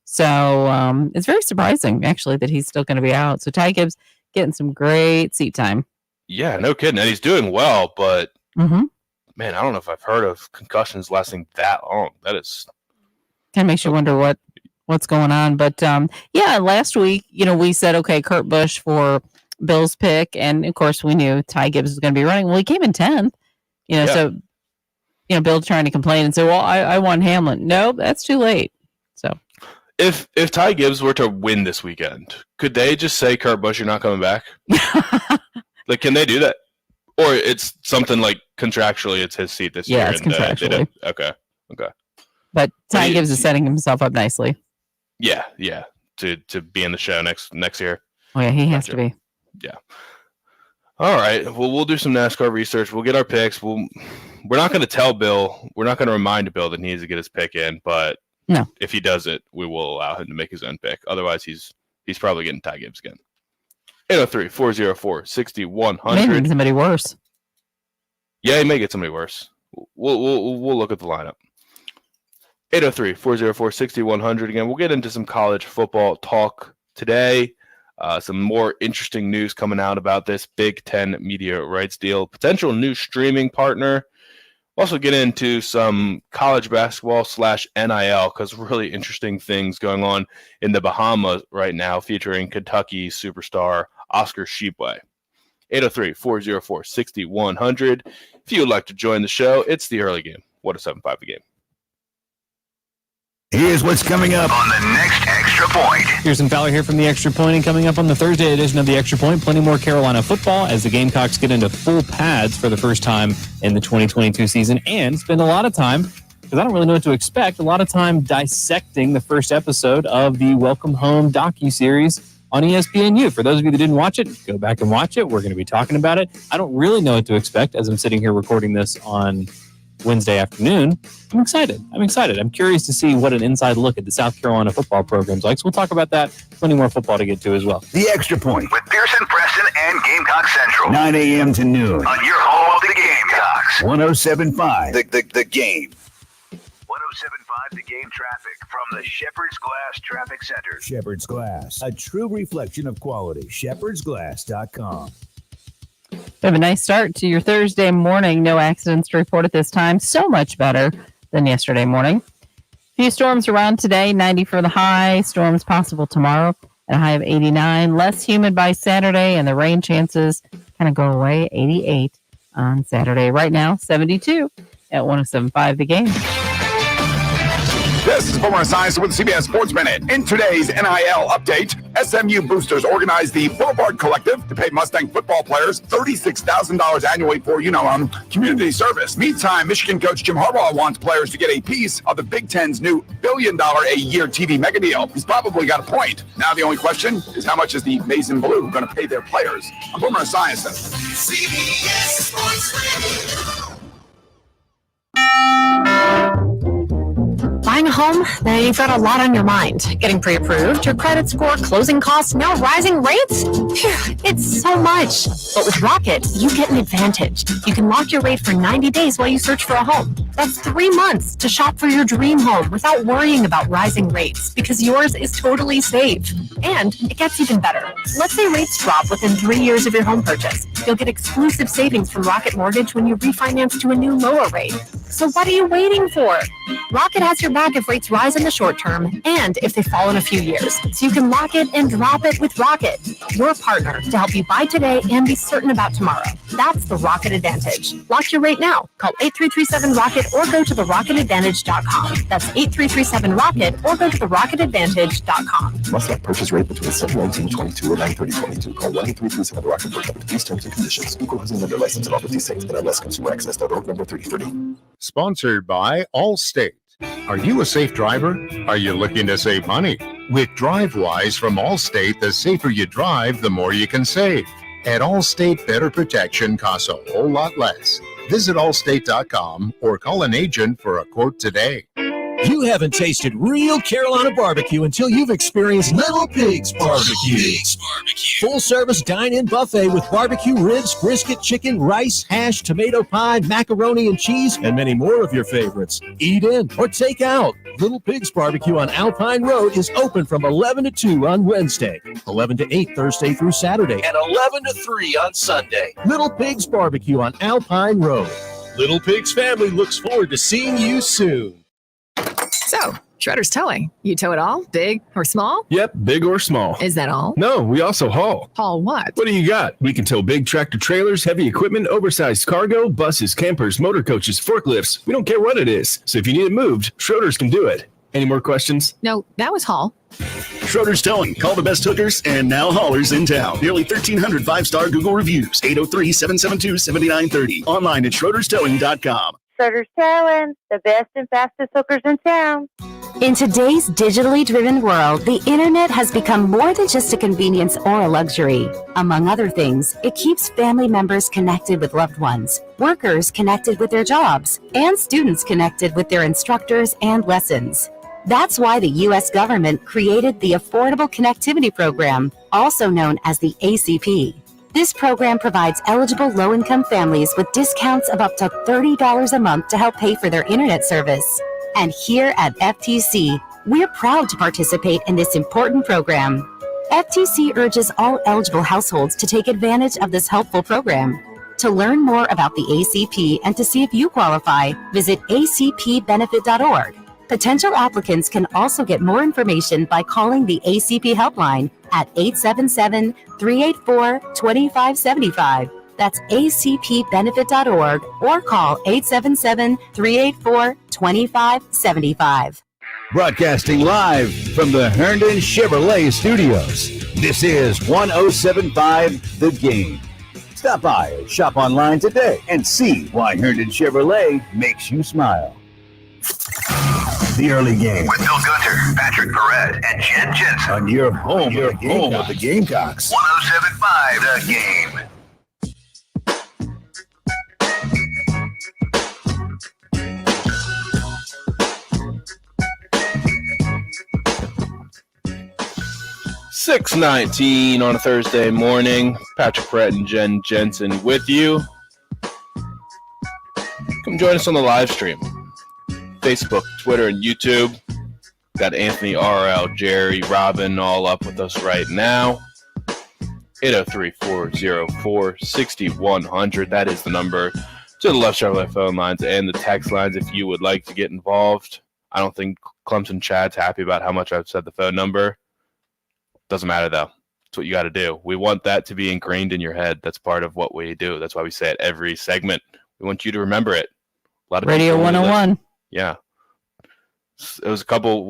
So it's very surprising, actually, that he's still going to be out. So Ty Gibbs getting some great seat time. Yeah, no kidding. And he's doing well, but man, I don't know if I've heard of concussions lasting that long. That is kind of makes you wonder what's going on. But last week, we said, okay, Kurt Busch for Bill's pick. And of course, we knew Ty Gibbs was going to be running. Well, he came in 10th, so, Bill trying to complain and say, well, I won Hamlin. Nope, that's too late. So if Ty Gibbs were to win this weekend, could they just say, Kurt Busch, you're not coming back? Like, can they do that? Or it's something like contractually it's his seat this year? Yeah, it's contractually. Okay. But Ty Gibbs is setting himself up nicely. Yeah, to be in the show next year. Oh, yeah, he has to be. Yeah. All right. Well, we'll do some NASCAR research. We'll get our picks. We're not going to tell Bill. We're not going to remind Bill that he needs to get his pick in. But if he does it, we will allow him to make his own pick. Otherwise, he's probably getting Ty Gibbs again. 803-404-6100. Maybe get somebody worse. Yeah, he may get somebody worse. We'll look at the lineup. 803-404-6100. Again, we'll get into some college football talk today. Some more interesting news coming out about this Big Ten media rights deal. Potential new streaming partner. Also get into some college basketball /NIL because really interesting things going on in the Bahamas right now featuring Kentucky superstar Oscar Tshiebwe. 803-404-6100. If you would like to join the show, it's the early game. 107.5 The Game. Here's what's coming up on the next Extra Point. Kirsten Fowler here from the Extra Point, and coming up on the Thursday edition of the Extra Point, plenty more Carolina football as the Gamecocks get into full pads for the first time in the 2022 season and spend a lot of time, because I don't really know what to expect, a lot of time dissecting the first episode of the Welcome Home docuseries on ESPNU. For those of you that didn't watch it, go back and watch it. We're going to be talking about it. I don't really know what to expect as I'm sitting here recording this on Wednesday afternoon. I'm excited. I'm curious to see what an inside look at the South Carolina football program's like. So we'll talk about that. Plenty more football to get to as well. The Extra Point with Pearson, Preston, and Gamecock Central. 9 a.m. to noon. On your home of the Gamecocks. 107.5 The Game. 107.5 The Game traffic from the Shepherd's Glass Traffic Center. Shepherd's Glass, a true reflection of quality. shepherdsglass.com. We have a nice start to your Thursday morning. No accidents to report at this time. So much better than yesterday morning. Few storms around today. 90 for the high. Storms possible tomorrow at a high of 89. Less humid by Saturday, and the rain chances kind of go away. 88 on Saturday. Right now, 72 at 107.5 The Game. This is Boomer Esiason with the CBS Sports Minute. In today's NIL update, SMU boosters organized the Boulevard Collective to pay Mustang football players $36,000 annually for, community service. Meantime, Michigan coach Jim Harbaugh wants players to get a piece of the Big Ten's new $1 billion-a-year TV mega deal. He's probably got a point. Now the only question is how much is the Mason Blue going to pay their players? I'm Boomer Esiason. CBS Sports Radio. Buying a home? Then you've got a lot on your mind. Getting pre-approved, your credit score, closing costs, now rising rates? Phew, it's so much. But with Rocket, you get an advantage. You can lock your rate for 90 days while you search for a home. That's 3 months to shop for your dream home without worrying about rising rates, because yours is totally safe. And it gets even better. Let's say rates drop within 3 years of your home purchase. You'll get exclusive savings from Rocket Mortgage when you refinance to a new lower rate. So what are you waiting for? Rocket has your back if rates rise in the short term and if they fall in a few years. So you can lock it and drop it with Rocket, your partner to help you buy today and be certain about tomorrow. That's the Rocket Advantage. Lock your rate now. Call 8337-ROCKET or go to therocketadvantage.com. That's 8337-ROCKET or go to therocketadvantage.com. Must not purchase rate between 7/19/22 or 9/30/22. Call 1-8337-ROCKET for complete terms and conditions. Equal housing lender license in all 50 states. NMLS-ConsumerAccess.org number 3030. Sponsored by Allstate. Are you a safe driver? Are you looking to save money? With DriveWise from Allstate, the safer you drive, the more you can save. At Allstate, better protection costs a whole lot less. Visit allstate.com or call an agent for a quote today. You haven't tasted real Carolina barbecue until you've experienced Little Pigs Barbecue. Full-service dine-in buffet with barbecue ribs, brisket, chicken, rice, hash, tomato pie, macaroni and cheese, and many more of your favorites. Eat in or take out. Little Pigs Barbecue on Alpine Road is open from 11 to 2 on Wednesday, 11 to 8 Thursday through Saturday, and 11 to 3 on Sunday. Little Pigs Barbecue on Alpine Road. Little Pigs family looks forward to seeing you soon. So, Shredder's Towing. You tow it all? Big or small? Yep, big or small. Is that all? No, we also haul. Haul what? What do you got? We can tow big tractor trailers, heavy equipment, oversized cargo, buses, campers, motor coaches, forklifts. We don't care what it is. So if you need it moved, Schroeder's can do it. Any more questions? No, that was haul. Schroeder's Towing. Call the best hookers and now haulers in town. Nearly 1,300 five-star Google reviews. 803-772-7930. Online at schroederstowing.com. Schroeder's Towing, the best and fastest hookers in town. In today's digitally driven world, the internet has become more than just a convenience or a luxury. Among other things, it keeps family members connected with loved ones, workers connected with their jobs, and students connected with their instructors and lessons. That's why the U.S. government created the Affordable Connectivity Program, also known as the ACP. This program provides eligible low-income families with discounts of up to $30 a month to help pay for their internet service. And here at FTC, we're proud to participate in this important program. FTC urges all eligible households to take advantage of this helpful program. To learn more about the ACP and to see if you qualify, visit acpbenefit.org. Potential applicants can also get more information by calling the ACP helpline at 877-384-2575. That's acpbenefit.org or call 877-384-2575. Broadcasting live from the Herndon Chevrolet Studios. This is 107.5 The Game. Stop by or shop online today and see why Herndon Chevrolet makes you smile. The early game with Bill Gunter, Patrick Perret, and Jen Jensen on your home with the Gamecocks. 107.5 The Game. .619 on a Thursday morning. Patrick Perret and Jen Jensen with you. Come join us on the live stream. Facebook, Twitter, and YouTube. Got Anthony, RL, Jerry, Robin all up with us right now. 803-404-6100. That is the number to the Left Chevrolet phone lines and the text lines if you would like to get involved. I don't think Clemson Chad's happy about how much I've said the phone number. Doesn't matter, though. That's what you got to do. We want that to be ingrained in your head. That's part of what we do. That's why we say it every segment. We want you to remember it. A lot of Radio 101. Yeah. It was a couple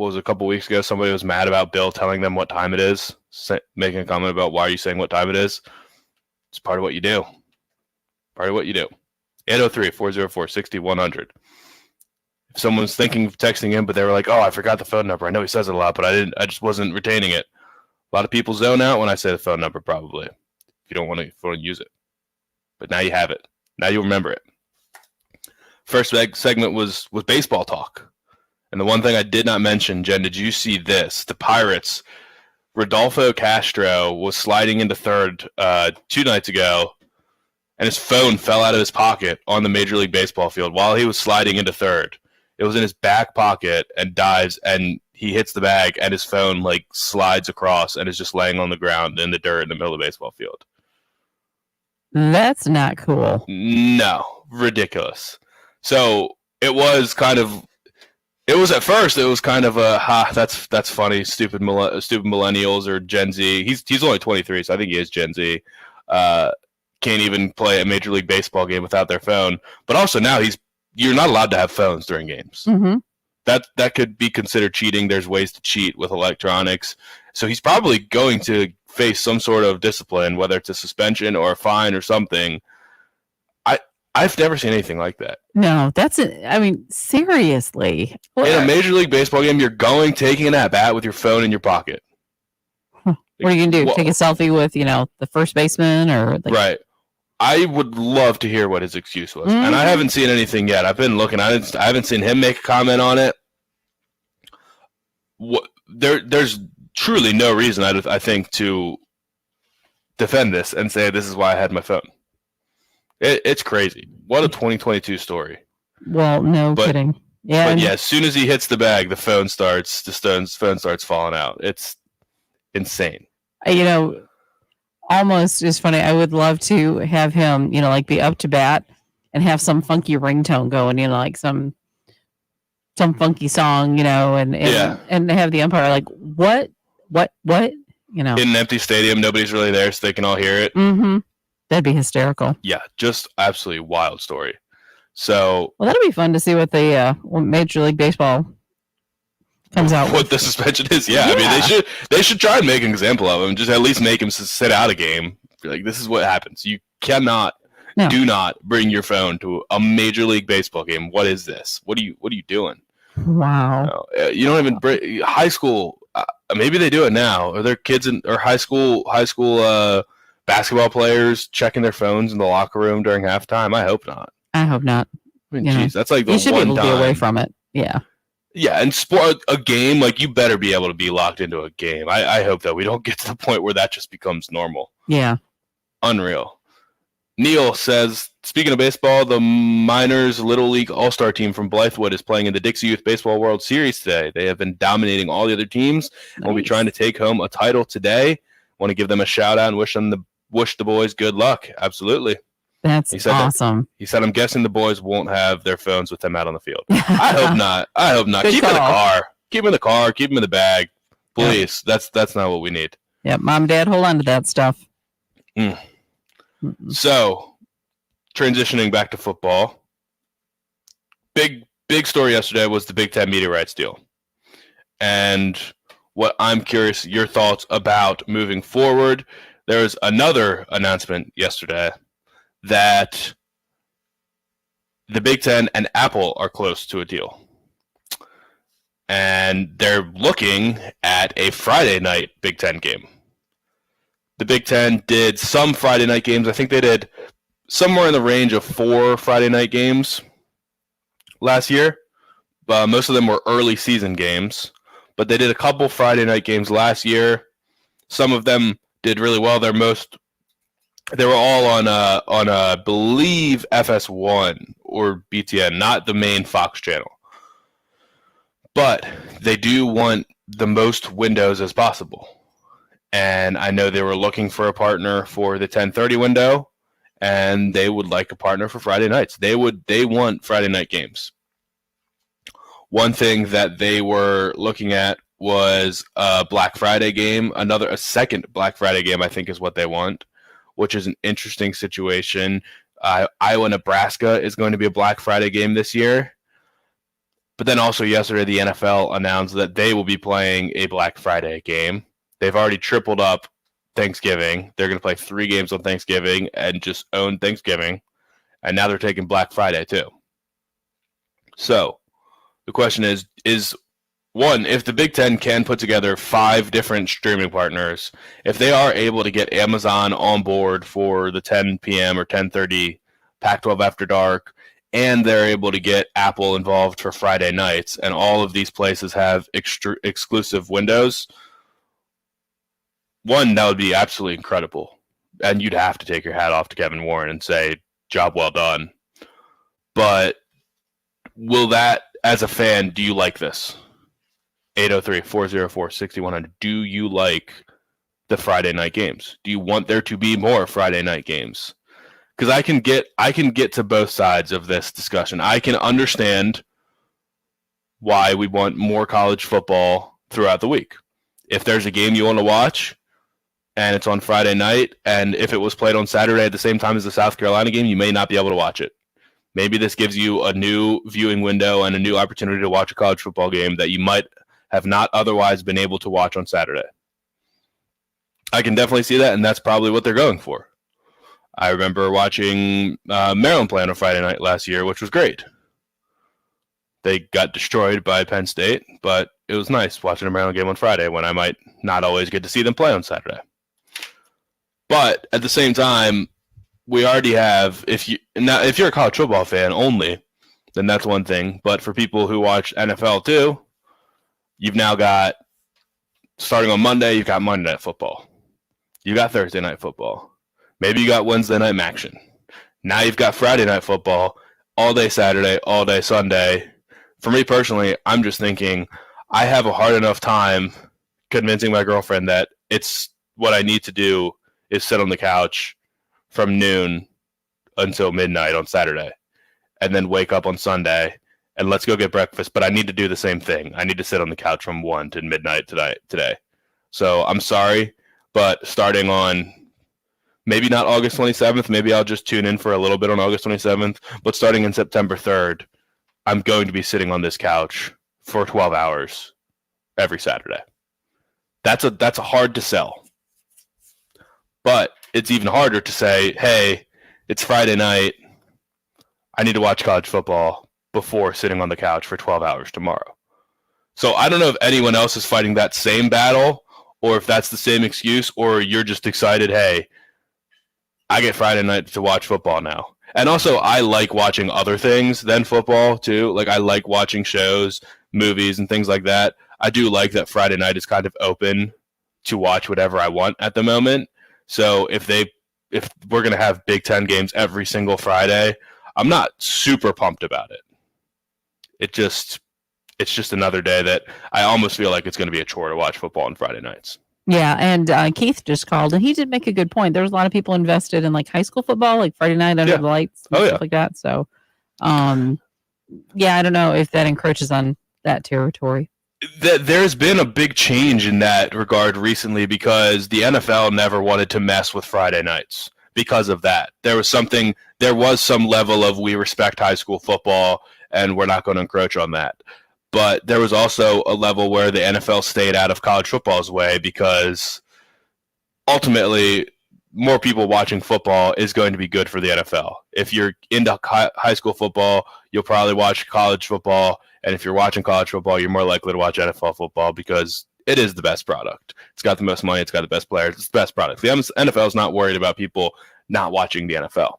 weeks ago. Somebody was mad about Bill telling them what time it is, making a comment about why are you saying what time it is. It's part of what you do. 803-404-6100. If someone's thinking of texting him, but they were like, "Oh, I forgot the phone number. I know he says it a lot, but I just wasn't retaining it." A lot of people zone out when I say the phone number, probably, if you don't want to use it. But now you have it. Now you remember it. First segment was baseball talk. And the one thing I did not mention, Jen, did you see this? The Pirates, Rodolfo Castro was sliding into third 2 nights ago, and his phone fell out of his pocket on the Major League Baseball field while he was sliding into third. It was in his back pocket and dives, and he hits the bag, and his phone slides across and is just laying on the ground in the dirt in the middle of the baseball field. That's not cool. No, ridiculous. So it was kind of. It was at first. It was kind of a that's funny. Stupid millennials or Gen Z. He's only 23, so I think he is Gen Z. Can't even play a Major League Baseball game without their phone. But also now you're not allowed to have phones during games. Mm-hmm. That could be considered cheating. There's ways to cheat with electronics. So he's probably going to face some sort of discipline, whether it's a suspension or a fine or something. I've never seen anything like that. No, seriously. In a Major League Baseball game, you're taking an at-bat with your phone in your pocket. What are you going to do? Take a selfie with, the first baseman or Right. I would love to hear what his excuse was. Mm-hmm. And I haven't seen anything yet. I've been looking. I haven't seen him make a comment on it. There's truly no reason, I think, to defend this and say this is why I had my phone. It's crazy. What a 2022 story. Well, no kidding. Yeah. But yeah, as soon as he hits the bag, the phone starts falling out. It's insane. Almost is funny. I would love to have him, like be up to bat and have some funky ringtone going, like some funky song, and have the umpire like, what, in an empty stadium, nobody's really there, so they can all hear it. Mm-hmm. That'd be hysterical. Yeah, just absolutely wild story. So, well, that'll be fun to see what the Major League Baseball comes out what the suspension is. Yeah, I mean, they should try and make an example of him. Just at least make him sit out a game. Like, this is what happens. You cannot, do not bring your phone to a Major League Baseball game. What is this? What are you doing? Wow. You don't even bring high school. Maybe they do it now. Are there kids or high school basketball players checking their phones in the locker room during halftime? I hope not. I hope not. I mean, geez, that's like the you should one be able to time. be away from it. Yeah. Yeah, and a game, like, you better be able to be locked into a game. I hope that we don't get to the point where that just becomes normal. Yeah. Unreal. Neil says, speaking of baseball, the Miners Little League All-Star team from Blythewood is playing in the Dixie Youth Baseball World Series today. They have been dominating all the other teams and will be trying to take home a title today. Want to give them a shout-out and wish the boys good luck. Absolutely. That's awesome. He said, I'm guessing the boys won't have their phones with them out on the field. I hope not. Keep them in the car. Keep them in the car. Keep them in the bag. Please. Yeah. That's not what we need. Yeah, Mom, Dad, hold on to that stuff. So, transitioning back to football. Big story yesterday was the Big Ten media rights deal. And what I'm curious, your thoughts about moving forward. There was another announcement yesterday that the Big Ten and Apple are close to a deal. And they're looking at a Friday night Big Ten game. The Big Ten did some Friday night games. I think they did somewhere in the range of 4 Friday night games last year. Most of them were early season games. But they did a couple Friday night games last year. Some of them did really well. They were all on I believe FS1 or BTN, not the main Fox channel. But they do want the most windows as possible. And I know they were looking for a partner for the 10:30 window, and they would like a partner for Friday nights. They want Friday night games. One thing that they were looking at was a Black Friday game. A second Black Friday game, I think, is what they want, which is an interesting situation. Iowa, Nebraska is going to be a Black Friday game this year. But then also yesterday, the NFL announced that they will be playing a Black Friday game. They've already tripled up Thanksgiving. They're going to play 3 games on Thanksgiving and just own Thanksgiving. And now they're taking Black Friday too. So the question is one, if the Big Ten can put together 5 different streaming partners, if they are able to get Amazon on board for the 10 p.m. or 10:30 Pac-12 After Dark, and they're able to get Apple involved for Friday nights, and all of these places have exclusive windows, one, that would be absolutely incredible. And you'd have to take your hat off to Kevin Warren and say, job well done. But will that, as a fan, do you like this? 803-404-6100. Do you like the Friday night games? Do you want there to be more Friday night games? Because I can get to both sides of this discussion. I can understand why we want more college football throughout the week. If there's a game you want to watch and it's on Friday night, and if it was played on Saturday at the same time as the South Carolina game, you may not be able to watch it. Maybe this gives you a new viewing window and a new opportunity to watch a college football game that you might have not otherwise been able to watch on Saturday. I can definitely see that, and that's probably what they're going for. I remember watching Maryland play on a Friday night last year, which was great. They got destroyed by Penn State, but it was nice watching a Maryland game on Friday when I might not always get to see them play on Saturday. But at the same time, we already have, if you're a college football fan only, then that's one thing. But for people who watch NFL too, you've now got, starting on Monday, you've got Monday Night Football. You got Thursday Night Football. Maybe you got Wednesday Night Action. Now you've got Friday Night Football all day Saturday, all day Sunday, for me personally, I'm just thinking I have a hard enough time convincing my girlfriend that it's what I need to do is sit on the couch from noon until midnight on Saturday and then wake up on Sunday and let's go get breakfast. But I need to do the same thing. I need to sit on the couch from 1 to midnight today. So I'm sorry, but starting on maybe not August 27th, maybe I'll just tune in for a little bit on August 27th, but starting in September 3rd, I'm going to be sitting on this couch for 12 hours every Saturday. That's a hard to sell. But it's even harder to say, hey, it's Friday night. I need to watch college football before sitting on the couch for 12 hours tomorrow. So I don't know if anyone else is fighting that same battle or if that's the same excuse or you're just excited, hey, I get Friday night to watch football now. And also, I like watching other things than football, too. Like, I like watching shows, movies, and things like that. I do like that Friday night is kind of open to watch whatever I want at the moment. So if we're going to have Big Ten games every single Friday, I'm not super pumped about it. It's just another day that I almost feel like it's going to be a chore to watch football on Friday nights. Yeah, and Keith just called, and he did make a good point. There's a lot of people invested in like high school football, like Friday night under the lights, and stuff like that. So, yeah, I don't know if that encroaches on that territory. There's been a big change in that regard recently because the NFL never wanted to mess with Friday nights because of that. There was some level of we respect high school football and we're not going to encroach on that. But there was also a level where the NFL stayed out of college football's way because ultimately more people watching football is going to be good for the NFL. If you're into high school football, you'll probably watch college football. And if you're watching college football, you're more likely to watch NFL football because it is the best product. It's got the most money. It's got the best players. It's the best product. The NFL is not worried about people not watching the NFL.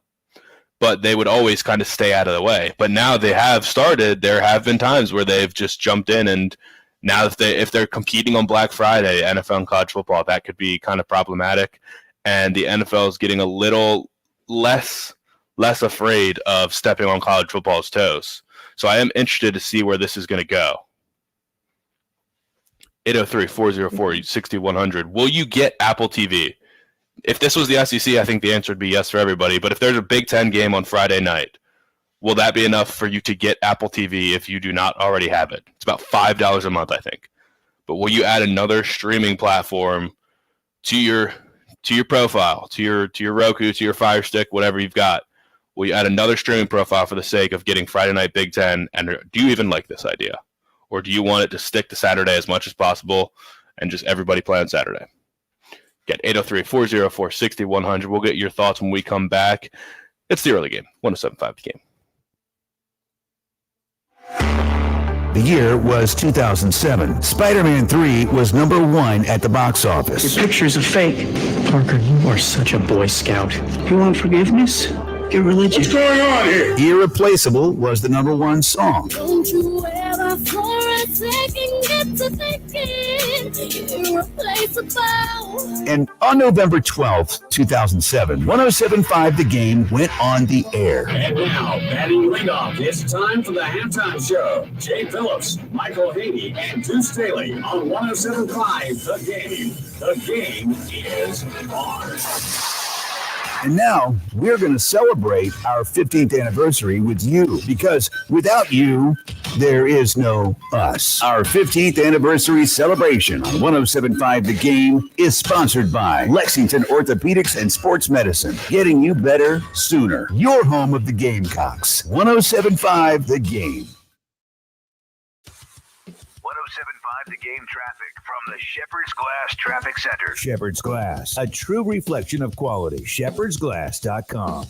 But they would always kind of stay out of the way. But now they have started. There have been times where they've just jumped in, and now if they're competing on Black Friday, NFL and college football, that could be kind of problematic. And the NFL is getting a little less afraid of stepping on college football's toes. So I am interested to see where this is going to go. 803-404-6100. Will you get Apple TV? If this was the SEC, I think the answer would be yes for everybody. But if there's a Big Ten game on Friday night, will that be enough for you to get Apple TV if you do not already have it? It's about $5 a month, I think. But will you add another streaming platform to your profile, to your Roku, to your Fire Stick, whatever you've got? Will you add another streaming profile for the sake of getting Friday Night Big Ten? And do you even like this idea? Or do you want it to stick to Saturday as much as possible and just everybody play on Saturday? Get 803-404-6100. We'll get your thoughts when we come back. It's the early game, 107.5 The Game. The year was 2007. Spider-Man 3 was #1 at the box office. Your picture's a fake. Parker, you are such a Boy Scout. You want forgiveness? Get religious. What's going on here? Irreplaceable was the #1 song. Don't you ever for a second get to thinking irreplaceable. And on November 12th, 2007, 107.5 The Game went on the air. And now, batting leadoff, it's time for the halftime show. Jay Phillips, Michael Haney, and Deuce Staley on 107.5 The Game. The game is on. And now we're going to celebrate our 15th anniversary with you, because without you, there is no us. Our 15th anniversary celebration on 107.5 The Game is sponsored by Lexington Orthopedics and Sports Medicine, getting you better sooner. Your home of the Gamecocks. 107.5 The Game. 107.5 The Game traffic from the Shepherd's Glass Traffic Center. Shepherd's Glass, a true reflection of quality. ShepherdsGlass.com.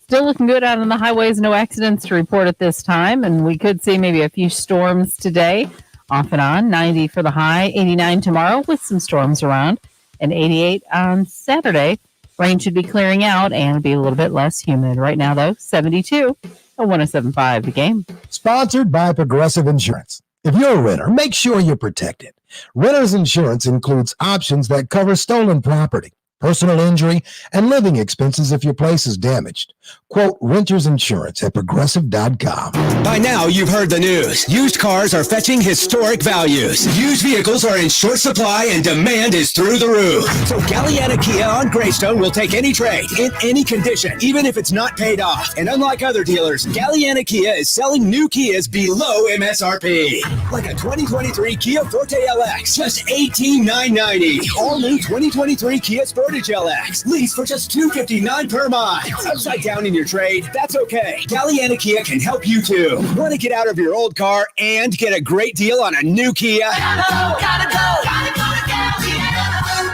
Still looking good out on the highways. No accidents to report at this time. And we could see maybe a few storms today, off and on. 90 for the high, 89 tomorrow with some storms around, and 88 on Saturday. Rain should be clearing out and be a little bit less humid. Right now, though, 72 at 107.5 The Game. Sponsored by Progressive Insurance. If you're a renter, make sure you're protected. Renter's insurance includes options that cover stolen property, personal injury, and living expenses if your place is damaged. Quote Renters Insurance at Progressive.com. By now, you've heard the news. Used cars are fetching historic values. Used vehicles are in short supply and demand is through the roof. So Galliana Kia on Greystone will take any trade in any condition, even if it's not paid off. And unlike other dealers, Galliana Kia is selling new Kias below MSRP. Like a 2023 Kia Forte LX, just $18,990. All new 2023 Kia Sportage LX, lease for just $259 per month. Upside down in your trade? That's okay. Galliana Kia can help you too. Want to get out of your old car and get a great deal on a new Kia? Gotta go.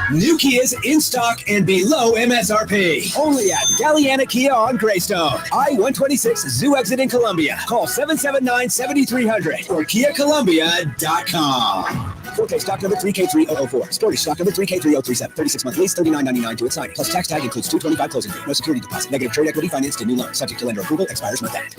New Kias in stock and below MSRP. Only at Galliana Kia on Greystone. I-126 Zoo Exit in Columbia. Call 779-7300 or KiaColumbia.com. Forte stock number 3K3004. Sportage stock number 3K3037. 36-month lease, $39.99 to its signing. Plus tax tag includes $225 closing fee. No security deposit. Negative trade equity financed to new loan. Subject to lender approval. Expires month end.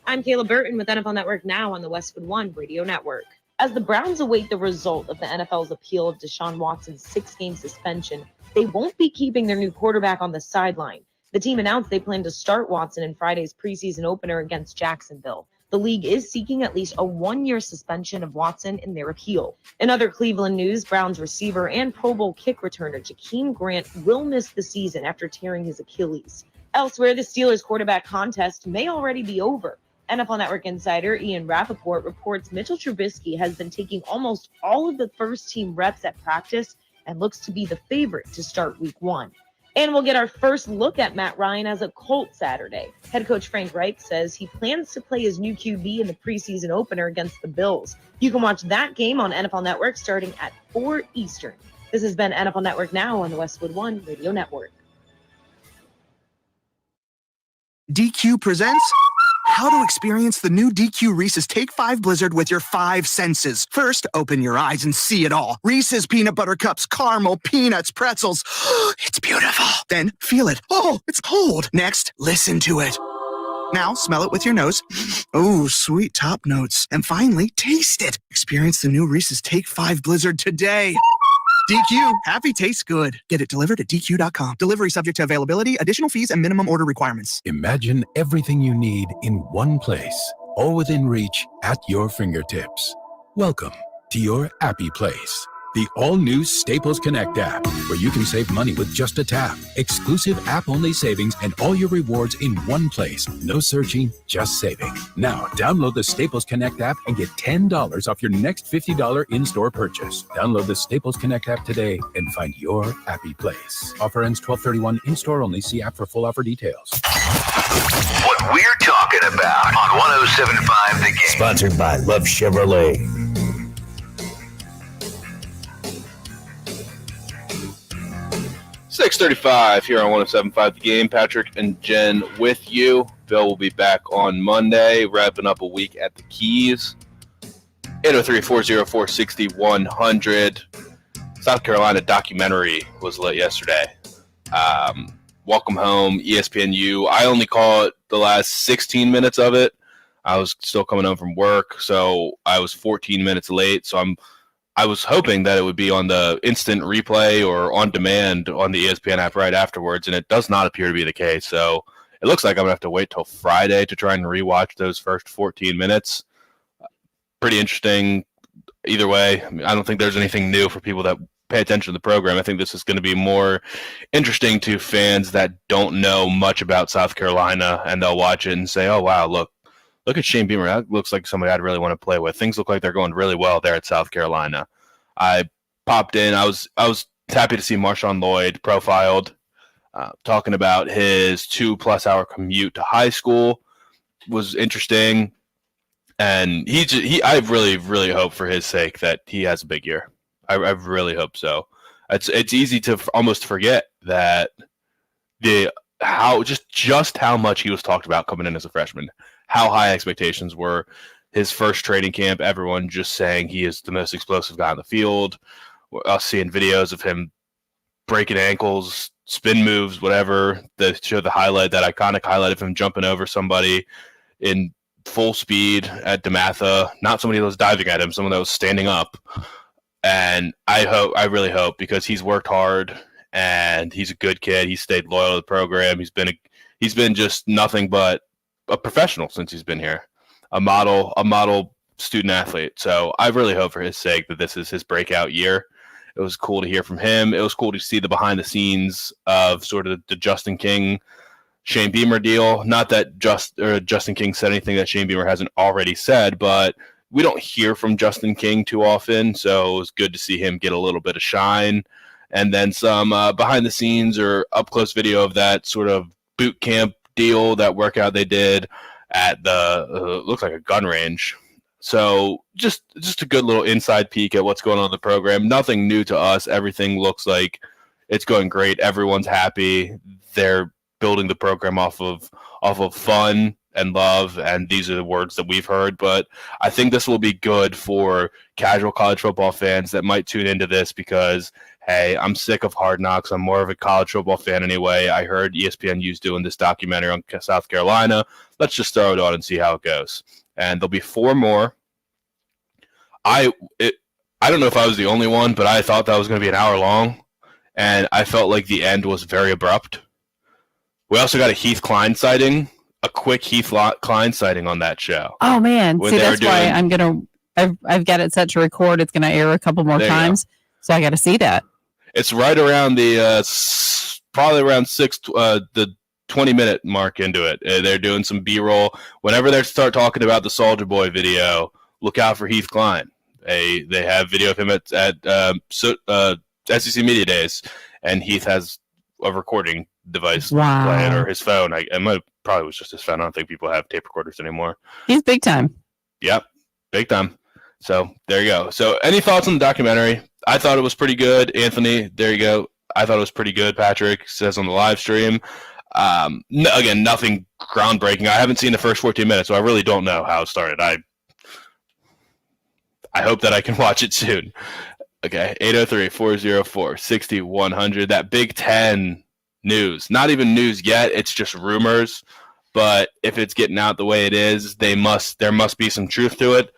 I'm Kayla Burton with NFL Network Now on the Westwood One Radio Network. As the Browns await the result of the NFL's appeal of Deshaun Watson's 6-game suspension, they won't be keeping their new quarterback on the sideline. The team announced they plan to start Watson in Friday's preseason opener against Jacksonville. The league is seeking at least a 1-year suspension of Watson in their appeal. In other Cleveland news, Browns receiver and Pro Bowl kick returner Jakeem Grant will miss the season after tearing his Achilles. Elsewhere, the Steelers quarterback contest may already be over. NFL Network insider Ian Rappaport reports Mitchell Trubisky has been taking almost all of the first-team reps at practice and looks to be the favorite to start Week 1. And we'll get our first look at Matt Ryan as a Colt Saturday. Head coach Frank Reich says he plans to play his new QB in the preseason opener against the Bills. You can watch that game on NFL Network starting at 4 Eastern. This has been NFL Network Now on the Westwood One Radio Network. DQ presents how to experience the new DQ Reese's Take 5 Blizzard with your 5 senses. First, open your eyes and see it all. Reese's peanut butter cups, caramel, peanuts, pretzels. It's beautiful. Then feel it. Oh, it's cold. Next, listen to it. Now, smell it with your nose. Oh, sweet top notes. And finally, taste it. Experience the new Reese's Take 5 Blizzard today. DQ, happy tastes good. Get it delivered at DQ.com. Delivery subject to availability, additional fees, and minimum order requirements. Imagine everything you need in one place, all within reach at your fingertips. Welcome to your Appy Place, the all-new Staples Connect app, where you can save money with just a tap. Exclusive app-only savings and all your rewards in one place. No searching, just saving. Now, download the Staples Connect app and get $10 off your next $50 in-store purchase. Download the Staples Connect app today and find your Appy Place. Offer ends 12/31, in-store only. See app for full offer details. What we're talking about on 107.5 The Game. Sponsored by Love Chevrolet. .635 here on 107.5 The Game. Patrick and Jen with you. Bill will be back on Monday, wrapping up a week at the Keys. 803-404-6100. South Carolina documentary was lit yesterday. Welcome Home, ESPNU. I only caught the last 16 minutes of it. I was still coming home from work, so I was 14 minutes late. So I was hoping that it would be on the instant replay or on demand on the ESPN app right afterwards, and it does not appear to be the case. So it looks like I'm going to have to wait till Friday to try and rewatch those first 14 minutes. Pretty interesting either way. I mean, I don't think there's anything new for people that pay attention to the program. I think this is going to be more interesting to fans that don't know much about South Carolina, and they'll watch it and say, oh, wow, look at Shane Beamer. That looks like somebody I'd really want to play with. Things look like they're going really well there at South Carolina. I popped in. I was happy to see Marshawn Lloyd profiled, talking about his 2+ hour commute to high school. Was interesting. And I really, really hope for his sake that he has a big year. I really hope so. It's easy to almost forget that just how much he was talked about coming in as a freshman. How high expectations were. His first training camp, everyone just saying he is the most explosive guy on the field. Us seeing videos of him breaking ankles, spin moves, whatever, that show the iconic highlight of him jumping over somebody in full speed at DeMatha. Not somebody that was diving at him, someone that was standing up. And I really hope, because he's worked hard and he's a good kid. He's stayed loyal to the program. He's been just nothing but a professional since he's been here, a model student athlete. So I really hope for his sake that this is his breakout year. It was cool to hear from him. It was cool to see the behind the scenes of sort of the Justin King, Shane Beamer deal. Not that Justin King said anything that Shane Beamer hasn't already said, but we don't hear from Justin King too often, so it was good to see him get a little bit of shine. And then some behind the scenes or up close video of that sort of boot camp deal, that workout they did at the looks like a gun range. So just a good little inside peek at what's going on in the program. Nothing new to us. Everything looks like it's going great. Everyone's happy. They're building the program off of fun and love, and these are the words that we've heard. But I think this will be good for casual college football fans that might tune into this because, hey, I'm sick of Hard Knocks. I'm more of a college football fan anyway. I heard ESPNU's doing this documentary on South Carolina. Let's just throw it on and see how it goes. And there'll be 4 more. I don't know if I was the only one, but I thought that was going to be an hour long, and I felt like the end was very abrupt. We also got a Heath Klein sighting. A quick Heath Klein sighting on that show. Oh man! See, that's why I've got it set to record. It's gonna air a couple more times, so I got to see that. It's right around the probably around the 20-minute mark into it. They're doing some B-roll. Whenever they start talking about the Soldier Boy video, look out for Heath Klein. They have video of him at SEC Media Days, and Heath has a recording device playing, or his phone. Probably was just his phone. I don't think people have tape recorders anymore. He's big time. Yep, big time. So there you go. So any thoughts on the documentary? I thought it was pretty good. Anthony, there you go. I thought it was pretty good. Patrick says on the live stream. Again, nothing groundbreaking. I haven't seen the first 14 minutes, so I really don't know how it started. I hope that I can watch it soon. Okay, 803-404-6100. That Big Ten news. Not even news yet. It's just rumors. But if it's getting out the way it is, there must be some truth to it.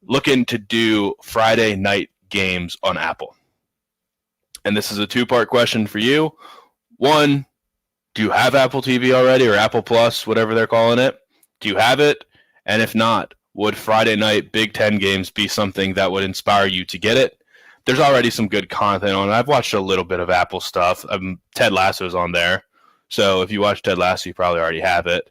Looking to do Friday night games on Apple. And this is a 2-part question for you. 1, do you have Apple TV already, or Apple Plus, whatever they're calling it? Do you have it? And if not, would Friday night Big Ten games be something that would inspire you to get it? There's already some good content on it. I've watched a little bit of Apple stuff. Ted Lasso's on there. So if you watch Ted Lasso, you probably already have it.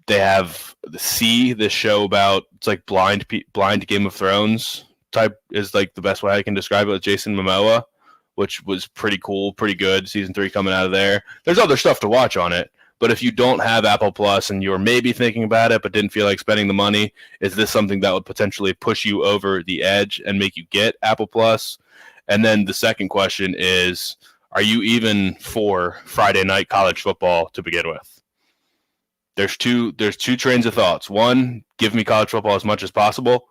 They have this show about, it's like blind Game of Thrones type is like the best way I can describe it, with Jason Momoa, which was pretty cool, pretty good. Season 3 coming out of there. There's other stuff to watch on it. But if you don't have Apple Plus and you're maybe thinking about it but didn't feel like spending the money, is this something that would potentially push you over the edge and make you get Apple Plus? And then the second question is, are you even for Friday night college football to begin with? There's two trains of thoughts. 1, give me college football as much as possible.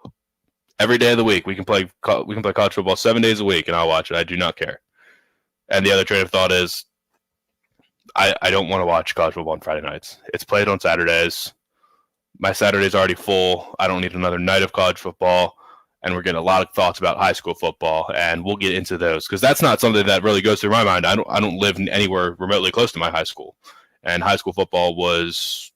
Every day of the week we can play college football 7 days a week, and I'll watch it. I do not care. And the other train of thought is, I don't want to watch college football on Friday nights. It's played on Saturdays. My Saturday's already full. I don't need another night of college football. And we're getting a lot of thoughts about high school football, and we'll get into those because that's not something that really goes through my mind. I don't live anywhere remotely close to my high school, and high school football was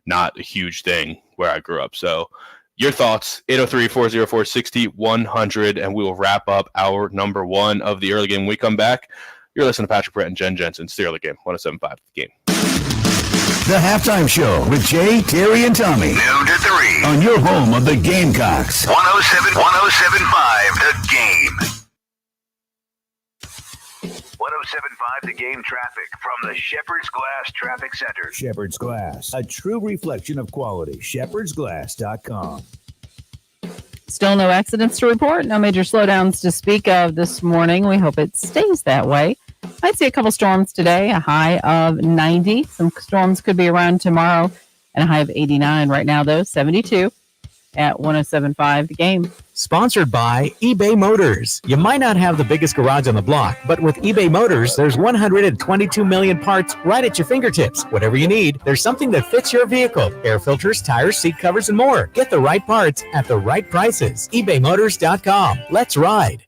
not a huge thing where I grew up. So your thoughts, 803-404-6100, and we will wrap up our number 1 of the early game when we come back. You're listening to Patrick Brett and Jen Jensen's The Early Game, 107.5 The Game. The Halftime Show with Jay, Terry, and Tommy. Noon to 3. On your home of the Gamecocks. 107.5 The Game. 107.5 The Game traffic from the Shepherd's Glass Traffic Center. Shepherd's Glass, a true reflection of quality. ShepherdsGlass.com. Still no accidents to report. No major slowdowns to speak of this morning. We hope it stays that way. Might see a couple storms today, a high of 90. Some storms could be around tomorrow, and a high of 89 right now, though, 72 at 107.5 The Game. Sponsored by eBay Motors. You might not have the biggest garage on the block, but with eBay Motors, there's 122 million parts right at your fingertips. Whatever you need, there's something that fits your vehicle. Air filters, tires, seat covers, and more. Get the right parts at the right prices. ebaymotors.com. Let's ride.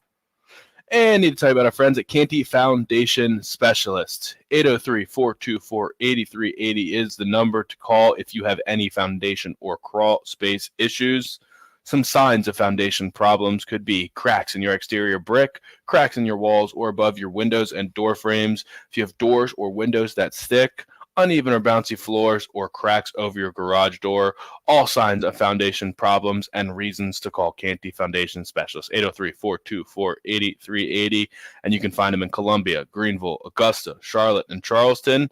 And need to tell you about our friends at Canty Foundation Specialists. 803-424-8380 is the number to call if you have any foundation or crawl space issues. Some signs of foundation problems could be cracks in your exterior brick, cracks in your walls or above your windows and door frames. If you have doors or windows that stick, uneven or bouncy floors, or cracks over your garage door, all signs of foundation problems and reasons to call Canty Foundation Specialists. 803-424-8380. And you can find them in Columbia, Greenville, Augusta, Charlotte, and Charleston.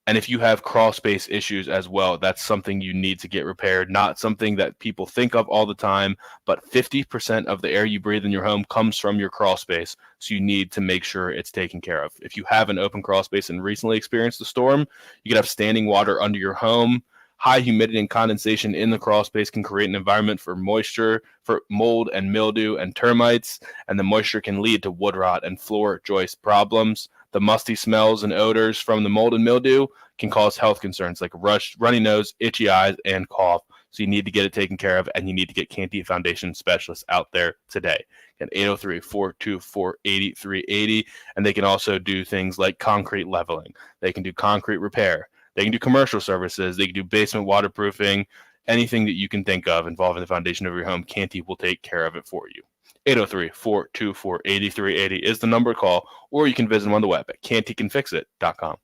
And if you have crawl space issues as well, that's something you need to get repaired. Not something that people think of all the time, but 50% of the air you breathe in your home comes from your crawl space. So you need to make sure it's taken care of. If you have an open crawl space and recently experienced a storm, you could have standing water under your home. High humidity and condensation in the crawl space can create an environment for moisture, for mold and mildew and termites, and the moisture can lead to wood rot and floor joist problems. The musty smells and odors from the mold and mildew can cause health concerns like runny nose, itchy eyes, and cough. So you need to get it taken care of, and you need to get Canty Foundation Specialists out there today. At 803-424-8380, and they can also do things like concrete leveling. They can do concrete repair. They can do commercial services. They can do basement waterproofing. Anything that you can think of involving the foundation of your home, Canty will take care of it for you. 803-424-8380 is the number to call, or you can visit them on the web at cantycanfixit.com.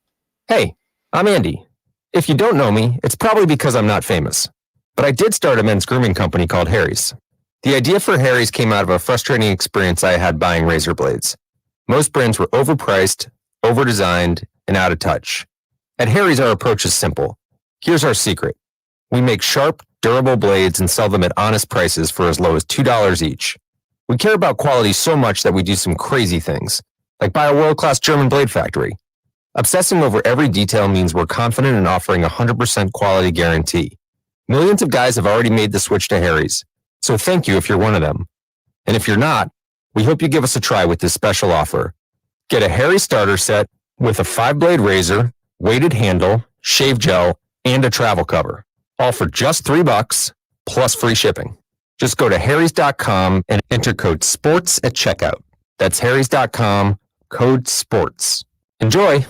Hey, I'm Andy. If you don't know me, it's probably because I'm not famous. But I did start a men's grooming company called Harry's. The idea for Harry's came out of a frustrating experience I had buying razor blades. Most brands were overpriced, overdesigned, and out of touch. At Harry's, our approach is simple. Here's our secret. We make sharp, durable blades and sell them at honest prices for as low as $2 each. We care about quality so much that we do some crazy things, like buy a world-class German blade factory. Obsessing over every detail means we're confident in offering a 100% quality guarantee. Millions of guys have already made the switch to Harry's, so thank you if you're one of them. And if you're not, we hope you give us a try with this special offer. Get a Harry's starter set with a 5-blade razor, weighted handle, shave gel, and a travel cover, all for just $3 plus free shipping. Just go to harrys.com and enter code SPORTS at checkout. That's harrys.com, code SPORTS. Enjoy!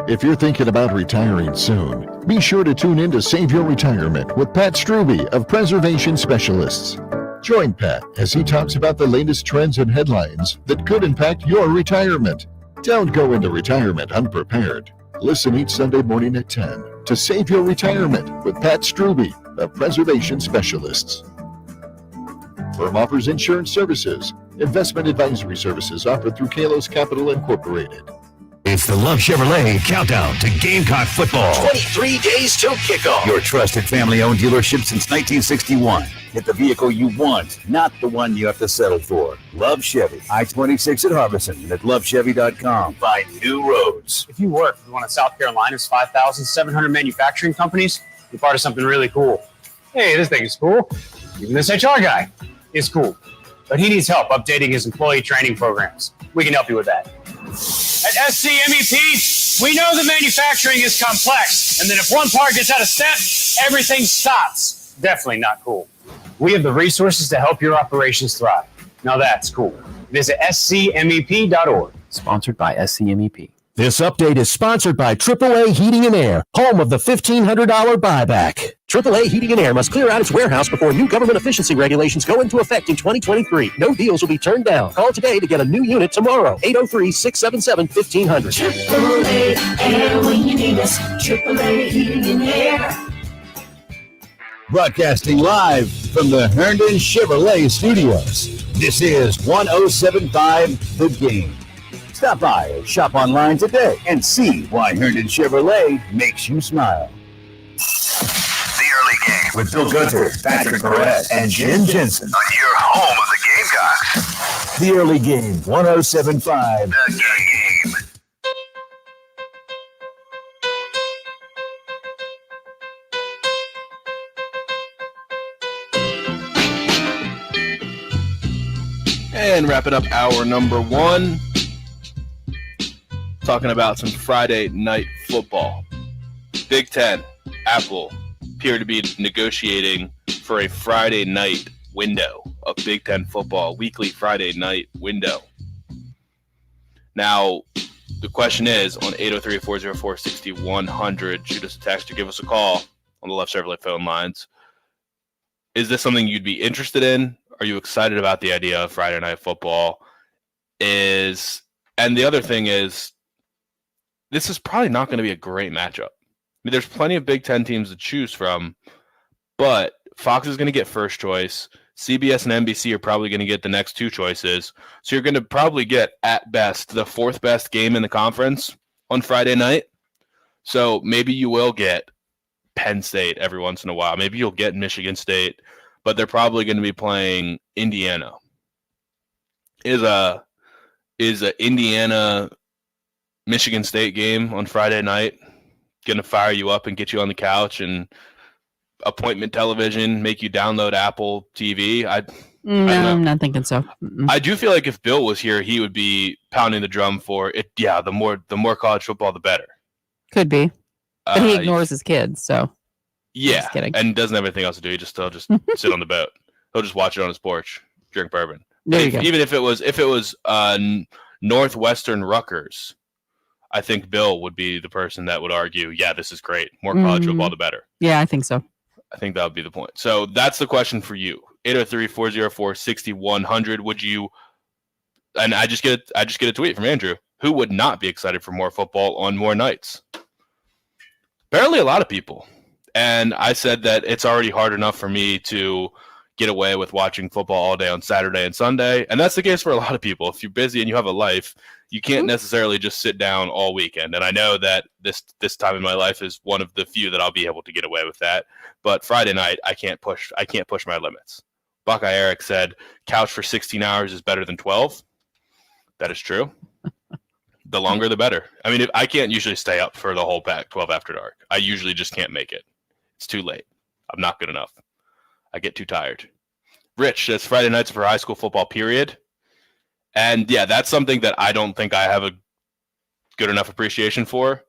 If you're thinking about retiring soon, be sure to tune in to Save Your Retirement with Pat Struby of Preservation Specialists. Join Pat as he talks about the latest trends and headlines that could impact your retirement. Don't go into retirement unprepared. Listen each Sunday morning at 10 to Save Your Retirement with Pat Struby of Preservation Specialists. Firm offers insurance services. Investment advisory services offered through Kalos Capital Incorporated. It's the Love Chevrolet Countdown to Gamecock Football. 23 days till kickoff. Your trusted family-owned dealership since 1961. Get the vehicle you want, not the one you have to settle for. Love Chevy. I-26 at Harbison and at lovechevy.com. Find new roads. If you work with one of South Carolina's 5,700 manufacturing companies, you're part of something really cool. Hey, this thing is cool. Even this HR guy is cool. But he needs help updating his employee training programs. We can help you with that. At SCMEP, we know that manufacturing is complex, and that if one part gets out of step, everything stops. Definitely not cool. We have the resources to help your operations thrive. Now that's cool. Visit scmep.org. Sponsored by SCMEP. This update is sponsored by AAA Heating and Air, home of the $1,500 buyback. AAA Heating and Air must clear out its warehouse before new government efficiency regulations go into effect in 2023. No deals will be turned down. Call today to get a new unit tomorrow. 803-677-1500. AAA Air when you need us. AAA Heating and Air. Broadcasting live from the Herndon Chevrolet Studios. This is 107.5 The Game. Stop by or shop online today and see why Herndon Chevrolet makes you smile. The early game With Bill Gunter, Patrick Perez, and Jim Jensen. on your home of the Gamecocks. The early game, 107.5 The game. And wrap it up hour number 1. Talking about some Friday night football. Big Ten, Apple appear to be negotiating for a Friday night window. of Big Ten football, weekly Friday night window. Now, the question is on 803-404-6100, shoot us a text or give us a call on the Left Chevrolet phone lines. Is this something you'd be interested in? Are you excited about the idea of Friday night football? And the other thing is, this is probably not going to be a great matchup. I mean, there's plenty of Big Ten teams to choose from, but Fox is going to get first choice. CBS and NBC are probably going to get the next two choices. So you're going to probably get, at best, the fourth best game in the conference on Friday night. So maybe you will get Penn State every once in a while. Maybe you'll get Michigan State, but they're probably going to be playing Indiana. Is a Indiana Michigan State game on Friday night going to fire you up and get you on the couch and appointment television, make you download Apple TV? I'm not thinking so. I do feel like if Bill was here, he would be pounding the drum for it. Yeah, the more college football, the better. Could be, but he ignores his kids, so yeah, and doesn't have anything else to do. He'll just sit on the boat. He'll just watch it on his porch, drink bourbon. There you go. Even if it was Northwestern Rutgers, I think Bill would be the person that would argue, yeah, this is great. More college football, the better. Yeah, I think so. I think that would be the point. So that's the question for you. 803-404-6100. Would you, and I just get a tweet from Andrew, who would not be excited for more football on more nights? Apparently a lot of people. And I said that it's already hard enough for me to get away with watching football all day on Saturday and Sunday. And that's the case for a lot of people. If you're busy and you have a life, you can't necessarily just sit down all weekend. And I know that this time in my life is one of the few that I'll be able to get away with that. But Friday night, I can't push my limits. Buckeye Eric said, couch for 16 hours is better than 12. That is true. The longer, the better. I mean, I can't usually stay up for the whole Pac-12 after dark. I usually just can't make it. It's too late. I'm not good enough. I get too tired. Rich says Friday nights for high school football, period. And yeah, that's something that I don't think I have a good enough appreciation for.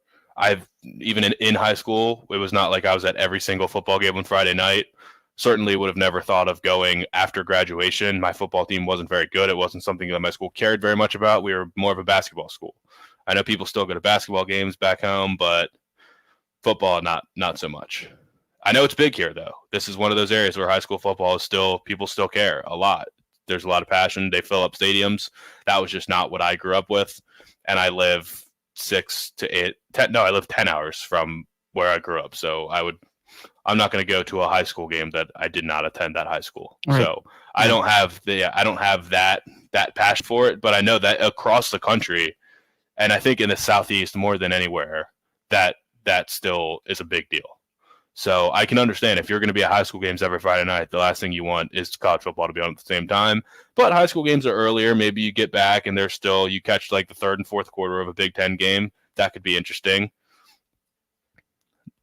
Even in high school, it was not like I was at every single football game on Friday night. Certainly would have never thought of going after graduation. My football team wasn't very good. It wasn't something that my school cared very much about. We were more of a basketball school. I know people still go to basketball games back home, but football, not so much. I know it's big here, though. This is one of those areas where high school football is people still care a lot. There's a lot of passion. They fill up stadiums. That was just not what I grew up with. And I live 10 hours from where I grew up. So I'm not going to go to a high school game that I did not attend that high school. Right. So I don't have that passion for it, but I know that across the country, and I think in the Southeast more than anywhere, that still is a big deal. So I can understand if you're going to be at high school games every Friday night, the last thing you want is college football to be on at the same time. But high school games are earlier. Maybe you get back and you catch like the third and fourth quarter of a Big Ten game. That could be interesting.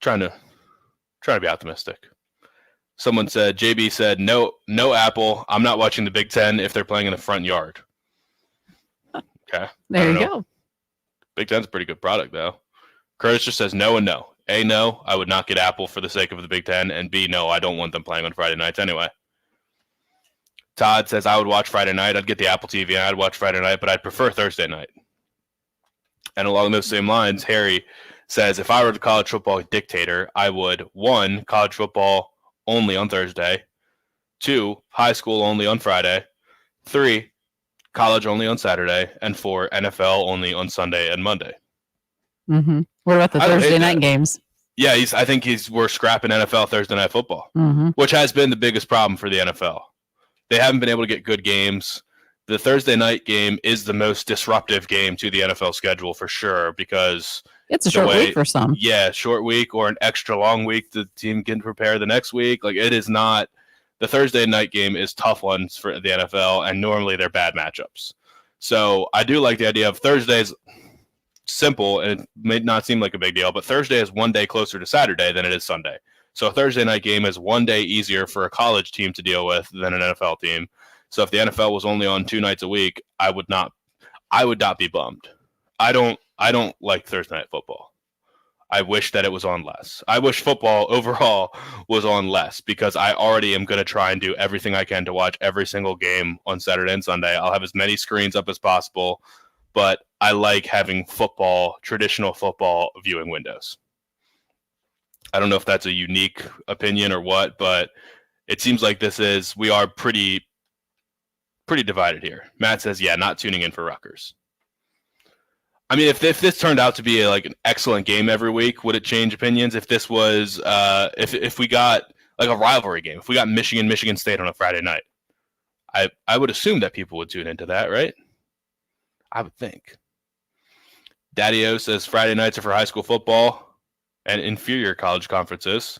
Trying to be optimistic. Someone said, JB said, no Apple. I'm not watching the Big Ten if they're playing in the front yard. Okay. There you go. Big Ten's a pretty good product, though. Curtis just says no and no. A, no, I would not get Apple for the sake of the Big Ten. And B, no, I don't want them playing on Friday nights anyway. Todd says I would watch Friday night. I'd get the Apple TV and I'd watch Friday night, but I'd prefer Thursday night. And along those same lines, Harry says if I were the college football dictator, I would, 1, college football only on Thursday, 2, high school only on Friday, 3, college only on Saturday, and 4, NFL only on Sunday and Monday. Mm-hmm. What about the Thursday night games? Yeah, I think we're scrapping NFL Thursday night football, which has been the biggest problem for the NFL. They haven't been able to get good games. The Thursday night game is the most disruptive game to the NFL schedule for sure because it's a short week for some. Yeah, short week or an extra long week. The team can prepare the next week. Like it is not. The Thursday night game is tough ones for the NFL, and normally they're bad matchups. So I do like the idea of Thursdays. Simple, and it may not seem like a big deal, but Thursday is one day closer to Saturday than it is Sunday. So a Thursday night game is one day easier for a college team to deal with than an NFL team. So if the NFL was only on 2 nights a week, I would not be bummed. I don't like Thursday night football. I wish that it was on less. I wish football overall was on less because I already am going to try and do everything I can to watch every single game on Saturday and Sunday. I'll have as many screens up as possible, but I like having traditional football viewing windows. I don't know if that's a unique opinion or what, but it seems like we are pretty divided here. Matt says, yeah, not tuning in for Rutgers. I mean, if this turned out to be an excellent game every week, would it change opinions? If this was, if we got like a rivalry game, if we got Michigan State on a Friday night, I would assume that people would tune into that, right? I would think. Daddy-O says Friday nights are for high school football and inferior college conferences.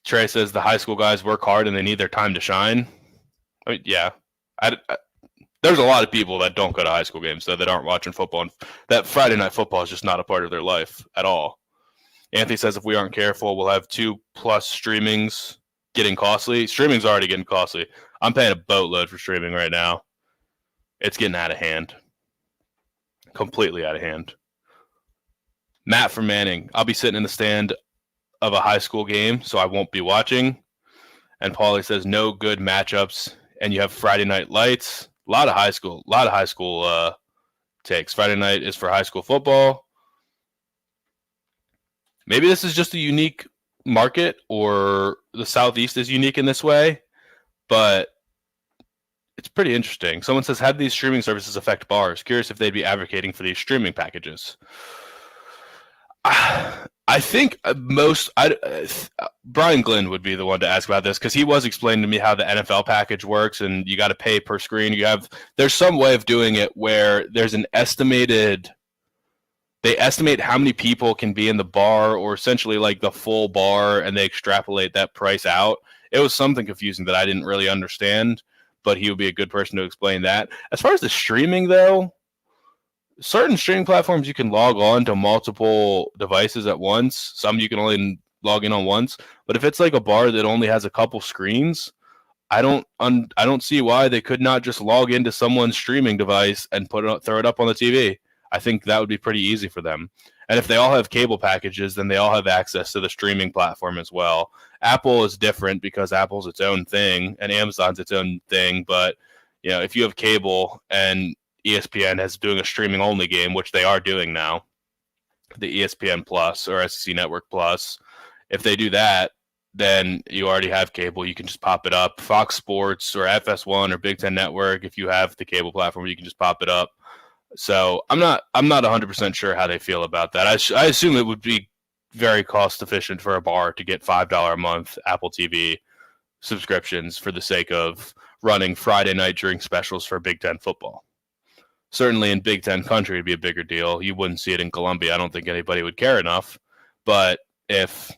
Trey says the high school guys work hard and they need their time to shine. I mean, yeah. There's a lot of people that don't go to high school games, that aren't watching football, and that Friday night football is just not a part of their life at all. Anthony says if we aren't careful, we'll have 2+ streamings getting costly. Streaming's already getting costly. I'm paying a boatload for streaming right now. It's getting out of hand. Completely out of hand. Matt from Manning, I'll be sitting in the stand of a high school game, so I won't be watching. And Paulie says no good matchups, and you have Friday night lights. A lot of high school takes. Friday night is for high school football. Maybe this is just a unique market, or the Southeast is unique in this way, but it's pretty interesting. Someone says, how do these streaming services affect bars? Curious if they'd be advocating for these streaming packages. I think Brian Glenn would be the one to ask about this, because he was explaining to me how the NFL package works, and you got to pay per screen. There's some way of doing it where there's an they estimate how many people can be in the bar, or essentially like the full bar, and they extrapolate that price out. It was something confusing that I didn't really understand, but he would be a good person to explain that. As far as the streaming, though, certain streaming platforms you can log on to multiple devices at once. Some you can only log in on once. But if it's like a bar that only has a couple screens, I don't see why they could not just log into someone's streaming device and throw it up on the TV. I think that would be pretty easy for them. And if they all have cable packages, then they all have access to the streaming platform as well. Apple is different because Apple's its own thing and Amazon's its own thing. But if you have cable and ESPN is doing a streaming only game, which they are doing now, the ESPN Plus or SEC Network Plus, if they do that, then you already have cable. You can just pop it up. Fox Sports or FS1 or Big Ten Network, if you have the cable platform, you can just pop it up. So I'm not 100% sure how they feel about that. I assume it would be very cost efficient for a bar to get $5 a month Apple TV subscriptions for the sake of running Friday night drink specials for Big Ten football. Certainly in Big Ten country, it'd be a bigger deal. You wouldn't see it in Columbia. I don't think anybody would care enough. But if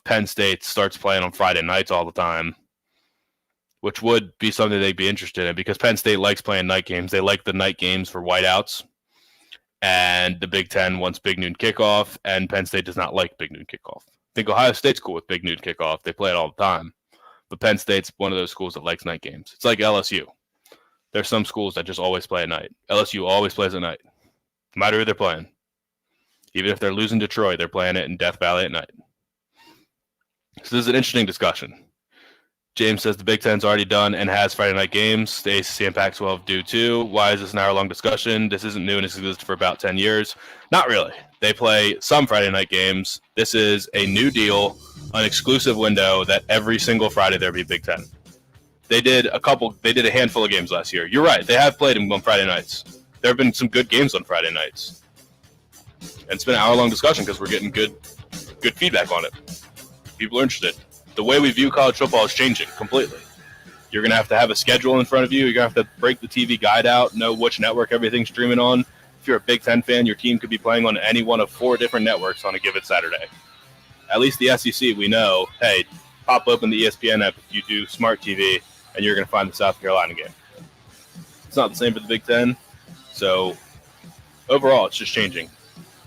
Penn State starts playing on Friday nights all the time, which would be something they'd be interested in, because Penn State likes playing night games. They like the night games for whiteouts. And the Big Ten wants big noon kickoff, and Penn State does not like big noon kickoff. I think Ohio State's cool with big noon kickoff. They play it all the time. But Penn State's one of those schools that likes night games. It's like LSU. There's some schools that just always play at night. LSU always plays at night, no matter who they're playing. Even if they're losing to Troy, they're playing it in Death Valley at night. So this is an interesting discussion. James says the Big Ten's already done and has Friday night games. The ACC and Pac-12 do too. Why is this an hour-long discussion? This isn't new and it's existed for about 10 years. Not really. They play some Friday night games. This is a new deal, an exclusive window that every single Friday there'll be Big Ten. They did a handful of games last year. You're right. They have played them on Friday nights. There have been some good games on Friday nights. And it's been an hour-long discussion because we're getting good feedback on it. People are interested. The way we view college football is changing completely. You're going to have a schedule in front of you. You're going to have to break the TV guide out, know which network everything's streaming on. If you're a Big Ten fan, your team could be playing on any one of 4 different networks on a given Saturday. At least the SEC, we know, hey, pop open the ESPN app if you do smart TV, and you're going to find the South Carolina game. It's not the same for the Big Ten. So overall, it's just changing.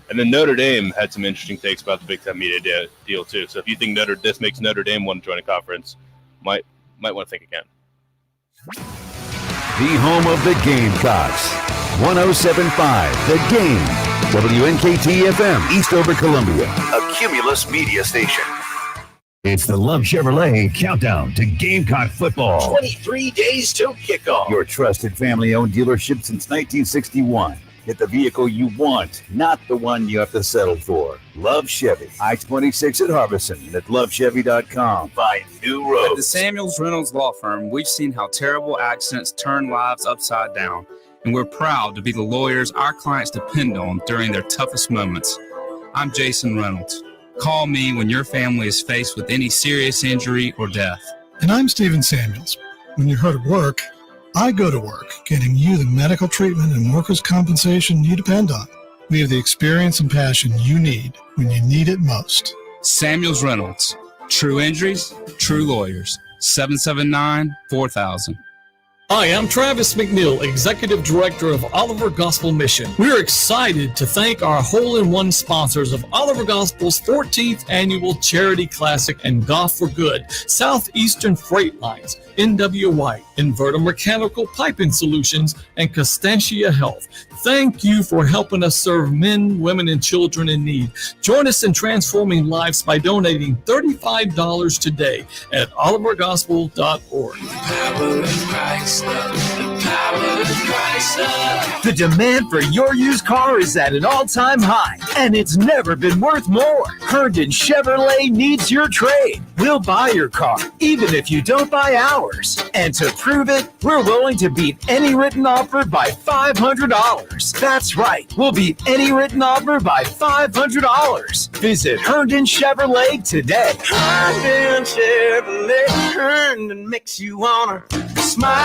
And then Notre Dame had some interesting takes about the Big Ten media deal too. So if you think this makes Notre Dame want to join a conference, might want to think again. The home of the Gamecocks. 107.5 The Game. WNKT-FM, Eastover, Columbia. A Cumulus media station. It's the Love Chevrolet Countdown to Gamecock Football. 23 days till kickoff. Your trusted family-owned dealership since 1961. Get the vehicle you want, not the one you have to settle for. Love Chevy. I-26 at Harbison and at lovechevy.com. Find new roads. At the Samuels Reynolds Law Firm, we've seen how terrible accidents turn lives upside down, and we're proud to be the lawyers our clients depend on during their toughest moments. I'm Jason Reynolds. Call me when your family is faced with any serious injury or death. And I'm Stephen Samuels. When you're hurt at work, I go to work, getting you the medical treatment and workers' compensation you depend on. We have the experience and passion you need when you need it most. Samuels Reynolds. True injuries, true lawyers. 779-4000. Hi, I'm Travis McNeil, Executive Director of Oliver Gospel Mission. We're excited to thank our hole-in-one sponsors of Oliver Gospel's 14th Annual Charity Classic and Golf for Good, Southeastern Freight Lines, NW White, Inverter Mechanical Piping Solutions, and Constantia Health. Thank you for helping us serve men, women, and children in need. Join us in transforming lives by donating $35 today at olivergospel.org. The demand for your used car is at an all-time high, and it's never been worth more. Herndon Chevrolet needs your trade. We'll buy your car, even if you don't buy ours. And to prove it, we're willing to beat any written offer by $500. That's right, we'll beat any written offer by $500. Visit Herndon Chevrolet today. Herndon Chevrolet, Herndon makes you wanna smile.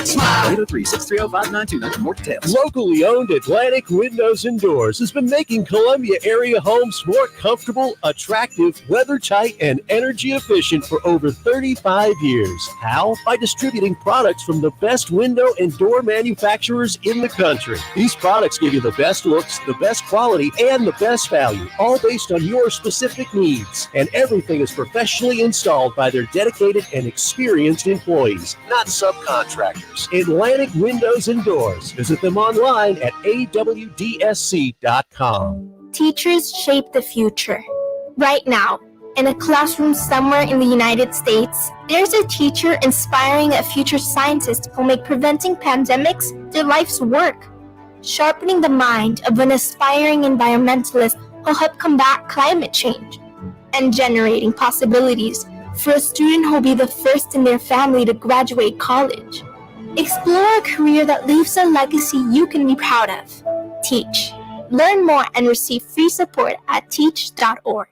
Smile. 803-630-5929 for more details. Locally owned Atlantic Windows and Doors has been making Columbia area homes more comfortable, attractive, weather-tight, and energy efficient for over 35 years. How? By distributing products from the best window and door manufacturers in the country. These products give you the best looks, the best quality, and the best value, all based on your specific needs. And everything is professionally installed by their dedicated and experienced employees, not subcontractors. Atlantic Windows and Doors. Visit them online at awdsc.com. Teachers shape the future. Right now, in a classroom somewhere in the United States, there's a teacher inspiring a future scientist who'll make preventing pandemics their life's work. Sharpening the mind of an aspiring environmentalist who'll help combat climate change. And generating possibilities for a student who'll be the first in their family to graduate college. Explore a career that leaves a legacy you can be proud of. Teach. Learn more and receive free support at teach.org.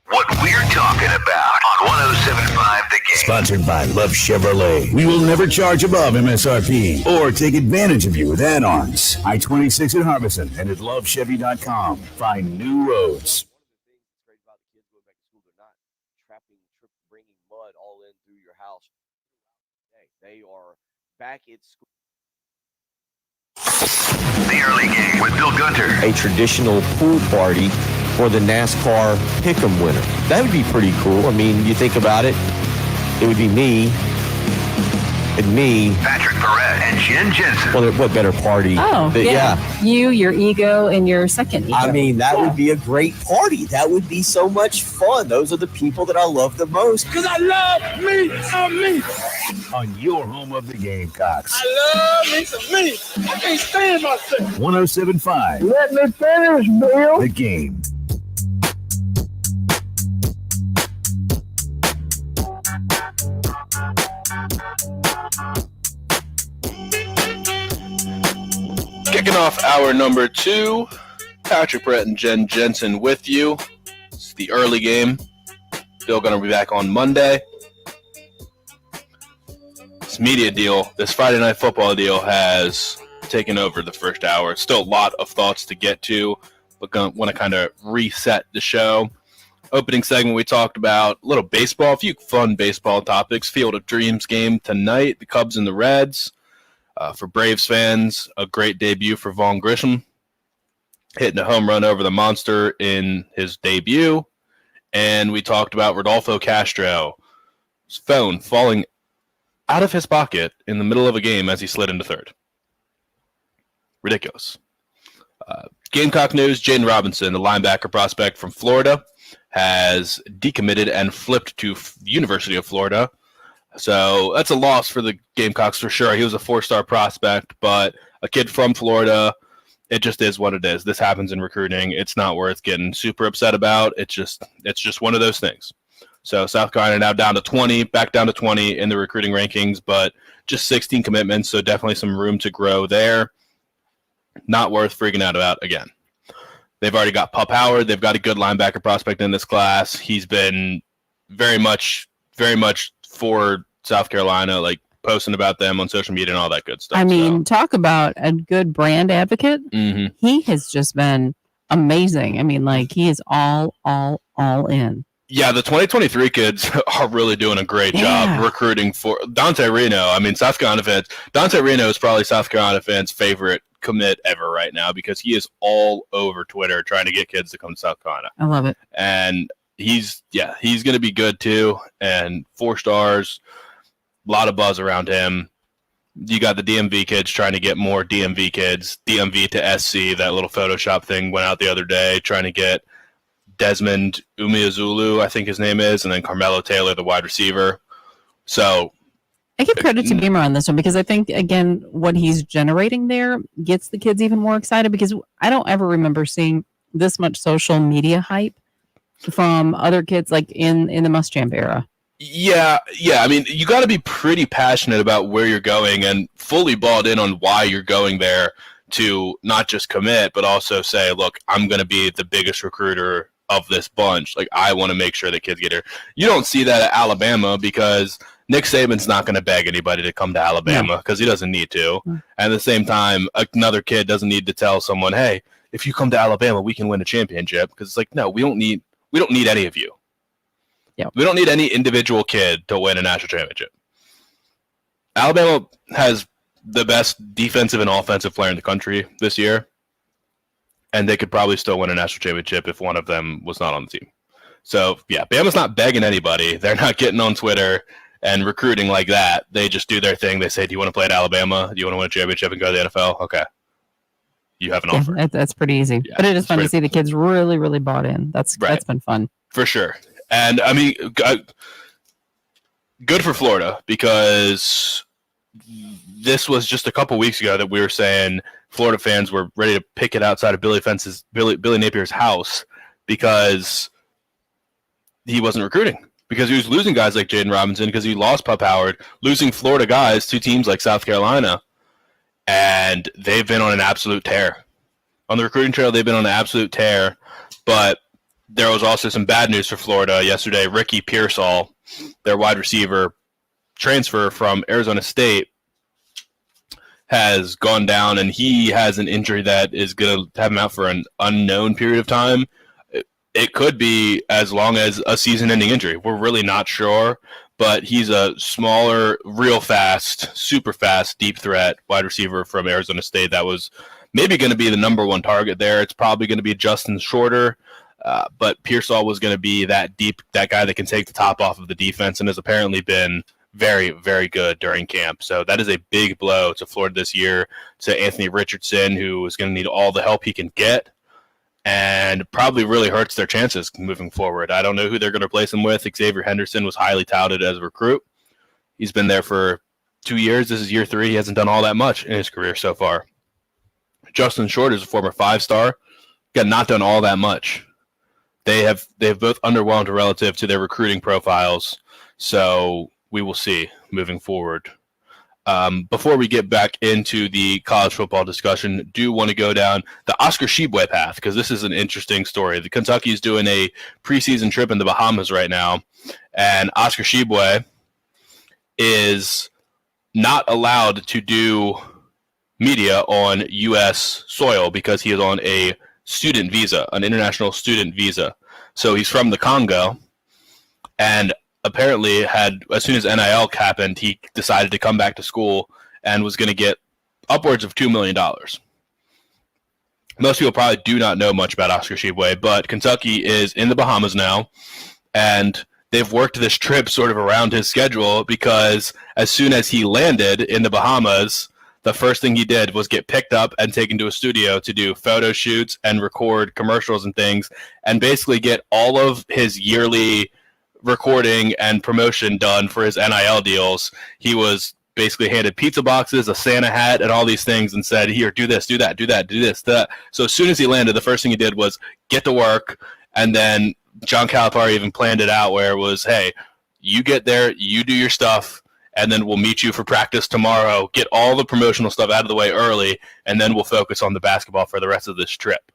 What we're talking about on 107.5 The Game. Sponsored by Love Chevrolet. We will never charge above MSRP or take advantage of you with add-ons. I-26 at Harbison and at lovechevy.com. Find new roads. They are back at school. The early game with Bill Gunter. A traditional pool party for the NASCAR Pick'em winner. That would be pretty cool. I mean, you think about it, it would be me and me. Patrick Perret and Jen Jensen. Well, what better party? Oh, yeah. You, your ego, and your second ego. I mean, that would be a great party. That would be so much fun. Those are the people that I love the most. Because I love me some me. On your home of the Gamecocks. I love me some me. I can't stand myself. 107.5. Let me finish, Bill. The Game. Kicking off hour number 2, Patrick Brett and Jen Jensen with you. It's the early game. Bill going to be back on Monday. This media deal, this Friday Night Football deal has taken over the first hour. Still a lot of thoughts to get to, but want to kind of reset the show. Opening segment, we talked about a little baseball, a few fun baseball topics. Field of Dreams game tonight, the Cubs and the Reds. For Braves fans, a great debut for Vaughn Grissom, hitting a home run over the monster in his debut. And we talked about Rodolfo Castro's phone falling out of his pocket in the middle of a game as he slid into third. Ridiculous. Gamecock news, Jaden Robinson, the linebacker prospect from Florida, has decommitted and flipped to the University of Florida. So that's a loss for the Gamecocks for sure. He was a 4-star prospect, but a kid from Florida, it just is what it is. This happens in recruiting. It's not worth getting super upset about. It's just one of those things. So South Carolina now down to 20, back down to 20 in the recruiting rankings, but just 16 commitments, so definitely some room to grow there. Not worth freaking out about again. They've already got Pup Howard. They've got a good linebacker prospect in this class. He's been very much for South Carolina, like posting about them on social media and all that good stuff. I mean, talk about a good brand advocate. Mm-hmm. He has just been amazing. I mean, like, he is all in. Yeah, the 2023 kids are really doing a great job recruiting for Dante Reno. I mean, South Carolina fans. Dante Reno is probably South Carolina fans' favorite commit ever right now because he is all over Twitter trying to get kids to come to South Carolina. I love it. And he's going to be good too. And 4 stars, a lot of buzz around him. You got the DMV kids trying to get more DMV kids. DMV to SC, that little Photoshop thing went out the other day, trying to get Desmond Umeozulu, I think his name is, and then Carmelo Taylor, the wide receiver. So I give credit to Beamer on this one because I think, again, what he's generating there gets the kids even more excited because I don't ever remember seeing this much social media hype from other kids like in the Muschamp era. Yeah. I mean, you got to be pretty passionate about where you're going and fully bought in on why you're going there to not just commit, but also say, look, I'm going to be the biggest recruiter of this bunch. Like, I want to make sure that kids get here. You don't see that at Alabama because Nick Saban's not going to beg anybody to come to Alabama because he doesn't need to. And at the same time, another kid doesn't need to tell someone, hey, if you come to Alabama, we can win a championship. Because it's like, no, we don't need any of you. Yeah. We don't need any individual kid to win a national championship. Alabama has the best defensive and offensive player in the country this year. And they could probably still win a national championship if one of them was not on the team. So, yeah, Bama's not begging anybody. They're not getting on Twitter and recruiting like that. They just do their thing. They say, do you want to play at Alabama? Do you want to win a championship and go to the NFL? Okay. You have an offer. That's pretty easy. Yeah, but it is fun to see the kids really, really bought in. That's been fun. For sure. And, I mean, good for Florida because this was just a couple weeks ago that we were saying Florida fans were ready to pick it outside of Billy Napier's house because he wasn't recruiting. Because he was losing guys like Jaden Robinson because he lost Pup Howard, losing Florida guys to teams like South Carolina. And they've been on an absolute tear. On the recruiting trail, they've been on an absolute tear. But there was also some bad news for Florida yesterday. Ricky Pearsall, their wide receiver, transfer from Arizona State, has gone down, and he has an injury that is going to have him out for an unknown period of time. It could be as long as a season-ending injury. We're really not sure, but he's a smaller, real fast, super fast, deep threat wide receiver from Arizona State that was maybe going to be the number one target there. It's probably going to be Justin Shorter, but Pearsall was going to be that guy that can take the top off of the defense and has apparently been very, very good during camp. So that is a big blow to Florida this year, to Anthony Richardson, who is going to need all the help he can get and probably really hurts their chances moving forward. I don't know who they're going to replace him with. Xavier Henderson was highly touted as a recruit. He's been there for 2 years. This is year 3. He hasn't done all that much in his career so far. Justin Short is a former 5-star. Got not done all that much. They have both underwhelmed relative to their recruiting profiles. So we will see moving forward. Before we get back into the college football discussion, do want to go down the Oscar Tshiebwe path because this is an interesting story. The Kentucky is doing a preseason trip in the Bahamas right now, and Oscar Tshiebwe is not allowed to do media on U.S. soil because he is on a student visa, an international student visa. So he's from the Congo, and apparently as soon as NIL happened, he decided to come back to school and was going to get upwards of $2 million. Most people probably do not know much about Oscar Tshiebwe, but Kentucky is in the Bahamas now, and they've worked this trip sort of around his schedule because as soon as he landed in the Bahamas, the first thing he did was get picked up and taken to a studio to do photo shoots and record commercials and things, and basically get all of his yearly recording and promotion done for his NIL deals. He was basically handed pizza boxes, a Santa hat, and all these things, and said, here, do this, do that, do that, do this, that. So as soon as he landed, the first thing he did was get to work, and then John Calipari even planned it out where it was, hey, you get there, you do your stuff, and then we'll meet you for practice tomorrow, get all the promotional stuff out of the way early, and then we'll focus on the basketball for the rest of this trip.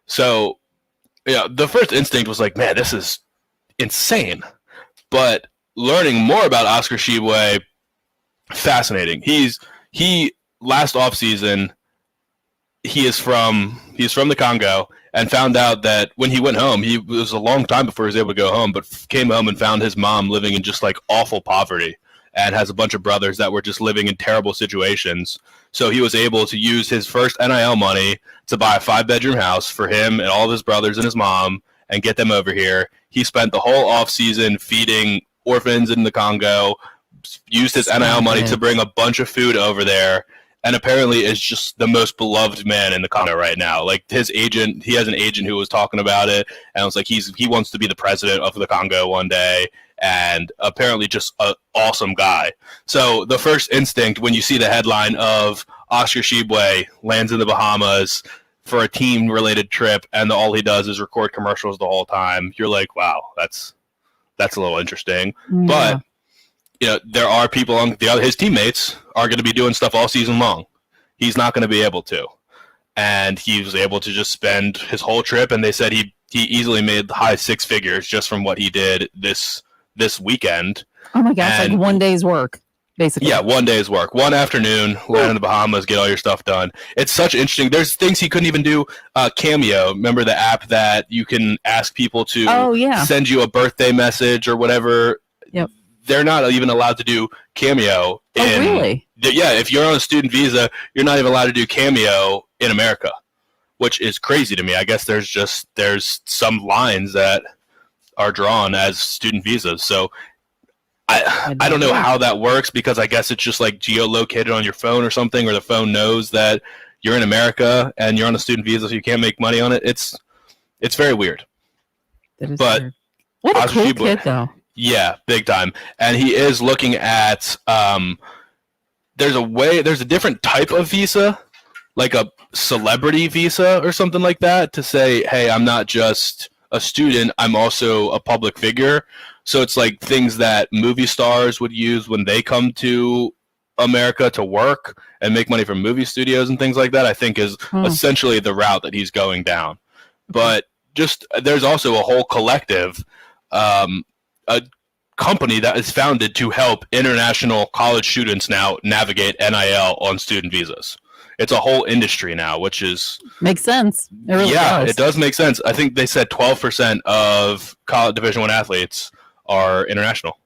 So, yeah, the first instinct was like, man, this is insane. But learning more about Oscar Tshiebwe, fascinating. He last offseason, he's from the Congo, and found out that when he went home, it was a long time before he was able to go home, but came home and found his mom living in just like awful poverty, and has a bunch of brothers that were just living in terrible situations. So he was able to use his first NIL money to buy a 5-bedroom house for him and all of his brothers and his mom and get them over here. He spent the whole offseason feeding orphans in the Congo, used his NIL money to bring a bunch of food over there, and apparently is just the most beloved man in the Congo right now. Like his agent, he has an agent who was talking about it, and it was like he wants to be the president of the Congo one day, and apparently just an awesome guy. So the first instinct when you see the headline of Oscar Tshiebwe lands in the Bahamas for a team-related trip, and all he does is record commercials the whole time, you're like, wow, that's a little interesting. Yeah. But you know, there are people on his teammates are going to be doing stuff all season long. He's not going to be able to. And he was able to just spend his whole trip, and they said he easily made the high 6 figures just from what he did this weekend. Oh my gosh, like one day's work, basically. Yeah, one day's work. One afternoon, land in the Bahamas, get all your stuff done. It's such interesting. There's things he couldn't even do. Cameo, remember the app that you can ask people to send you a birthday message or whatever? Yep. They're not even allowed to do Cameo. Oh, really? Yeah, if you're on a student visa, you're not even allowed to do Cameo in America, which is crazy to me. I guess there's some lines that are drawn as student visas. So I don't know how that works, because I guess it's just like geolocated on your phone or something, or the phone knows that you're in America and you're on a student visa, so you can't make money on it. It's very weird. That is but weird. What a cool kid, though. Yeah, big time. And he is looking at there's a different type of visa, like a celebrity visa or something like that, to say, hey, I'm not just a student, I'm also a public figure. So it's like things that movie stars would use when they come to America to work and make money from movie studios and things like that, I think is essentially the route that he's going down. But just there's also a whole collective, a company that is founded to help international college students now navigate NIL on student visas. It's a whole industry now, which is makes sense. It really does. It does make sense. I think they said 12% of college Division I athletes are international,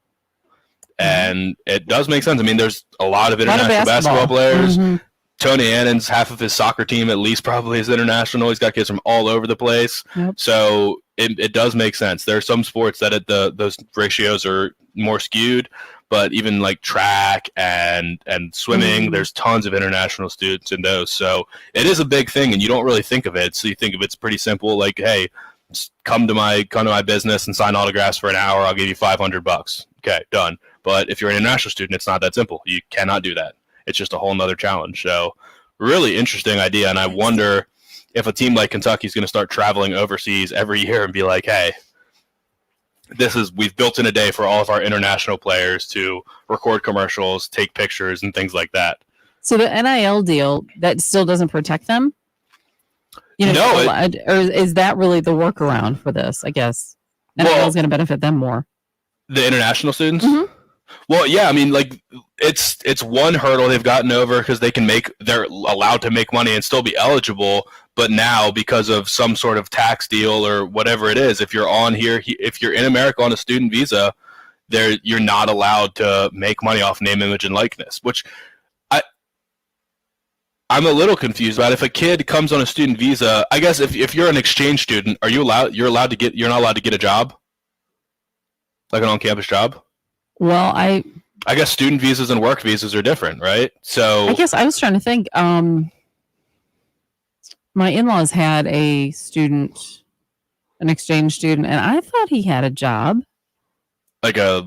and it does make sense. I mean, there's a lot of international basketball players. Mm-hmm. Tony Annan's half of his soccer team at least probably is international. He's got kids from all over the place. Yep. So it does make sense. There are some sports that those ratios are more skewed, but even like track and swimming, there's tons of international students in those. So it is a big thing, and you don't really think of it. So you think of it's pretty simple, like, hey, just come to my business and sign autographs for an hour. I'll give you $500. Okay, done. But if you're an international student, it's not that simple. You cannot do that. It's just a whole nother challenge. So really interesting idea. And I wonder if a team like Kentucky is going to start traveling overseas every year and be like, hey, we've built in a day for all of our international players to record commercials, take pictures, and things like that. So the NIL deal, that still doesn't protect them? Or is that really the workaround for this, I guess? NIL is going to benefit them more. The international students? Mm-hmm. Well, yeah, I mean, like it's one hurdle they've gotten over because they're allowed to make money and still be eligible. But now, because of some sort of tax deal or whatever it is, if you're on here, if you're in America on a student visa, you're not allowed to make money off name, image, and likeness. Which I'm a little confused about. If a kid comes on a student visa, I guess if you're an exchange student, you're not allowed to get a job, like an on-campus job. Well, I guess student visas and work visas are different, right? So I guess I was trying to think. My in-laws had a student, an exchange student, and I thought he had a job. Like a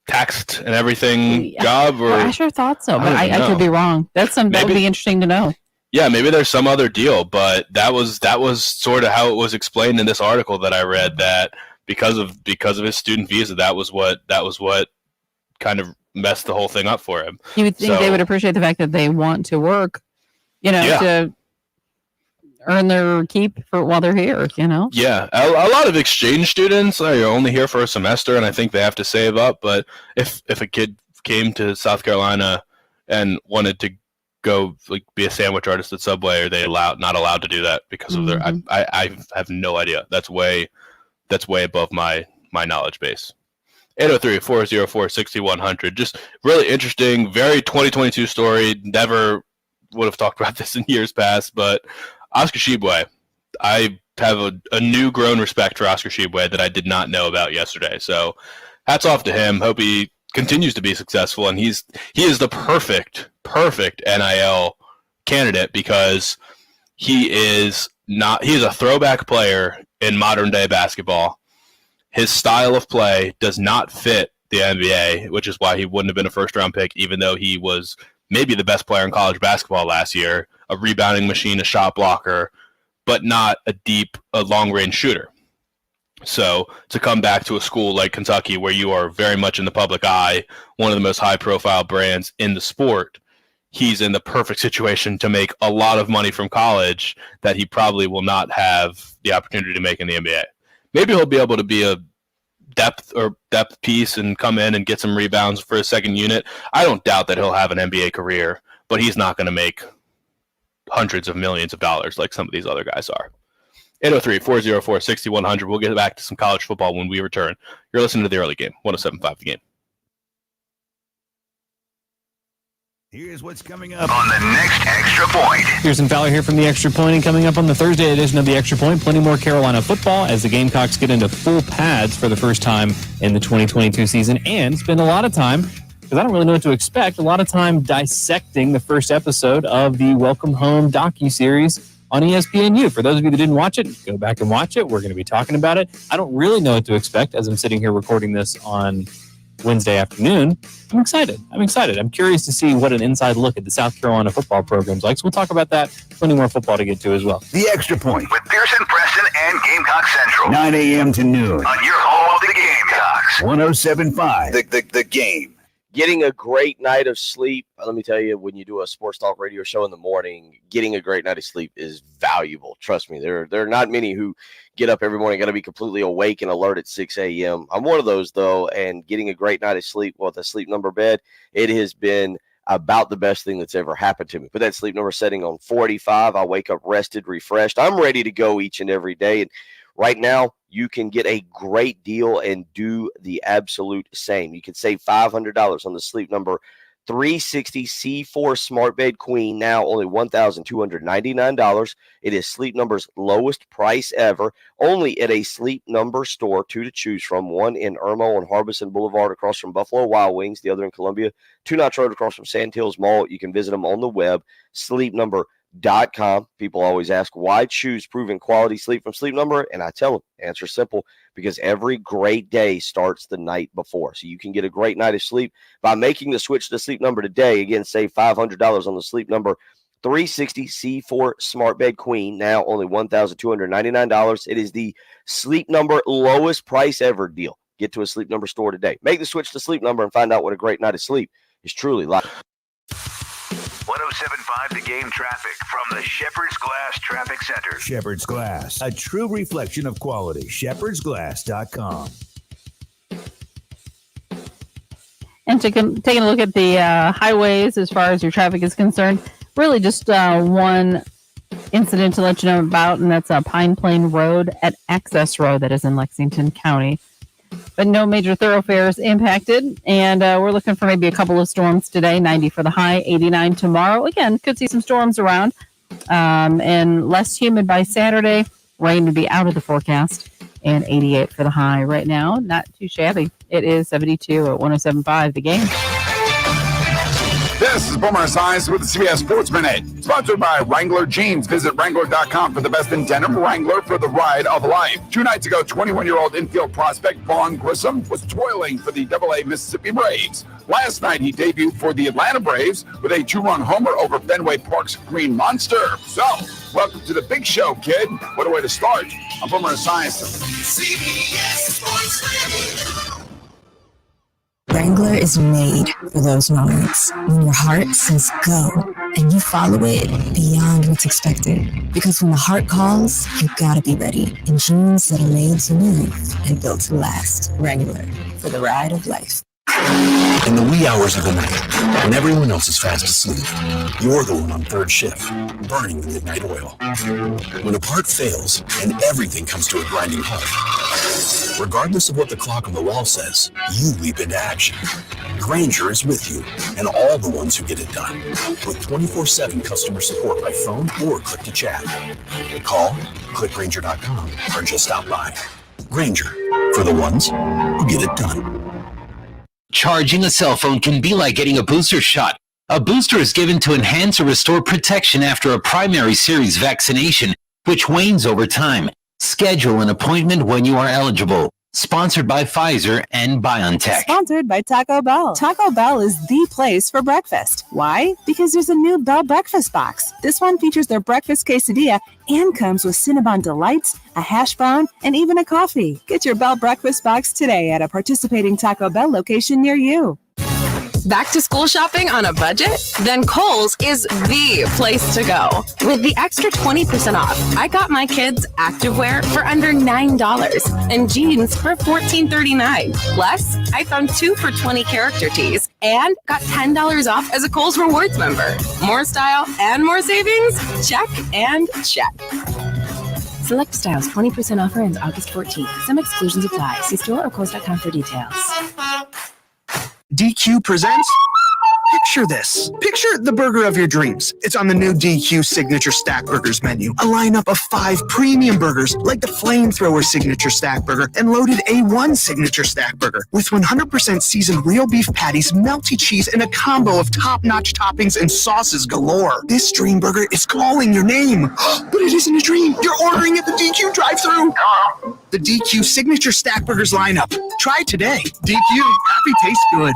taxed and everything job, or I sure thought so, but I could be wrong. That would be interesting to know. Yeah, maybe there's some other deal, but that was sort of how it was explained in this article that I read, that because of his student visa, that was what kind of messed the whole thing up for him. You would think they would appreciate the fact that they want to work, to earn their keep while they're here, Yeah, a lot of exchange students are only here for a semester, and I think they have to save up. But if a kid came to South Carolina and wanted to go be a sandwich artist at Subway, are they not allowed to do that because of their? I have no idea. That's way above my knowledge base. 803-404-6100. Just really interesting, very 2022 story. Never would have talked about this in years past, but Oscar Tshiebwe, I have a new grown respect for Oscar Tshiebwe that I did not know about yesterday. So hats off to him. Hope he continues to be successful, and he is the perfect NIL candidate because he is a throwback player in modern day basketball. His style of play does not fit the NBA, which is why he wouldn't have been a first-round pick, even though he was maybe the best player in college basketball last year, a rebounding machine, a shot blocker, but not a long-range shooter. So to come back to a school like Kentucky, where you are very much in the public eye, one of the most high-profile brands in the sport, he's in the perfect situation to make a lot of money from college that he probably will not have the opportunity to make in the NBA. Maybe he'll be able to be a depth piece and come in and get some rebounds for a second unit. I don't doubt that he'll have an NBA career, but he's not going to make hundreds of millions of dollars like some of these other guys are. 803-404-6100. We'll get back to some college football when we return. You're listening to The Early Game, 107.5 The Game. Here's what's coming up on the next Extra Point. Pearson Fowler here from the Extra Point, and coming up on the Thursday edition of the Extra Point, plenty more Carolina football as the Gamecocks get into full pads for the first time in the 2022 season and spend a lot of time, because I don't really know what to expect, a lot of time dissecting the first episode of the Welcome Home docuseries on ESPNU. For those of you that didn't watch it, go back and watch it. We're going to be talking about it. I don't really know what to expect as I'm sitting here recording this on Wednesday afternoon. I'm excited. I'm curious to see what an inside look at the South Carolina football program's like. So we'll talk about that. Plenty more football to get to as well. The Extra Point with Pearson, Preston, and Gamecock Central. 9 a.m. to noon On your home of the Gamecocks. 107.5 The Game. Getting a great night of sleep. Let me tell you, when you do a sports talk radio show in the morning, getting a great night of sleep is valuable. Trust me, there are not many who get up every morning, got to be completely awake and alert at 6 a.m. I'm one of those, though, and getting a great night of sleep with a Sleep Number bed, it has been about the best thing that's ever happened to me. Put that Sleep Number setting on 45. I wake up rested, refreshed. I'm ready to go each and every day. And right now, you can get a great deal and do the absolute same. You can save $500 on the Sleep Number 360 C4 Smart Bed Queen, now only $1,299. It is Sleep Number's lowest price ever, only at a Sleep Number store, two to choose from, one in Irmo on Harbison Boulevard across from Buffalo Wild Wings, the other in Columbia, 2 Notch Road across from Sand Hills Mall. You can visit them on the web, sleepnumber.com. People always ask, why choose proven quality sleep from Sleep Number? And I tell them, answer simple, because every great day starts the night before. So you can get a great night of sleep by making the switch to Sleep Number today. Again, save $500 on the Sleep Number 360 C4 Smart Bed Queen, now only $1,299. It is the Sleep Number lowest price ever deal. Get to a Sleep Number store today. Make the switch to Sleep Number and find out what a great night of sleep is truly like. 107.5 The Game traffic from the Shepherd's Glass Traffic Center. Shepherd's Glass, a true reflection of quality. shepherdsglass.com. And taking a look at the highways as far as your traffic is concerned, really just one incident to let you know about, and that's Pine Plain Road at Access Road that is in Lexington County. But no major thoroughfares impacted, and we're looking for maybe a couple of storms today. 90 for the high, 89 tomorrow. Again, could see some storms around, and less humid by Saturday. Rain would be out of the forecast. and 88 for the high. Right now, not too shabby. It is 72 at 107.5 The Game. This is Boomer Science with the CBS Sports Minute, sponsored by Wrangler Jeans. Visit Wrangler.com for the best in denim. Wrangler for the ride of life. 2 nights ago, 21-year-old infield prospect Vaughn Grissom was toiling for the AA Mississippi Braves. Last night, he debuted for the Atlanta Braves with a 2-run homer over Fenway Park's Green Monster. So, welcome to the big show, kid. What a way to start. I'm Boomer Science. CBS Sports Radio. Wrangler is made for those moments when your heart says go and you follow it beyond what's expected. Because when the heart calls, you gotta be ready in jeans that are made to move and built to last. Wrangler, for the ride of life. In the wee hours of the night, when everyone else is fast asleep, you're the one on third shift, burning the midnight oil. When a part fails and everything comes to a grinding halt, regardless of what the clock on the wall says, you leap into action. Grainger is with you and all the ones who get it done, with 24/7 customer support by phone or click to chat. Call, click Grainger.com, or just stop by. Grainger, for the ones who get it done. Charging a cell phone can be like getting a booster shot. A booster is given to enhance or restore protection after a primary series vaccination, which wanes over time. Schedule an appointment when you are eligible. Sponsored by Pfizer and BioNTech. Sponsored by Taco Bell. Taco Bell is the place for breakfast. Why? Because there's a new Bell Breakfast Box. This one features their breakfast quesadilla and comes with Cinnabon Delights, a hash brown, and even a coffee. Get your Bell Breakfast Box today at a participating Taco Bell location near you. Back to school shopping on a budget? Then Kohl's is the place to go. With the extra 20% off, I got my kids activewear for under $9 and jeans for $14.39. Plus, I found 2 for $20 character tees and got $10 off as a Kohl's Rewards member. More style and more savings? Check and check. Select styles 20% offer ends August 14th. Some exclusions apply. See store or Kohl's.com for details. DQ presents. Picture this. Picture the burger of your dreams. It's on the new DQ Signature Stack Burgers menu. A lineup of 5 premium burgers like the Flamethrower Signature Stack Burger and Loaded A1 Signature Stack Burger with 100% seasoned real beef patties, melty cheese, and a combo of top-notch toppings and sauces galore. This dream burger is calling your name. But it isn't a dream. You're ordering at the DQ drive-thru. The DQ Signature Stack Burgers lineup. Try today. DQ. Happy tastes good.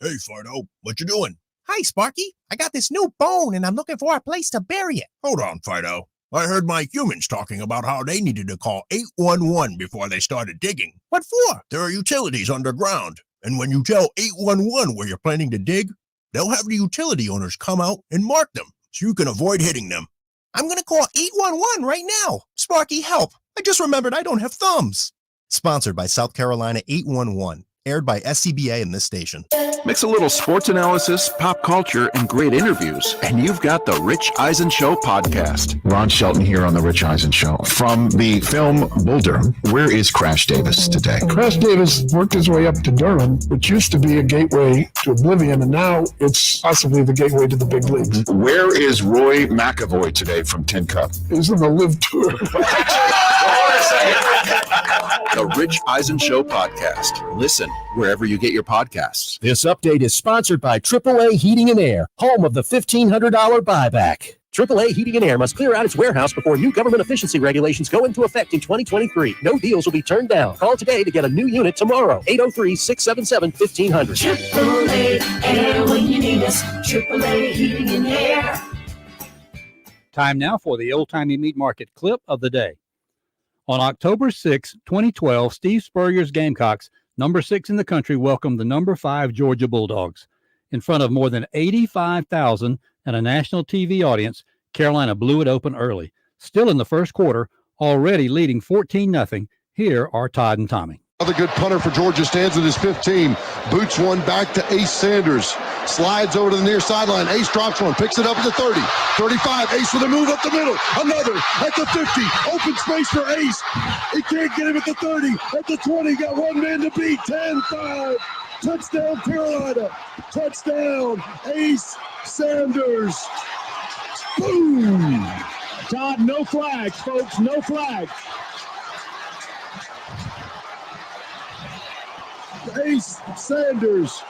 Hey, Fido, what you doing? Hi, Sparky. I got this new bone, and I'm looking for a place to bury it. Hold on, Fido. I heard my humans talking about how they needed to call 811 before they started digging. What for? There are utilities underground, and when you tell 811 where you're planning to dig, they'll have the utility owners come out and mark them so you can avoid hitting them. I'm going to call 811 right now. Sparky, help. I just remembered I don't have thumbs. Sponsored by South Carolina 811. Aired by SCBA and this station. Mix a little sports analysis, pop culture, and great interviews, and you've got the Rich Eisen Show podcast. Ron Shelton here on the Rich Eisen Show. From the film Bull Durham, where is Crash Davis today? Crash Davis worked his way up to Durham, which used to be a gateway to oblivion, and now it's possibly the gateway to the big leagues. Where is Roy McAvoy today from Tin Cup? He's on the live tour. The Rich Eisen Show podcast. Listen wherever you get your podcasts. This update is sponsored by AAA Heating and Air, home of the $1,500 buyback. AAA Heating and Air must clear out its warehouse before new government efficiency regulations go into effect in 2023. No deals will be turned down. Call today to get a new unit tomorrow. 803-677-1500. AAA Air when you need us. AAA Heating and Air. Time now for the old-timey meat market clip of the day. On October 6, 2012, Steve Spurrier's Gamecocks, number 6 in the country, welcomed the number 5 Georgia Bulldogs. In front of more than 85,000 and a national TV audience, Carolina blew it open early. Still in the first quarter, already leading 14-0. Here are Todd and Tommy. Another good punter for Georgia stands at his 15. Boots one back to Ace Sanders. Slides over to the near sideline. Ace drops one. Picks it up at the 30. 35. Ace with a move up the middle. Another at the 50. Open space for Ace. He can't get him at the 30. At the 20. Got one man to beat. 10-5. Touchdown Carolina. Touchdown Ace Sanders. Boom. Todd, no flags, folks. No flags. Ace Sanders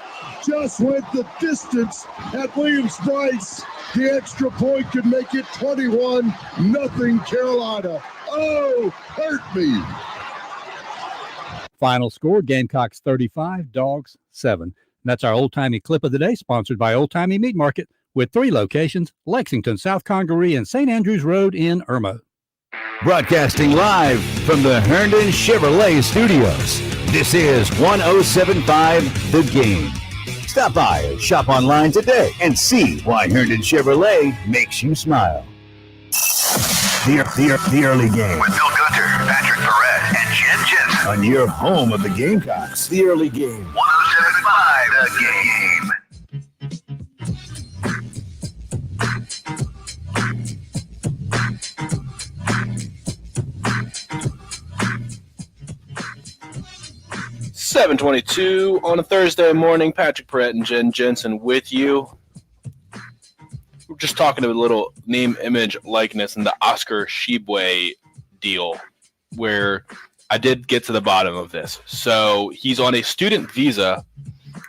just went the distance at Williams-Brice. The extra point could make it 21-0 Carolina. Oh, hurt me. Final score, Gamecocks 35, Dogs 7. And that's our old-timey clip of the day, sponsored by Old Timey Meat Market, with 3 locations, Lexington, South Congaree, and St. Andrews Road in Irma. Broadcasting live from the Herndon Chevrolet Studios. This is 107.5 The Game. Stop by or shop online today and see why Herndon Chevrolet makes you smile. The early game. With Bill Gunter, Patrick Perret, and Jen Jensen. On your home of the Gamecocks. The early game. 107.5 The Game. .22 on a Thursday morning. Patrick Perret and Jen Jensen with you. We're just talking a little name, image, likeness, and the Oscar Tshiebwe deal, where I did get to the bottom of this. So he's on a student visa,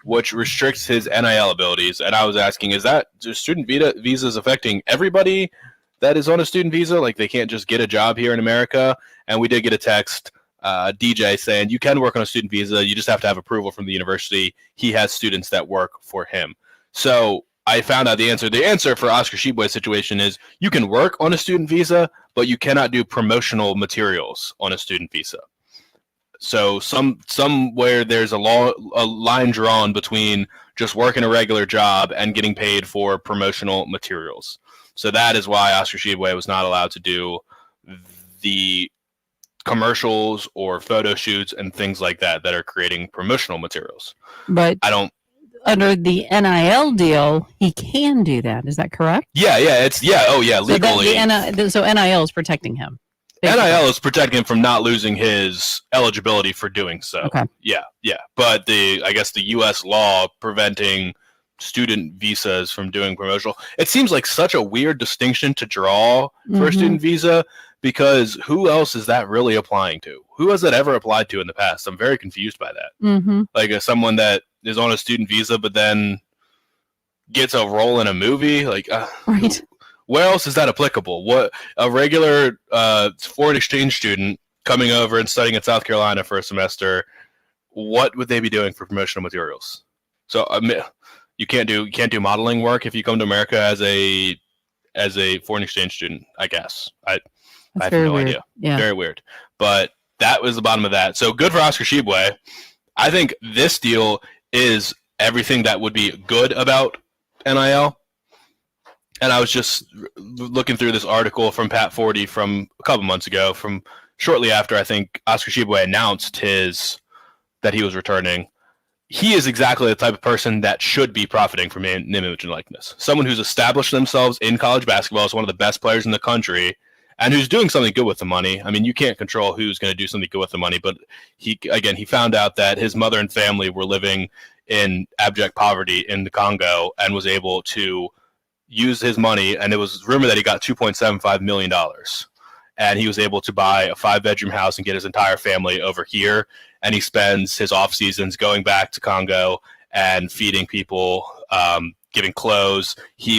which restricts his NIL abilities. And I was asking, do student visas affecting everybody that is on a student visa? Like, they can't just get a job here in America? And we did get a text. DJ saying you can work on a student visa, you just have to have approval from the university. He has students that work for him. So I found out the answer. The answer for Oscar Tshiebwe's situation is you can work on a student visa, but you cannot do promotional materials on a student visa. So somewhere there's a line drawn between just working a regular job and getting paid for promotional materials. So that is why Oscar Tshiebwe was not allowed to do the commercials or photo shoots and things like that are creating promotional materials. But under the NIL deal, he can do that. Is that correct? Yeah, legally. So NIL is protecting him. Basically. NIL is protecting him from not losing his eligibility for doing so. Okay. Yeah. But I guess the U.S. law preventing student visas from doing promotional, it seems like such a weird distinction to draw for a student visa, because who else is that really applying to? Who has that ever applied to in the past? I'm very confused by that. Like someone that is on a student visa but then gets a role in a movie, right? Where else is that applicable? What a regular foreign exchange student coming over and studying at South Carolina for a semester, what would they be doing for promotional materials? So you can't do modeling work if you come to America as a foreign exchange student, I guess. I have no idea. Yeah. Very weird. But that was the bottom of that. So good for Oscar Tshiebwe. I think this deal is everything that would be good about NIL. And I was just looking through this article from Pat Forty from a couple months ago, from shortly after I think Oscar Tshiebwe announced that he was returning. He is exactly the type of person that should be profiting from name, image, and likeness. Someone who's established themselves in college basketball as one of the best players in the country, and who's doing something good with the money. I mean, you can't control who's going to do something good with the money, but he found out that his mother and family were living in abject poverty in the Congo and was able to use his money, and it was rumored that he got $2.75 million. And he was able to buy a 5-bedroom house and get his entire family over here. And he spends his off seasons going back to Congo and feeding people, giving clothes.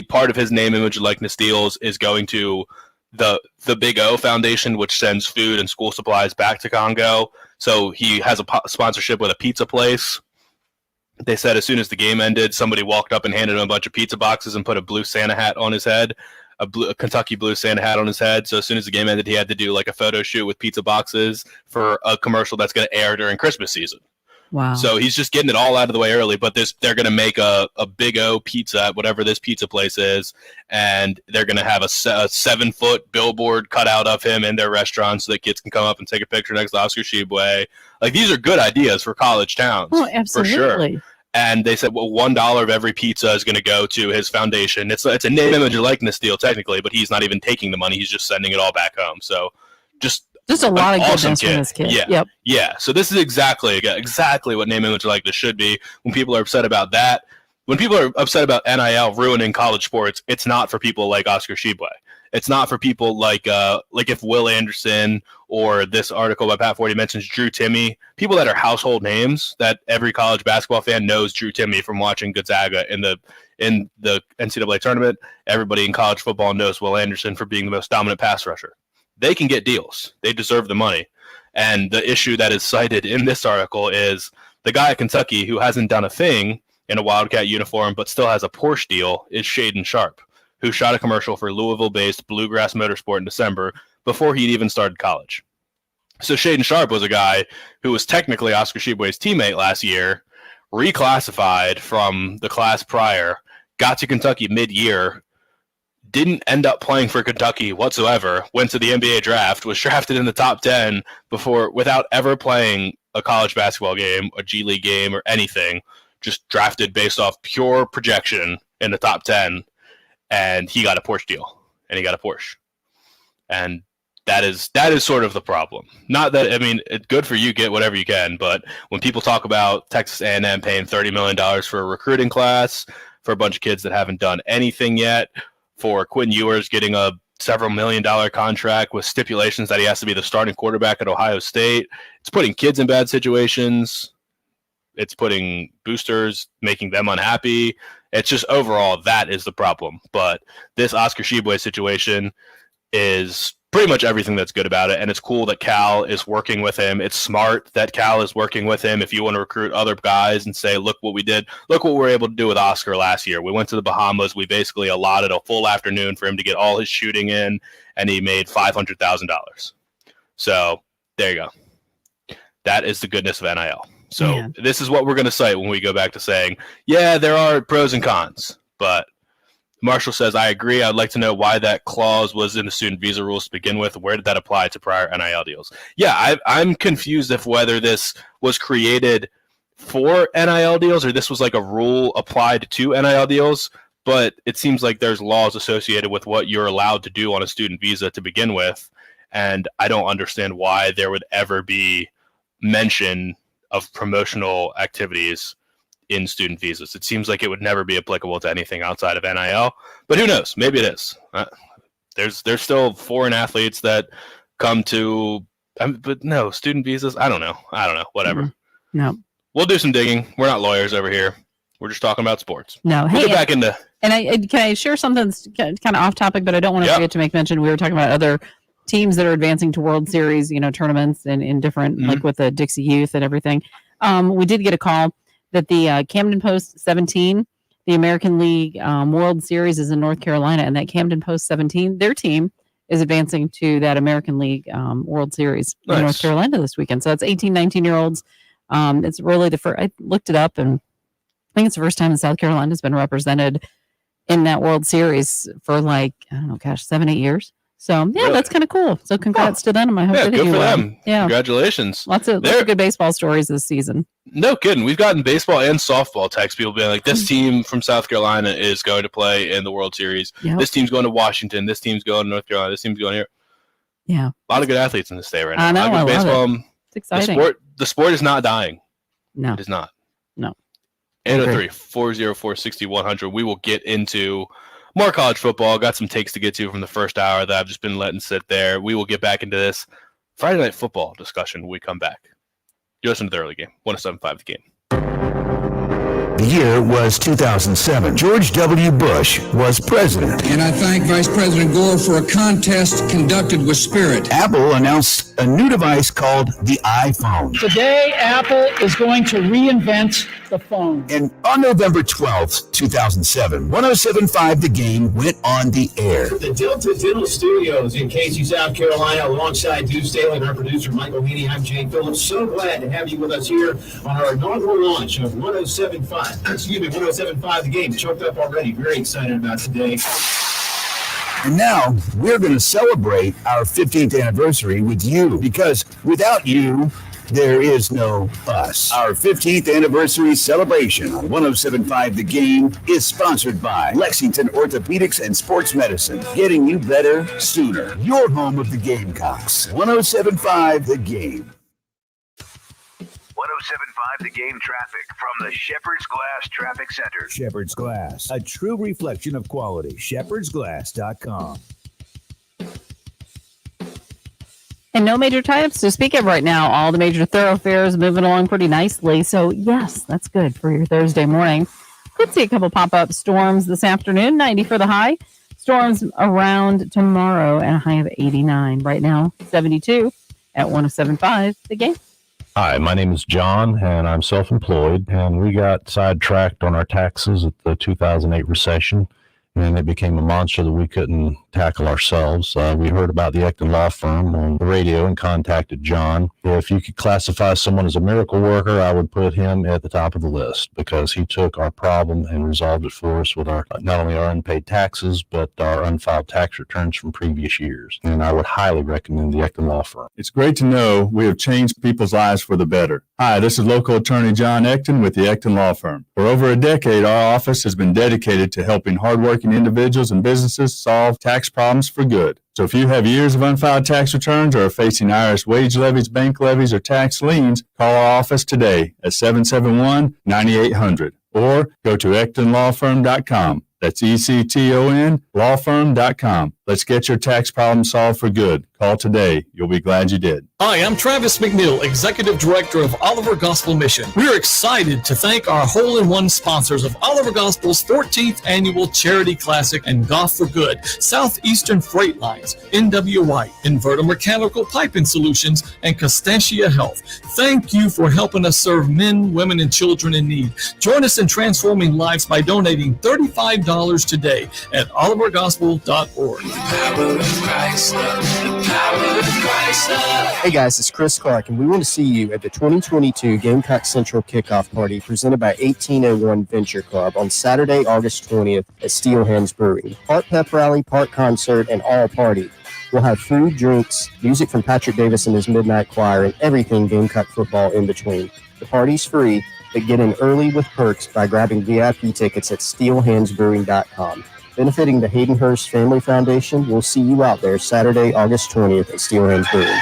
Part of his name, image, and likeness deals is going to the Big O Foundation, which sends food and school supplies back to Congo. So he has a sponsorship with a pizza place. They said as soon as the game ended, somebody walked up and handed him a bunch of pizza boxes and put a blue Santa hat on his head, a Kentucky blue Santa hat on his head. So as soon as the game ended, he had to do like a photo shoot with pizza boxes for a commercial that's going to air during Christmas season. Wow. So he's just getting it all out of the way early, but they're going to make a Big O pizza at whatever this pizza place is, and they're going to have a 7-foot billboard cut out of him in their restaurant so that kids can come up and take a picture next to Oscar Tshiebwe. Like, these are good ideas for college towns. Oh, absolutely. For sure. And they said, well, $1 of every pizza is going to go to his foundation. It's a name, image, and likeness deal technically, but he's not even taking the money. He's just sending it all back home. So just a lot of awesome goodness from this kid. Yeah. Yep. Yeah. So this is exactly what name, image, and likeness should be. When people are upset about that, when people are upset about NIL ruining college sports, it's not for people like Oscar Tshiebwe. It's not for people like if Will Anderson or this article by Pat Forty mentions Drew Timme, people that are household names that every college basketball fan knows Drew Timme from watching Gonzaga in the NCAA tournament. Everybody in college football knows Will Anderson for being the most dominant pass rusher. They can get deals. They deserve the money. And the issue that is cited in this article is the guy at Kentucky who hasn't done a thing in a Wildcat uniform but still has a Porsche deal is Shaden Sharp, who shot a commercial for Louisville-based Bluegrass Motorsport in December before he'd even started college. So Shaden Sharp was a guy who was technically Oscar Tshiebwe's teammate last year, reclassified from the class prior, got to Kentucky mid-year, didn't end up playing for Kentucky whatsoever, went to the NBA draft, was drafted in the top 10 without ever playing a college basketball game, a G League game, or anything, just drafted based off pure projection in the top 10, and he got a Porsche deal, and he got a Porsche. And that is sort of the problem. Not that, I mean, it's good for you, get whatever you can, but when people talk about Texas A&M paying $30 million for a recruiting class, for a bunch of kids that haven't done anything yet, for Quinn Ewers getting a several $1 million contract with stipulations that he has to be the starting quarterback at Ohio State. It's putting kids in bad situations. It's putting boosters, making them unhappy. It's just overall, that is the problem. But this Oscar Tshiebwe situation is pretty much everything that's good about it. And it's cool that Cal is working with him. It's smart that Cal is working with him. If you want to recruit other guys and say, look what we did, look what we were able to do with Oscar last year. We went to the Bahamas. We basically allotted a full afternoon for him to get all his shooting in, and he made $500,000. So there you go. That is the goodness of NIL. So This is what we're going to cite when we go back to saying, yeah, there are pros and cons, but Marshall says, I agree. I'd like to know why that clause was in the student visa rules to begin with. Where did that apply to prior NIL deals? Yeah, I'm confused if whether this was created for NIL deals or this was like a rule applied to NIL deals, but it seems like there's laws associated with what you're allowed to do on a student visa to begin with, and I don't understand why there would ever be mention of promotional activities in student visas. It seems like it would never be applicable to anything outside of NIL, but who knows? Maybe it is. There's still foreign athletes that come to, but no, student visas. I don't know. Whatever. Mm-hmm. No. We'll do some digging. We're not lawyers over here. We're just talking about sports. No. We'll get back into. And can I share something that's kind of off topic, but I don't want to forget to make mention. We were talking about other teams that are advancing to World Series, tournaments and in different, like with the Dixie Youth and everything. We did get a call that the Camden Post 17, the American League World Series is in North Carolina, and that Camden Post 17, their team is advancing to that American League World Series in North Carolina this weekend. So it's 18, 19-year-olds. It's really the first, I looked it up, and I think it's the first time that South Carolina has been represented in that World Series for 7-8 years. So, really? That's kind of cool. So, congrats to them. I hope good for them. Yeah. Congratulations. Lots of good baseball stories this season. No kidding. We've gotten baseball and softball texts. People being like, this team from South Carolina is going to play in the World Series. Yep. This team's going to Washington. This team's going to North Carolina. This team's going here. Yeah. A lot of good athletes in the state right now. I know. I love it. It's exciting. The sport is not dying. No. It is not. No. 803-404-6100. We will get into more college football. Got some takes to get to from the first hour that I've just been letting sit there. We will get back into this Friday Night Football discussion when we come back. You listen to the early game. 107.5 The Game. The year was 2007. George W. Bush was president. And I thank Vice President Gore for a contest conducted with spirit. Apple announced a new device called the iPhone. Today, Apple is going to reinvent the phone. And on November 12th, 2007, 107.5 The Game went on the air. The Delta Dental Studios in Casey, South Carolina, alongside Deuce Staley and our producer, Michael Heaney. I'm Jane Phillips. So glad to have you with us here on our inaugural launch of 107.5 The Game. Choked up already. Very excited about today. And now we're going to celebrate our 15th anniversary with you, because without you, there is no us. Our 15th anniversary celebration on 107.5 The Game is sponsored by Lexington Orthopedics and Sports Medicine, getting you better sooner. Your home of the Gamecocks. 107.5 The Game. 107.5 The Game traffic from the Shepherd's Glass Traffic Center. Shepherd's Glass, a true reflection of quality. ShepherdsGlass.com. And no major tie-ups to speak of right now. All the major thoroughfares moving along pretty nicely. So, yes, that's good for your Thursday morning. Could see a couple pop-up storms this afternoon. 90 for the high. Storms around tomorrow and a high of 89. Right now, 72 at 107.5 The Game. Hi, my name is John, and I'm self-employed, and we got sidetracked on our taxes at the 2008 recession, and it became a monster that we couldn't tackle ourselves. We heard about the Ecton Law Firm on the radio and contacted John. If you could classify someone as a miracle worker, I would put him at the top of the list because he took our problem and resolved it for us with our not only our unpaid taxes, but our unfiled tax returns from previous years. And I would highly recommend the Ecton Law Firm. It's great to know we have changed people's lives for the better. Hi, this is local attorney John Ecton with the Ecton Law Firm. For over a decade, our office has been dedicated to helping hardworking individuals and businesses solve tax problems for good. So if you have years of unfiled tax returns or are facing IRS wage levies, bank levies, or tax liens, call our office today at 771-9800 or go to EctonLawFirm.com. That's ECTON lawfirm.com. Let's get your tax problem solved for good. Call today. You'll be glad you did. Hi, I'm Travis McNeil, Executive Director of Oliver Gospel Mission. We're excited to thank our hole-in-one sponsors of Oliver Gospel's 14th Annual Charity Classic and Golf for Good, Southeastern Freight Lines, NW White, Inverter Mechanical Piping Solutions, and Constantia Health. Thank you for helping us serve men, women, and children in need. Join us in transforming lives by donating $35 today at olivergospel.org. Hey guys, it's Chris Clark, and we want to see you at the 2022 Gamecock Central Kickoff Party presented by 1801 Venture Club on Saturday, August 20th at Steel Hands Brewing. Part pep rally, part concert, and all party. We'll have food, drinks, music from Patrick Davis and his Midnight Choir, and everything Gamecock football in between. The party's free, but get in early with perks by grabbing VIP tickets at steelhandsbrewing.com. Benefiting the Hayden Hurst Family Foundation, we'll see you out there Saturday, August 20th at Steel Hands Brewing.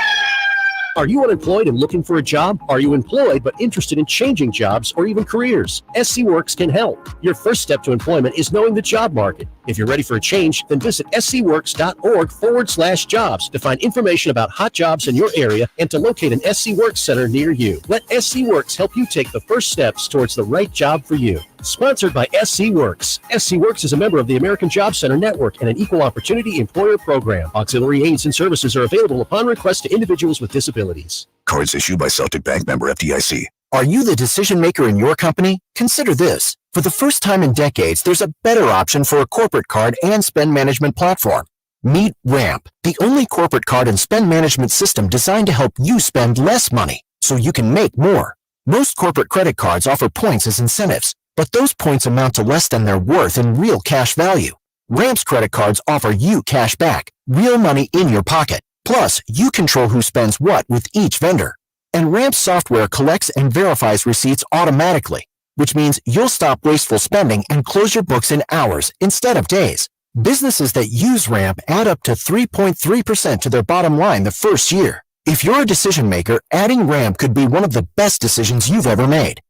Are you unemployed and looking for a job? Are you employed but interested in changing jobs or even careers? SC Works can help. Your first step to employment is knowing the job market. If you're ready for a change, then visit scworks.org/jobs to find information about hot jobs in your area and to locate an SC Works center near you. Let SC Works help you take the first steps towards the right job for you. Sponsored by SC Works. SC Works is a member of the American Job Center Network and an equal opportunity employer program. Auxiliary aids and services are available upon request to individuals with disabilities. Cards issued by Celtic Bank, member FDIC. Are you the decision maker in your company? Consider this. For the first time in decades, there's a better option for a corporate card and spend management platform. Meet Ramp, the only corporate card and spend management system designed to help you spend less money so you can make more. Most corporate credit cards offer points as incentives, but those points amount to less than their worth in real cash value. Ramp's credit cards offer you cash back, real money in your pocket. Plus, you control who spends what with each vendor. And Ramp's software collects and verifies receipts automatically, which means you'll stop wasteful spending and close your books in hours instead of days. Businesses that use Ramp add up to 3.3% to their bottom line the first year. If you're a decision maker, adding Ramp could be one of the best decisions you've ever made.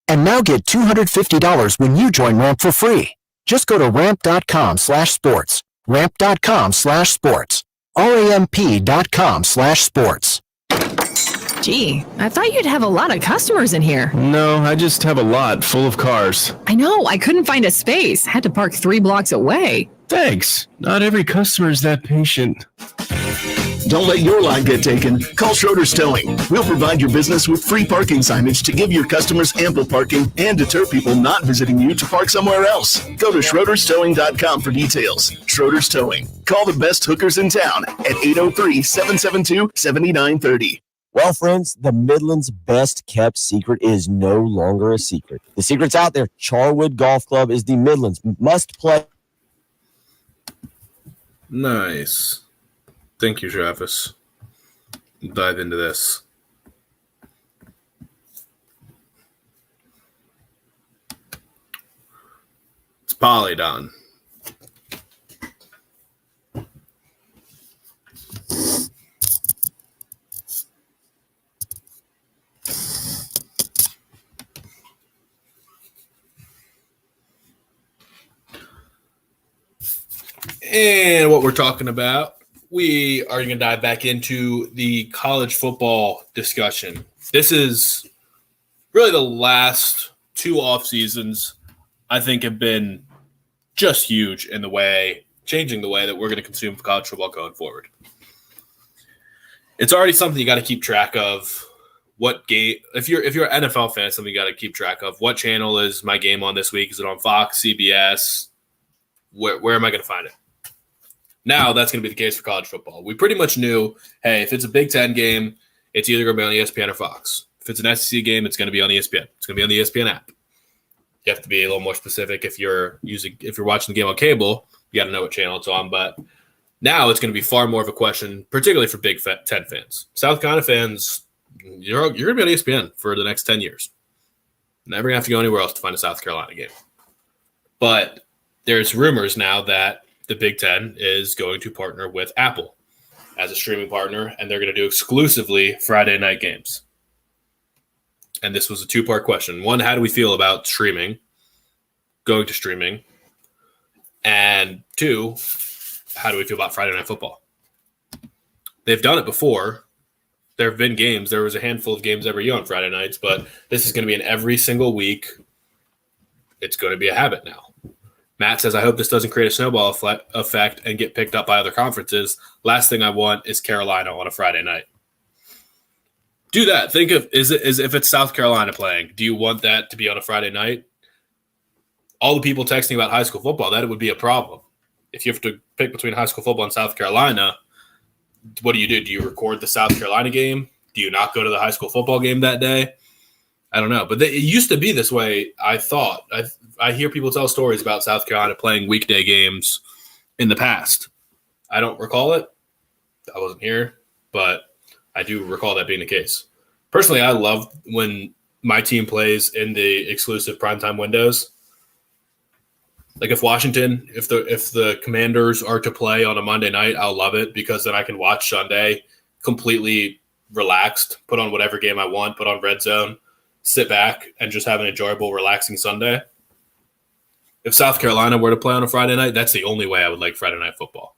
And now get $250 when you join Ramp for free. Just go to ramp.com/sports. Ramp.com/sports. ramp.com/sports. Gee, I thought you'd have a lot of customers in here. No, I just have a lot full of cars. I know, I couldn't find a space. Had to park 3 blocks away. Thanks. Not every customer is that patient. Don't let your line get taken. Call Schroeder's Towing. We'll provide your business with free parking signage to give your customers ample parking and deter people not visiting you to park somewhere else. Go to schroederstowing.com for details. Schroeder's Towing. Call the best hookers in town at 803-772-7930. Well, friends, the Midland's best kept secret is no longer a secret. The secret's out there. Charwood Golf Club is the Midland's must play. Nice. Thank you, Travis. Dive into this. It's Polydon. And what we're talking about we are going to dive back into the college football discussion. This is really the last 2 off seasons I think have been just huge in changing the way that we're going to consume college football going forward. It's already something you got to keep track of. What game? If you're an NFL fan, it's something you got to keep track of. What channel is my game on this week? Is it on Fox, CBS? Where am I going to find it? Now that's going to be the case for college football. We pretty much knew, hey, if it's a Big Ten game, it's either going to be on ESPN or Fox. If it's an SEC game, it's going to be on ESPN. It's going to be on the ESPN app. You have to be a little more specific if you're watching the game on cable. You got to know what channel it's on. But now it's going to be far more of a question, particularly for Big Ten fans. South Carolina fans, you're going to be on ESPN for the next 10 years. Never going to have to go anywhere else to find a South Carolina game. But there's rumors now that the Big Ten is going to partner with Apple as a streaming partner, and they're going to do exclusively Friday night games. And this was a 2-part question. 1, how do we feel about going to streaming? And 2, how do we feel about Friday Night Football? They've done it before. There have been games. There was a handful of games every year on Friday nights, but this is going to be in every single week. It's going to be a habit now. Matt says, I hope this doesn't create a snowball effect and get picked up by other conferences. Last thing I want is Carolina on a Friday night. Do that. Think of is if it's South Carolina playing, do you want that to be on a Friday night? All the people texting about high school football, that would be a problem. If you have to pick between high school football and South Carolina, what do? Do you record the South Carolina game? Do you not go to the high school football game that day? I don't know. But it used to be this way, I thought. I hear people tell stories about South Carolina playing weekday games in the past. I don't recall it. I wasn't here, but I do recall that being the case. Personally, I love when my team plays in the exclusive primetime windows. Like if the Commanders are to play on a Monday night, I'll love it because then I can watch Sunday completely relaxed, put on whatever game I want, put on Red Zone, sit back, and just have an enjoyable, relaxing Sunday. If South Carolina were to play on a Friday night, that's the only way I would like Friday night football.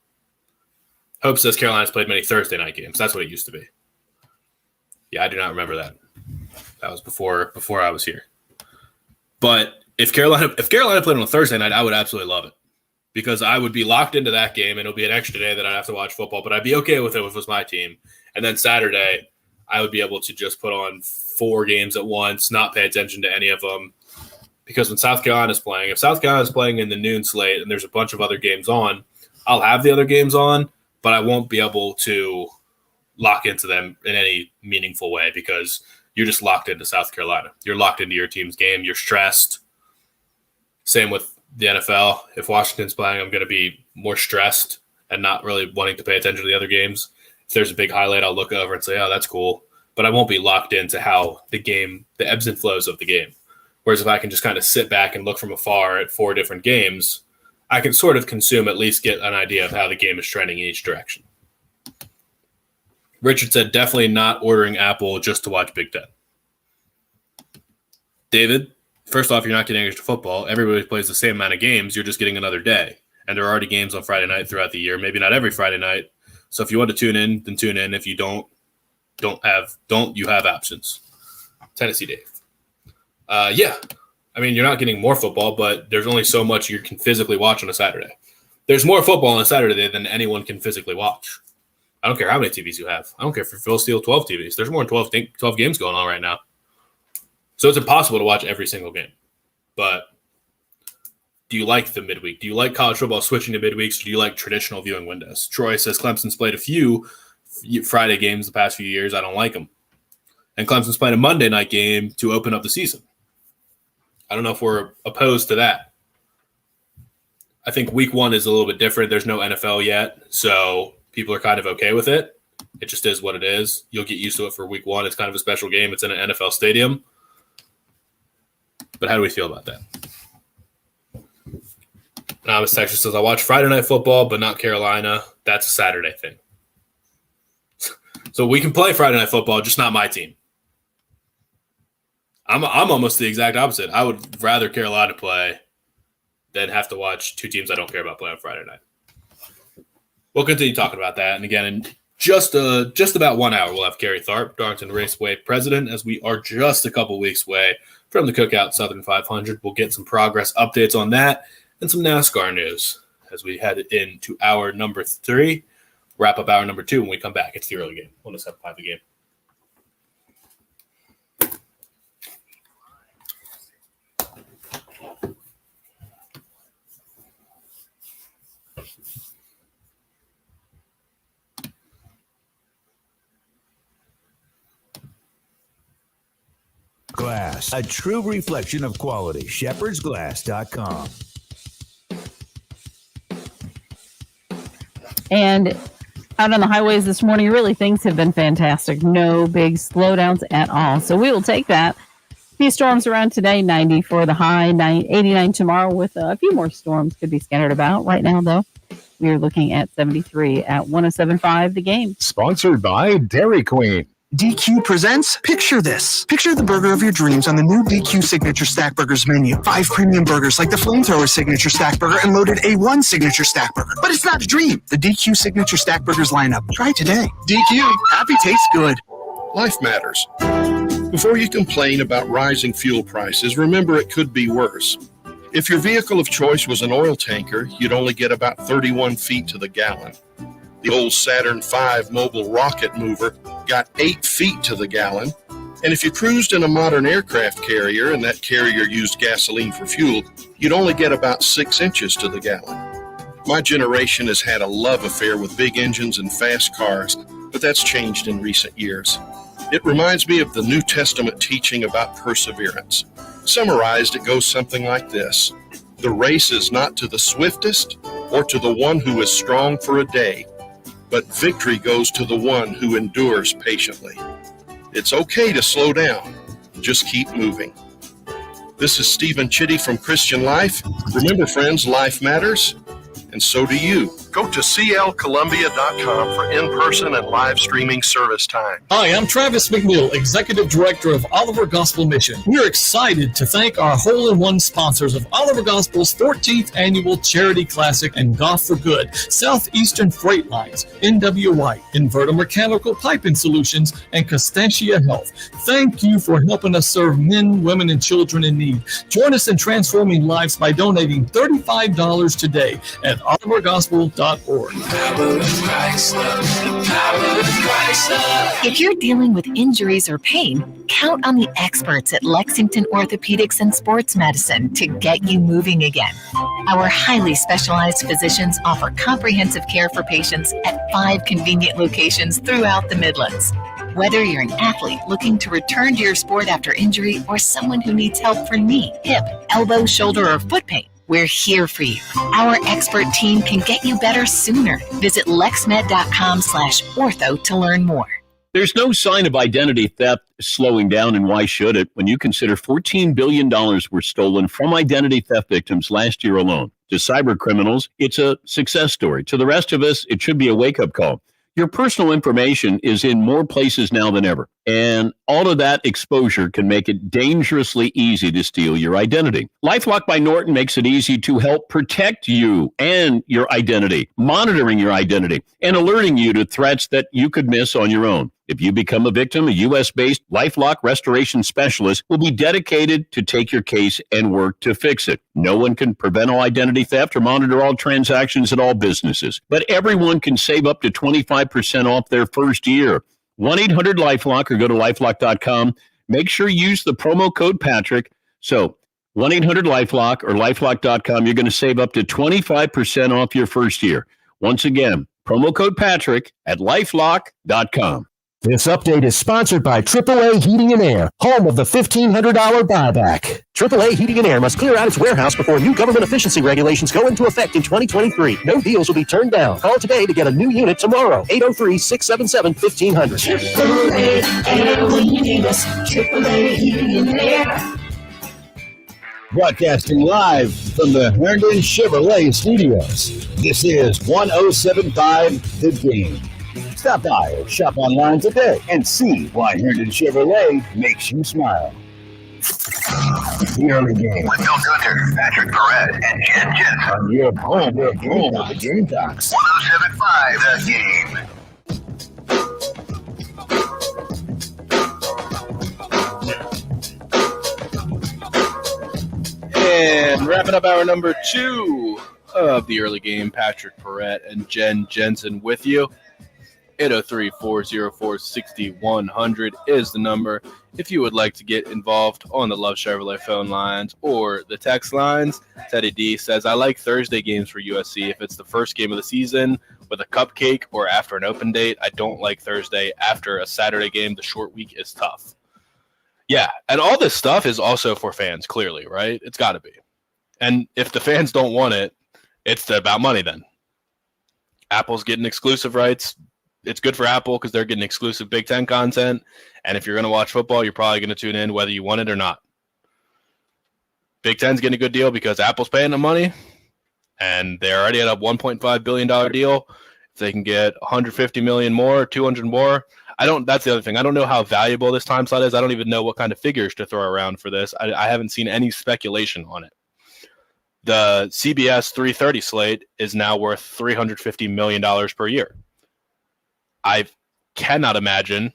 Hope says Carolina's played many Thursday night games. That's what it used to be. Yeah, I do not remember that. That was before I was here. But if Carolina played on a Thursday night, I would absolutely love it because I would be locked into that game and it'll be an extra day that I'd have to watch football, but I'd be okay with it if it was my team. And then Saturday, I would be able to just put on 4 games at once, not pay attention to any of them. Because when South Carolina's playing, if South Carolina's playing in the noon slate and there's a bunch of other games on, I'll have the other games on, but I won't be able to lock into them in any meaningful way because you're just locked into South Carolina. You're locked into your team's game. You're stressed. Same with the NFL. If Washington's playing, I'm going to be more stressed and not really wanting to pay attention to the other games. If there's a big highlight, I'll look over and say, oh, that's cool. But I won't be locked into how the ebbs and flows of the game. Whereas if I can just kind of sit back and look from afar at 4 different games, I can sort of consume, at least get an idea of how the game is trending in each direction. Richard said, definitely not ordering Apple just to watch Big Ten. David, first off, you're not getting extra football. Everybody plays the same amount of games. You're just getting another day. And there are already games on Friday night throughout the year, maybe not every Friday night. So if you want to tune in, then tune in. If you don't, you have options. Tennessee Dave. Yeah. I mean, you're not getting more football, but there's only so much you can physically watch on a Saturday. There's more football on a Saturday than anyone can physically watch. I don't care how many TVs you have. I don't care if Phil Steele 12 TVs. There's more than 12 games going on right now. So it's impossible to watch every single game. But do you like the midweek? Do you like college football switching to midweeks? Or do you like traditional viewing windows? Troy says Clemson's played a few Friday games the past few years. I don't like them. And Clemson's playing a Monday night game to open up the season. I don't know if we're opposed to that. I think week 1 is a little bit different. There's no NFL yet, so people are kind of okay with it. It just is what it is. You'll get used to it for week 1. It's kind of a special game. It's in an NFL stadium. But how do we feel about that? Anonymous Texas says, I watch Friday Night Football, but not Carolina. That's a Saturday thing. So we can play Friday Night Football, just not my team. I'm almost the exact opposite. I would rather Carolina play than have to watch 2 teams I don't care about play on Friday night. we'll continue talking about that. And again, in just about 1 hour, we'll have Kerry Tharp, Darlington Raceway president, as we are just a couple weeks away from the Cookout Southern 500. We'll get some progress updates on that and some NASCAR news as we head into hour number 3. Wrap up hour number 2 when we come back. It's the early game. 107.5 The Game. Glass, a true reflection of quality. ShepherdsGlass.com. And out on the highways this morning, really things have been fantastic. No big slowdowns at all. So we will take that. A few storms around today, 90 for the high, 89 tomorrow with a few more storms could be scattered about. Right now, though, we are looking at 73 at 107.5 The Game. Sponsored by Dairy Queen. DQ presents Picture This. Picture the burger of your dreams on the new DQ Signature Stack Burgers menu. 5 premium burgers like the Flamethrower Signature Stack Burger and loaded A1 Signature Stack Burger. But it's not a dream. The DQ Signature Stack Burgers lineup. Try it today. DQ. Happy tastes good. Life matters. Before you complain about rising fuel prices, remember it could be worse. If your vehicle of choice was an oil tanker, you'd only get about 31 feet to the gallon. The old Saturn V mobile rocket mover got 8 feet to the gallon. And if you cruised in a modern aircraft carrier and that carrier used gasoline for fuel, you'd only get about 6 inches to the gallon. My generation has had a love affair with big engines and fast cars, but that's changed in recent years. It reminds me of the New Testament teaching about perseverance. Summarized, it goes something like this. The race is not to the swiftest or to the one who is strong for a day, but victory goes to the one who endures patiently. It's okay to slow down. Just keep moving. This is Stephen Chitty from Christian Life. Remember, friends, life matters, and so do you. Go to clcolumbia.com for in-person and live streaming service time. Hi, I'm Travis McNeil, Executive Director of Oliver Gospel Mission. We're excited to thank our hole-in-one sponsors of Oliver Gospel's 14th Annual Charity Classic and Golf for Good, Southeastern Freight Lines, NW White, Inverter Mechanical Piping Solutions, and Constantia Health. Thank you for helping us serve men, women, and children in need. Join us in transforming lives by donating $35 today at olivergospel.org. If you're dealing with injuries or pain, count on the experts at Lexington Orthopedics and Sports Medicine to get you moving again. Our highly specialized physicians offer comprehensive care for patients at 5 convenient locations throughout the Midlands. Whether you're an athlete looking to return to your sport after injury or someone who needs help for knee, hip, elbow, shoulder, or foot pain, we're here for you. Our expert team can get you better sooner. Visit lexmed.com/ortho to learn more. There's no sign of identity theft slowing down, and why should it, when you consider $14 billion were stolen from identity theft victims last year alone. To cyber criminals, it's a success story. To the rest of us, it should be a wake-up call. Your personal information is in more places now than ever, and all of that exposure can make it dangerously easy to steal your identity. LifeLock by Norton makes it easy to help protect you and your identity, monitoring your identity, and alerting you to threats that you could miss on your own. If you become a victim, a U.S.-based LifeLock restoration specialist will be dedicated to take your case and work to fix it. No one can prevent all identity theft or monitor all transactions at all businesses, but everyone can save up to 25% off their first year. 1-800-LifeLock or go to LifeLock.com. Make sure you use the promo code Patrick. So 1-800-LifeLock or LifeLock.com. You're going to save up to 25% off your first year. Once again, promo code Patrick at LifeLock.com. This update is sponsored by AAA Heating and Air, home of the $1,500 buyback. AAA Heating and Air must clear out its warehouse before new government efficiency regulations go into effect in 2023. No deals will be turned down. Call today to get a new unit tomorrow. 803-677-1500. AAA Air, when you need us. AAA Heating and Air. Broadcasting live from the Herndon Chevrolet Studios. This is 107.5 The Game. Stop by or shop online today and see why Herndon Chevrolet makes you smile. The early game. With Bill Gunter, Patrick Perret, and Jen Jensen. On your home of the Gamecocks. 107.5 The Game. And wrapping up hour number 2 of the early game, Patrick Perret and Jen Jensen with you. 803-404-6100 is the number if you would like to get involved on the Love Chevrolet phone lines or the text lines. Teddy D says, I like Thursday games for USC if it's the first game of the season with a cupcake or after an open date. I don't like Thursday after a Saturday game. The short week is tough. Yeah, and all this stuff is also for fans, clearly, right? It's got to be. And if the fans don't want it, it's about money then. Apple's getting exclusive rights. It's good for Apple because they're getting exclusive Big Ten content. And if you're going to watch football, you're probably going to tune in whether you want it or not. Big Ten's getting a good deal because Apple's paying them money. And they're already at a $1.5 billion deal. If they can get $150 million more, $200 more. That's the other thing. I don't know how valuable this time slot is. I don't even know what kind of figures to throw around for this. I haven't seen any speculation on it. The CBS 330 slate is now worth $350 million per year. I cannot imagine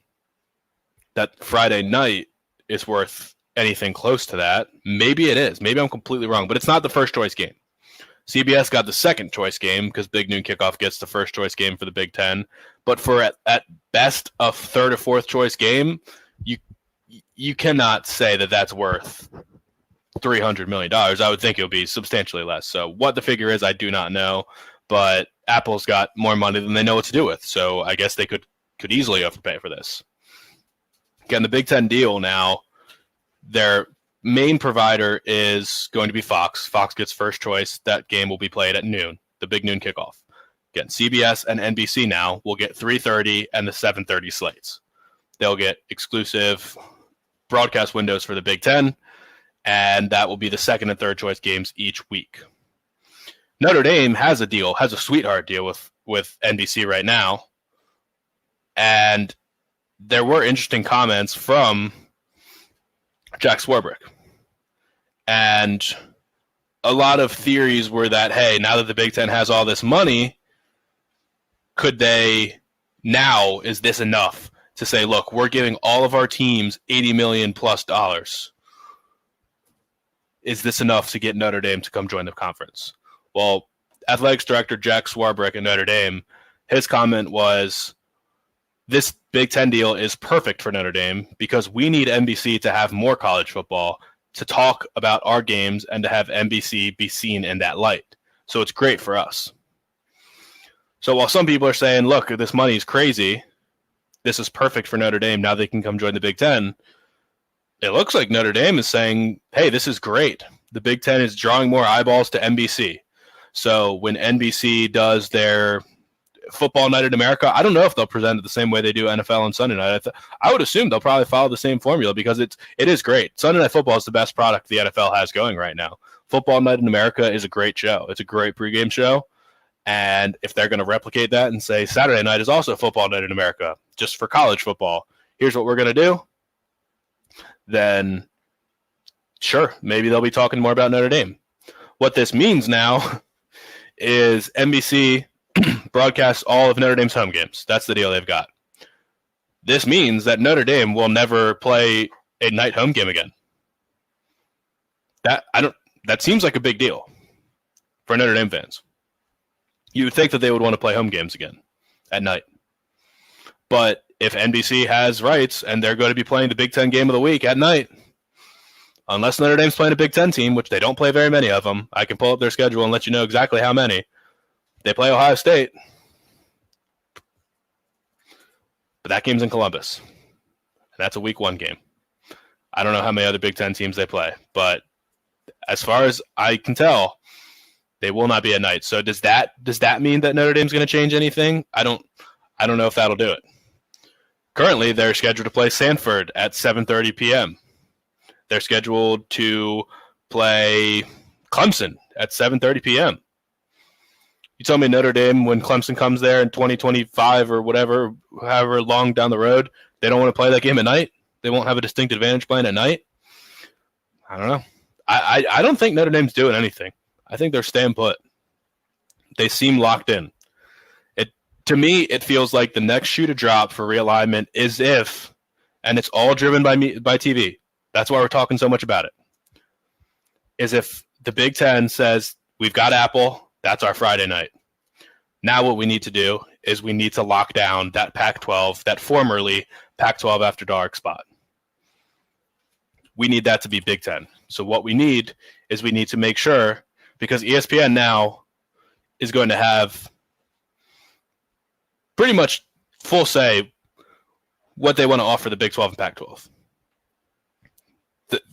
that Friday night is worth anything close to that. Maybe it is. Maybe I'm completely wrong, but it's not the first choice game. CBS got the second choice game because Big Noon Kickoff gets the first choice game for the Big Ten. But for at best a third or fourth choice game, you cannot say that that's worth $300 million. I would think it would be substantially less. So what the figure is, I do not know. But Apple's got more money than they know what to do with. So I guess they could easily overpay for this. Again, the Big Ten deal now, their main provider is going to be Fox. Fox gets first choice. That game will be played at noon, the Big Noon Kickoff. Again, CBS and NBC now will get 3:30 and the 7:30 slates. They'll get exclusive broadcast windows for the Big Ten, and that will be the second and third choice games each week. Notre Dame has a sweetheart deal with NBC right now. And there were interesting comments from Jack Swarbrick. And a lot of theories were that, hey, now that the Big Ten has all this money, is this enough to say, look, we're giving all of our teams $80 million plus dollars. Is this enough to get Notre Dame to come join the conference? Well, athletics director Jack Swarbrick at Notre Dame, his comment was, this Big Ten deal is perfect for Notre Dame because we need NBC to have more college football to talk about our games and to have NBC be seen in that light. So it's great for us. So while some people are saying, look, this money is crazy, this is perfect for Notre Dame, now they can come join the Big Ten, it looks like Notre Dame is saying, hey, this is great. The Big Ten is drawing more eyeballs to NBC. So when NBC does their Football Night in America, I don't know if they'll present it the same way they do NFL on Sunday night. I would assume they'll probably follow the same formula because it is great. Sunday Night Football is the best product the NFL has going right now. Football Night in America is a great show. It's a great pregame show. And if they're going to replicate that and say Saturday night is also Football Night in America, just for college football, here's what we're going to do, then sure, maybe they'll be talking more about Notre Dame. What this means now is NBC broadcasts all of Notre Dame's home games. That's the deal they've got. This means that Notre Dame will never play a night home game again. That seems like a big deal for Notre Dame fans. You would think that they would want to play home games again at night. But if NBC has rights and they're going to be playing the Big Ten game of the week at night, unless Notre Dame's playing a Big Ten team, which they don't play very many of them, I can pull up their schedule and let you know exactly how many. They play Ohio State. But that game's in Columbus. And that's a week 1 game. I don't know how many other Big Ten teams they play, but as far as I can tell, they will not be at night. So does that mean that Notre Dame's going to change anything? I don't know if that'll do it. Currently, they're scheduled to play Sanford at 7:30 p.m. They're scheduled to play Clemson at 7:30 p.m. You tell me Notre Dame, when Clemson comes there in 2025 or whatever, however long down the road, they don't want to play that game at night? They won't have a distinct advantage playing at night? I don't know. I don't think Notre Dame's doing anything. I think they're staying put. They seem locked in. To me, it feels like the next shoe to drop for realignment is if, and it's all driven by TV. That's why we're talking so much about it. Is if the Big Ten says, we've got Apple, that's our Friday night. Now what we need to do is we need to lock down that Pac-12, that formerly Pac-12 After Dark spot. We need that to be Big Ten. So what we need is we need to make sure, because ESPN now is going to have pretty much full say what they want to offer the Big 12 and Pac-12.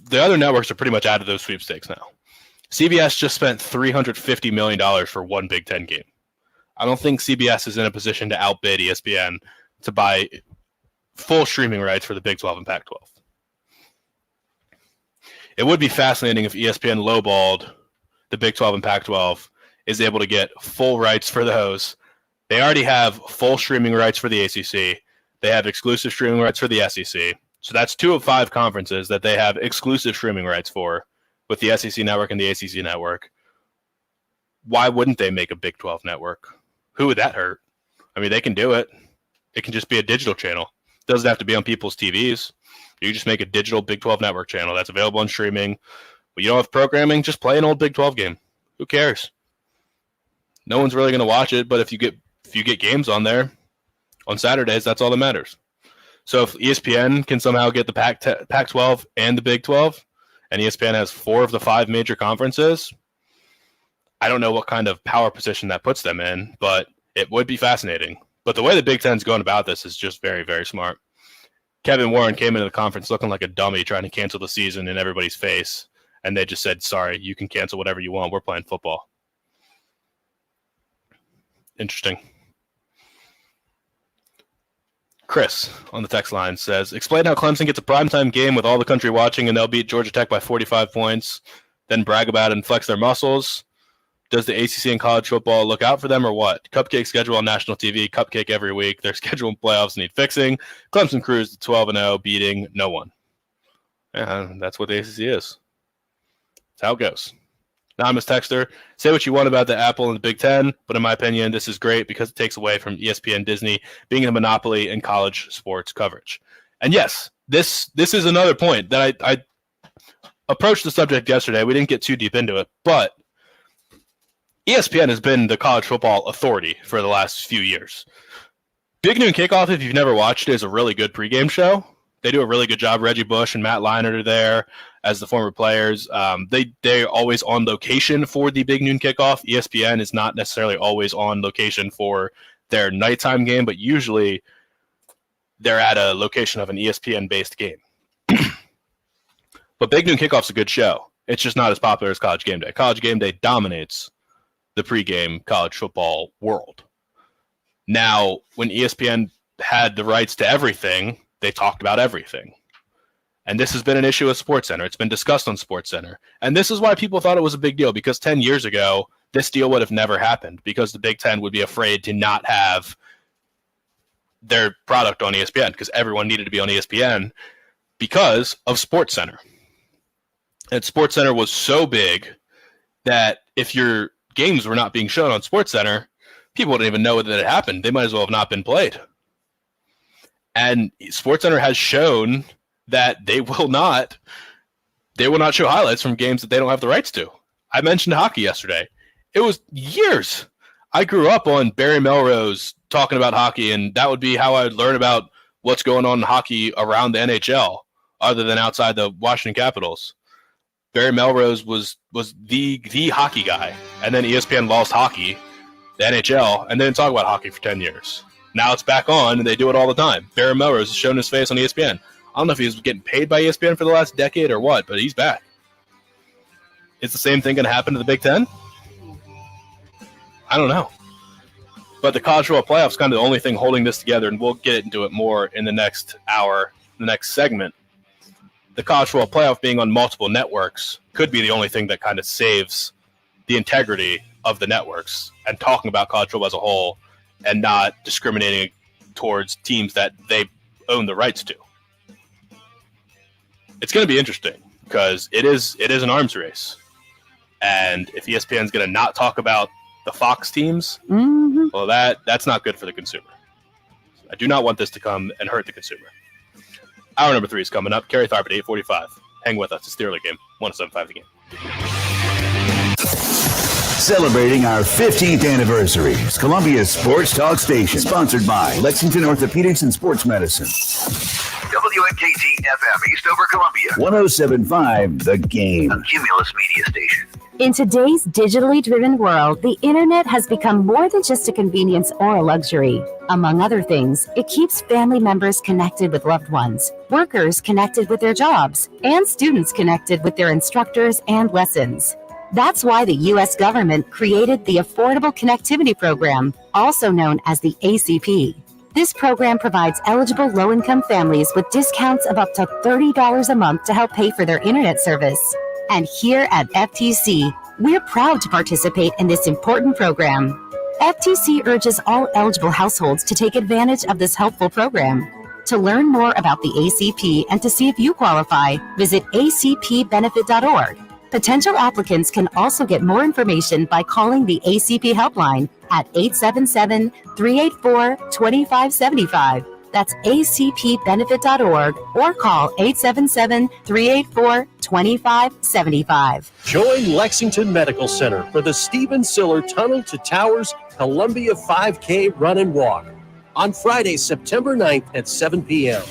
The other networks are pretty much out of those sweepstakes now. CBS just spent $350 million for one Big Ten game. I don't think CBS is in a position to outbid ESPN to buy full streaming rights for the Big 12 and Pac-12. It would be fascinating if ESPN lowballed the Big 12 and Pac-12, is able to get full rights for those. They already have full streaming rights for the ACC. They have exclusive streaming rights for the SEC. So that's 2 of 5 conferences that they have exclusive streaming rights for, with the SEC network and the ACC network. Why wouldn't they make a Big 12 network? Who would that hurt? I mean, they can do it. It can just be a digital channel. It doesn't have to be on people's TVs. You just make a digital Big 12 network channel that's available on streaming. But you don't have programming, just play an old Big 12 game. Who cares? No one's really going to watch it, but if you get games on there on Saturdays, that's all that matters. So if ESPN can somehow get the Pac-12 and the Big 12, and ESPN has 4 of the 5 major conferences, I don't know what kind of power position that puts them in, but it would be fascinating. But the way the Big Ten's going about this is just very, very smart. Kevin Warren came into the conference looking like a dummy trying to cancel the season in everybody's face, and they just said, sorry, you can cancel whatever you want. We're playing football. Interesting. Chris on the text line says, explain how Clemson gets a primetime game with all the country watching and they'll beat Georgia Tech by 45 points, then brag about it and flex their muscles. Does the ACC and college football look out for them or what? Cupcake schedule on national TV, cupcake every week. Their schedule and playoffs need fixing. Clemson cruised to 12-0, beating no one. Yeah, that's what the ACC is. That's how it goes. Anonymous texter, say what you want about the Apple and the Big Ten, but in my opinion, this is great because it takes away from ESPN Disney being a monopoly in college sports coverage. And yes, this is another point that I approached the subject yesterday. We didn't get too deep into it, but ESPN has been the college football authority for the last few years. Big Noon Kickoff, if you've never watched it, is a really good pregame show. They do a really good job. Reggie Bush and Matt Leinart are there as the former players. They're always on location for the Big Noon Kickoff. ESPN is not necessarily always on location for their nighttime game, but usually they're at a location of an ESPN-based game. But Big Noon Kickoff's a good show. It's just not as popular as College Game Day. College Game Day dominates the pregame college football world. Now, when ESPN had the rights to everything, they talked about everything. And this has been an issue with SportsCenter. It's been discussed on SportsCenter. And this is why people thought it was a big deal, because 10 years ago, this deal would have never happened because the Big Ten would be afraid to not have their product on ESPN because everyone needed to be on ESPN because of SportsCenter. And SportsCenter was so big that if your games were not being shown on SportsCenter, people wouldn't even know that it happened. They might as well have not been played. And SportsCenter has shown that they will not show highlights from games that they don't have the rights to. I mentioned hockey yesterday. It was years. I grew up on Barry Melrose talking about hockey, and that would be how I would learn about what's going on in hockey around the NHL, other than outside the Washington Capitals. Barry Melrose was the hockey guy, and then ESPN lost hockey, the NHL, and they didn't talk about hockey for 10 years. Now it's back on, and they do it all the time. Barry Melrose has shown his face on ESPN. I don't know if he was getting paid by ESPN for the last decade or what, but he's back. Is the same thing going to happen to the Big Ten? I don't know. But the college football playoffs is kind of the only thing holding this together, and we'll get into it more in the next hour, the next segment. The college football playoff being on multiple networks could be the only thing that kind of saves the integrity of the networks and talking about college football as a whole and not discriminating towards teams that they own the rights to. It's going to be interesting. because it is an arms race. And if ESPN's going to not talk about the Fox teams, well, that's not good for the consumer. I do not want this to come and hurt the consumer. Hour number 3 is coming up. Kerry Tharp at 8:45. Hang with us. It's the early game. 107.5 The Game. Celebrating our 15th anniversary, it's Columbia's Sports Talk Station, sponsored by Lexington Orthopedics and Sports Medicine. WNKT FM, Eastover, Columbia. 107.5 The Game. A Cumulus Media Station. In today's digitally driven world, the internet has become more than just a convenience or a luxury. Among other things, it keeps family members connected with loved ones, workers connected with their jobs, and students connected with their instructors and lessons. That's why the U.S. government created the Affordable Connectivity Program, also known as the ACP. This program provides eligible low-income families with discounts of up to $30 a month to help pay for their internet service. And here at FTC, we're proud to participate in this important program. FTC urges all eligible households to take advantage of this helpful program. To learn more about the ACP and to see if you qualify, visit acpbenefit.org. Potential applicants can also get more information by calling the ACP helpline at 877-384-2575. That's acpbenefit.org or call 877-384-2575. Join Lexington Medical Center for the Stephen Siller Tunnel to Towers Columbia 5K Run and Walk on Friday, September 9th at 7 p.m.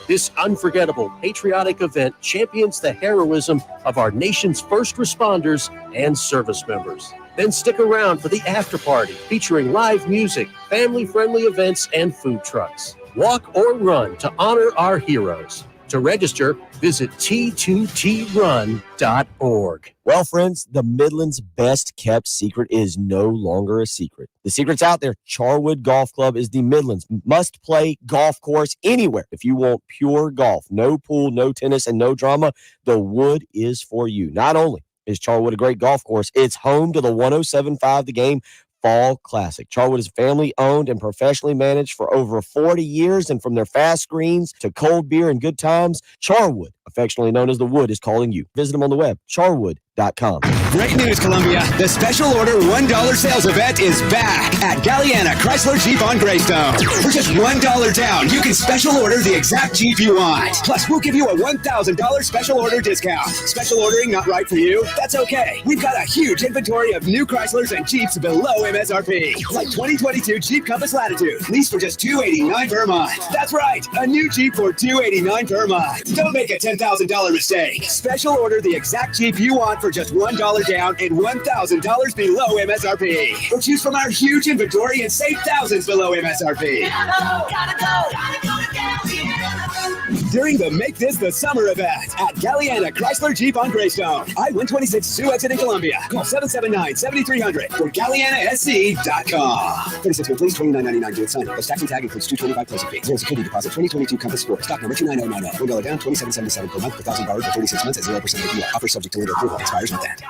This unforgettable patriotic event champions the heroism of our nation's first responders and service members. Then stick around for the after party featuring live music, family-friendly events, and food trucks. Walk or run to honor our heroes. To register, visit t2trun.org. Well, friends, the Midland's best kept secret is no longer a secret. The secret's out there. Charwood Golf Club is the Midland's must-play golf course anywhere. If you want pure golf, no pool, no tennis, and no drama, the Wood is for you. Not only is Charwood a great golf course, it's home to the 107.5 The Game Fall Classic. Charwood is family-owned and professionally managed for over 40 years, and from their fast greens to cold beer and good times, Charwood, affectionately known as The Wood, is calling you. Visit them on the web, charwood.com. Great news, Columbia. The special order $1 sales event is back at Galliana Chrysler Jeep on Greystone. For just $1 down, you can special order the exact Jeep you want. Plus, we'll give you a $1,000 special order discount. Special ordering not right for you? That's okay. We've got a huge inventory of new Chryslers and Jeeps below MSRP. Like 2022 Jeep Compass Latitude, leased for just $289 per month. That's right, a new Jeep for $289 per month. Don't make a $10,000 mistake. Special order the exact Jeep you want for just $1 down and $1,000 below MSRP. Or choose from our huge inventory and save thousands below MSRP. Gotta go to Galliana. During the Make This the Summer event at Galliana Chrysler Jeep on Greystone. I-126 Sioux exit in Columbia. Call 779-7300 or GallianaSC.com. 36 months, lease, $29.99 due at sign. Plus tax and tag includes $225 closing fee. Zero security deposit, 2022 Compass Sport. Stock number 29090. $1 down, $27.77 per month for $1,000 for 36 months at 0% APR. Offer subject to legal approval. Expires with that.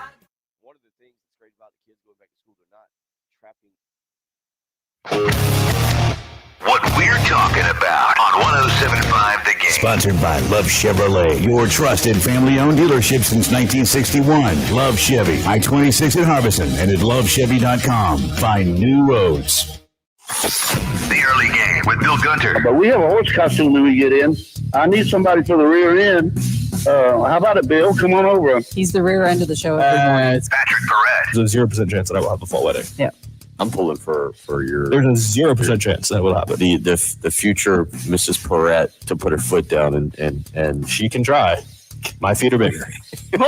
One of the things that's great about the kids going back to school, they're not trapping. What we're talking about on 107.5 The Game. Sponsored by Love Chevrolet, your trusted family-owned dealership since 1961. Love Chevy, I-26 at Harbison and at lovechevy.com. Find new roads. The early game with Bill Gunter. But we have a horse costume when we get in. I need somebody for the rear end. How about it, Bill? Come on over. He's the rear end of the show every morning. Patrick Perret. There's a 0% chance that I will have the full wedding. Yeah. I'm pulling for your. There's a 0% chance that will happen. The future Mrs. Perret to put her foot down and She can try. My feet are bigger. And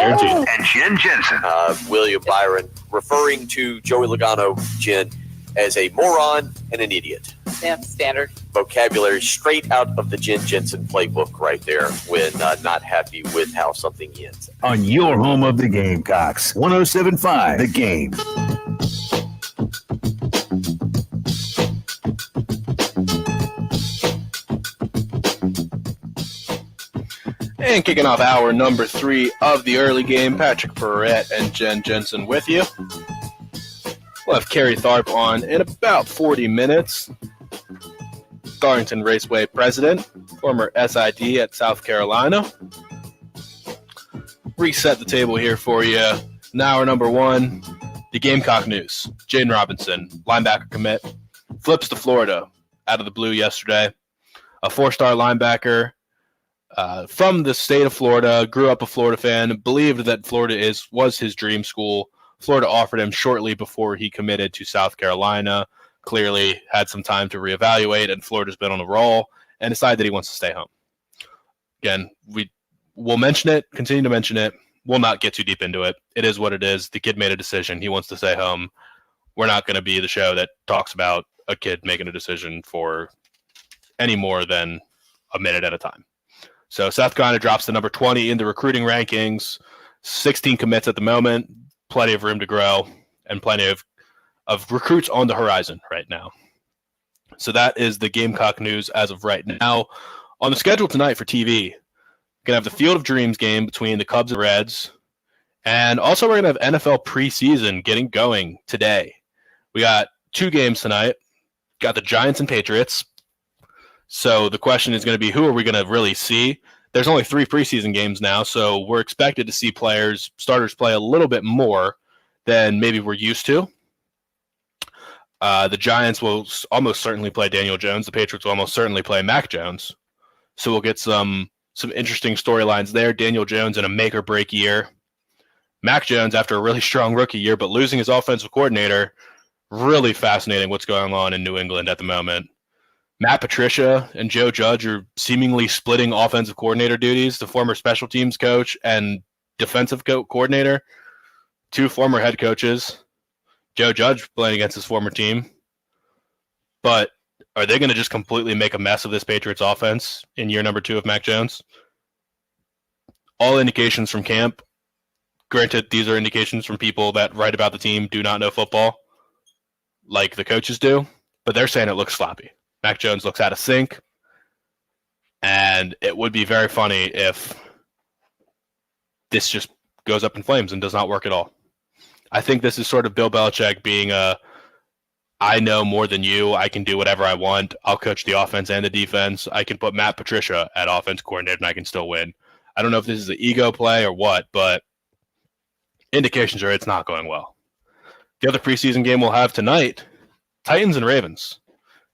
Jen Jensen. William Byron referring to Joey Logano, Jen, as a moron and an idiot. Yeah, standard. Vocabulary straight out of the Jen Jensen playbook right there when not happy with how something ends. On your home of the Gamecocks, 107.5 The Game. And kicking off hour number 3 of the early game, Patrick Perret and Jen Jensen with you. We'll have Kerry Tharp on in about 40 minutes. Darlington Raceway president, former SID at South Carolina. reset the table here for you. Now our number one, the Gamecock news. Jaden Robinson, linebacker commit, flips to Florida out of the blue yesterday. A 4-star linebacker from the state of Florida, grew up a Florida fan, believed that Florida was his dream school. Florida offered him shortly before he committed to South Carolina. Clearly had some time to reevaluate, and Florida's been on a roll and decided that he wants to stay home. Again, we'll mention it, continue to mention it. We'll not get too deep into it. It is what it is. The kid made a decision. He wants to stay home. We're not going to be the show that talks about a kid making a decision for any more than a minute at a time. So South Carolina drops to number 20 in the recruiting rankings. 16 commits at the moment. Plenty of room to grow and plenty of recruits on the horizon right now. So that is the Gamecock news as of right now. On the schedule tonight for TV, we're going to have the Field of Dreams game between the Cubs and Reds. And also we're going to have NFL preseason getting going today. We got 2 games tonight. Got the Giants and Patriots. So the question is going to be, who are we going to really see? There's only 3 preseason games now, so we're expected to see starters play a little bit more than maybe we're used to. The Giants will almost certainly play Daniel Jones. The Patriots will almost certainly play Mac Jones. So we'll get some interesting storylines there. Daniel Jones in a make-or-break year. Mac Jones after a really strong rookie year, but losing his offensive coordinator. Really fascinating what's going on in New England at the moment. Matt Patricia and Joe Judge are seemingly splitting offensive coordinator duties. The former special teams coach and defensive coordinator, 2 former head coaches. Joe Judge playing against his former team. But are they going to just completely make a mess of this Patriots offense in year number 2 of Mac Jones? All indications from camp. Granted, these are indications from people that write about the team, do not know football, like the coaches do, but they're saying it looks sloppy. Mac Jones looks out of sync, and it would be very funny if this just goes up in flames and does not work at all. I think this is sort of Bill Belichick being I know more than you. I can do whatever I want. I'll coach the offense and the defense. I can put Matt Patricia at offense coordinator, and I can still win. I don't know if this is an ego play or what, but indications are it's not going well. The other preseason game we'll have tonight, Titans and Ravens.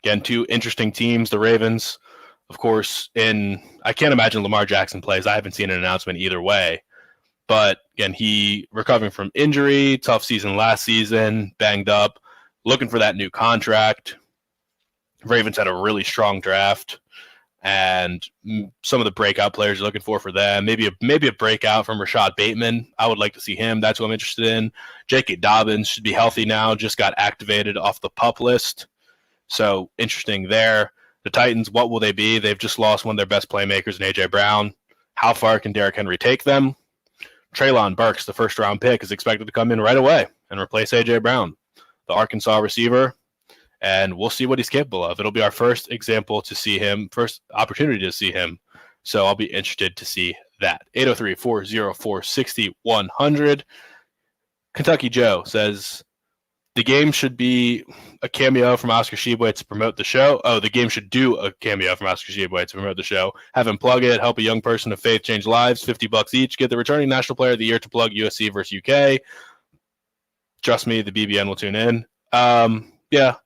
Again, 2 interesting teams. The Ravens, of course, I can't imagine Lamar Jackson plays. I haven't seen an announcement either way. But again, he recovering from injury, tough season last season, banged up, looking for that new contract. Ravens had a really strong draft, and some of the breakout players you're looking for them. Maybe a breakout from Rashad Bateman. I would like to see him. That's what I'm interested in. J.K. Dobbins should be healthy now. Just got activated off the PUP list. So interesting there. The Titans, what will they be? They've just lost one of their best playmakers in A.J. Brown. How far can Derrick Henry take them? Treylon Burks, the first-round pick, is expected to come in right away and replace A.J. Brown, the Arkansas receiver, and we'll see what he's capable of. It'll be our first opportunity to see him, so I'll be interested to see that. 803-404-6100. Kentucky Joe says, the game should be a cameo from Oscar Tshiebwe to promote the show. Oh, the game should do a cameo from Oscar Tshiebwe to promote the show. Have him plug it, help a young person of faith change lives, $50 each. Get the returning National Player of the Year to plug USC versus UK. Trust me, the BBN will tune in. Yeah,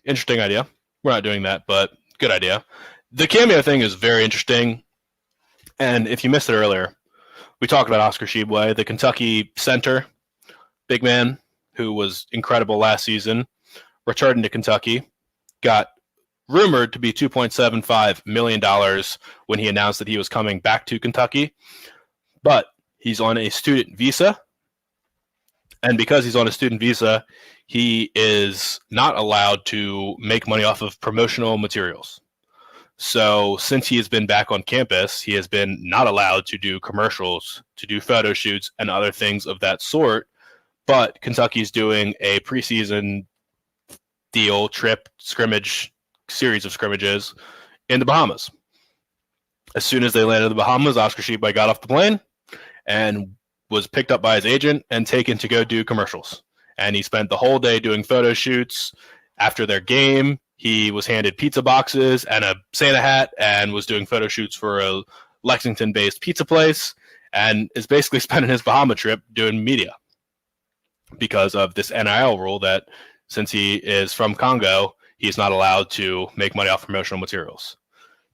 interesting idea. We're not doing that, but good idea. The cameo thing is very interesting. And if you missed it earlier, we talked about Oscar Tshiebwe, the Kentucky center, big man, who was incredible last season, returned to Kentucky, got rumored to be $2.75 million when he announced that he was coming back to Kentucky. But he's on a student visa. And because he's on a student visa, he is not allowed to make money off of promotional materials. So since he has been back on campus, he has been not allowed to do commercials, to do photo shoots, and other things of that sort. But Kentucky's doing a preseason deal, trip, scrimmage, series of scrimmages in the Bahamas. As soon as they landed in the Bahamas, Oscar Tshiebwe got off the plane and was picked up by his agent and taken to go do commercials. And he spent the whole day doing photo shoots. After their game, he was handed pizza boxes and a Santa hat and was doing photo shoots for a Lexington-based pizza place. and is basically spending his Bahama trip doing media because of this NIL rule that since he is from Congo, he's not allowed to make money off promotional materials.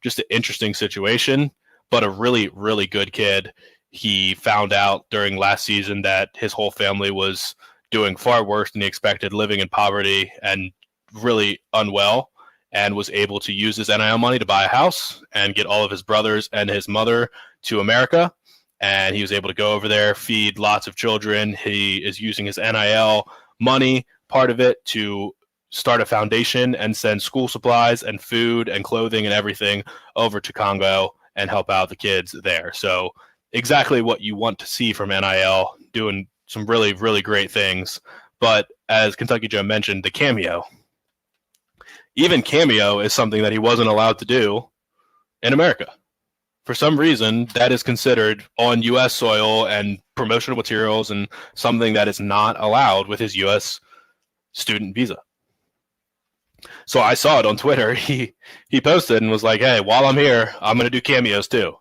Just an interesting situation, but a really, really good kid. He found out during last season that his whole family was doing far worse than he expected, living in poverty and really unwell, and was able to use his NIL money to buy a house and get all of his brothers and his mother to America. And he was able to go over there, feed lots of children. He is using his NIL money, part of it, to start a foundation and send school supplies and food and clothing and everything over to Congo and help out the kids there. So exactly what you want to see from NIL, doing some really, really great things. But as Kentucky Joe mentioned, the cameo, even cameo is something that he wasn't allowed to do in America. For some reason, that is considered on U.S. soil and promotional materials and something that is not allowed with his U.S. student visa. So I saw it on Twitter. He posted and was like, hey, while I'm here, I'm going to do cameos too.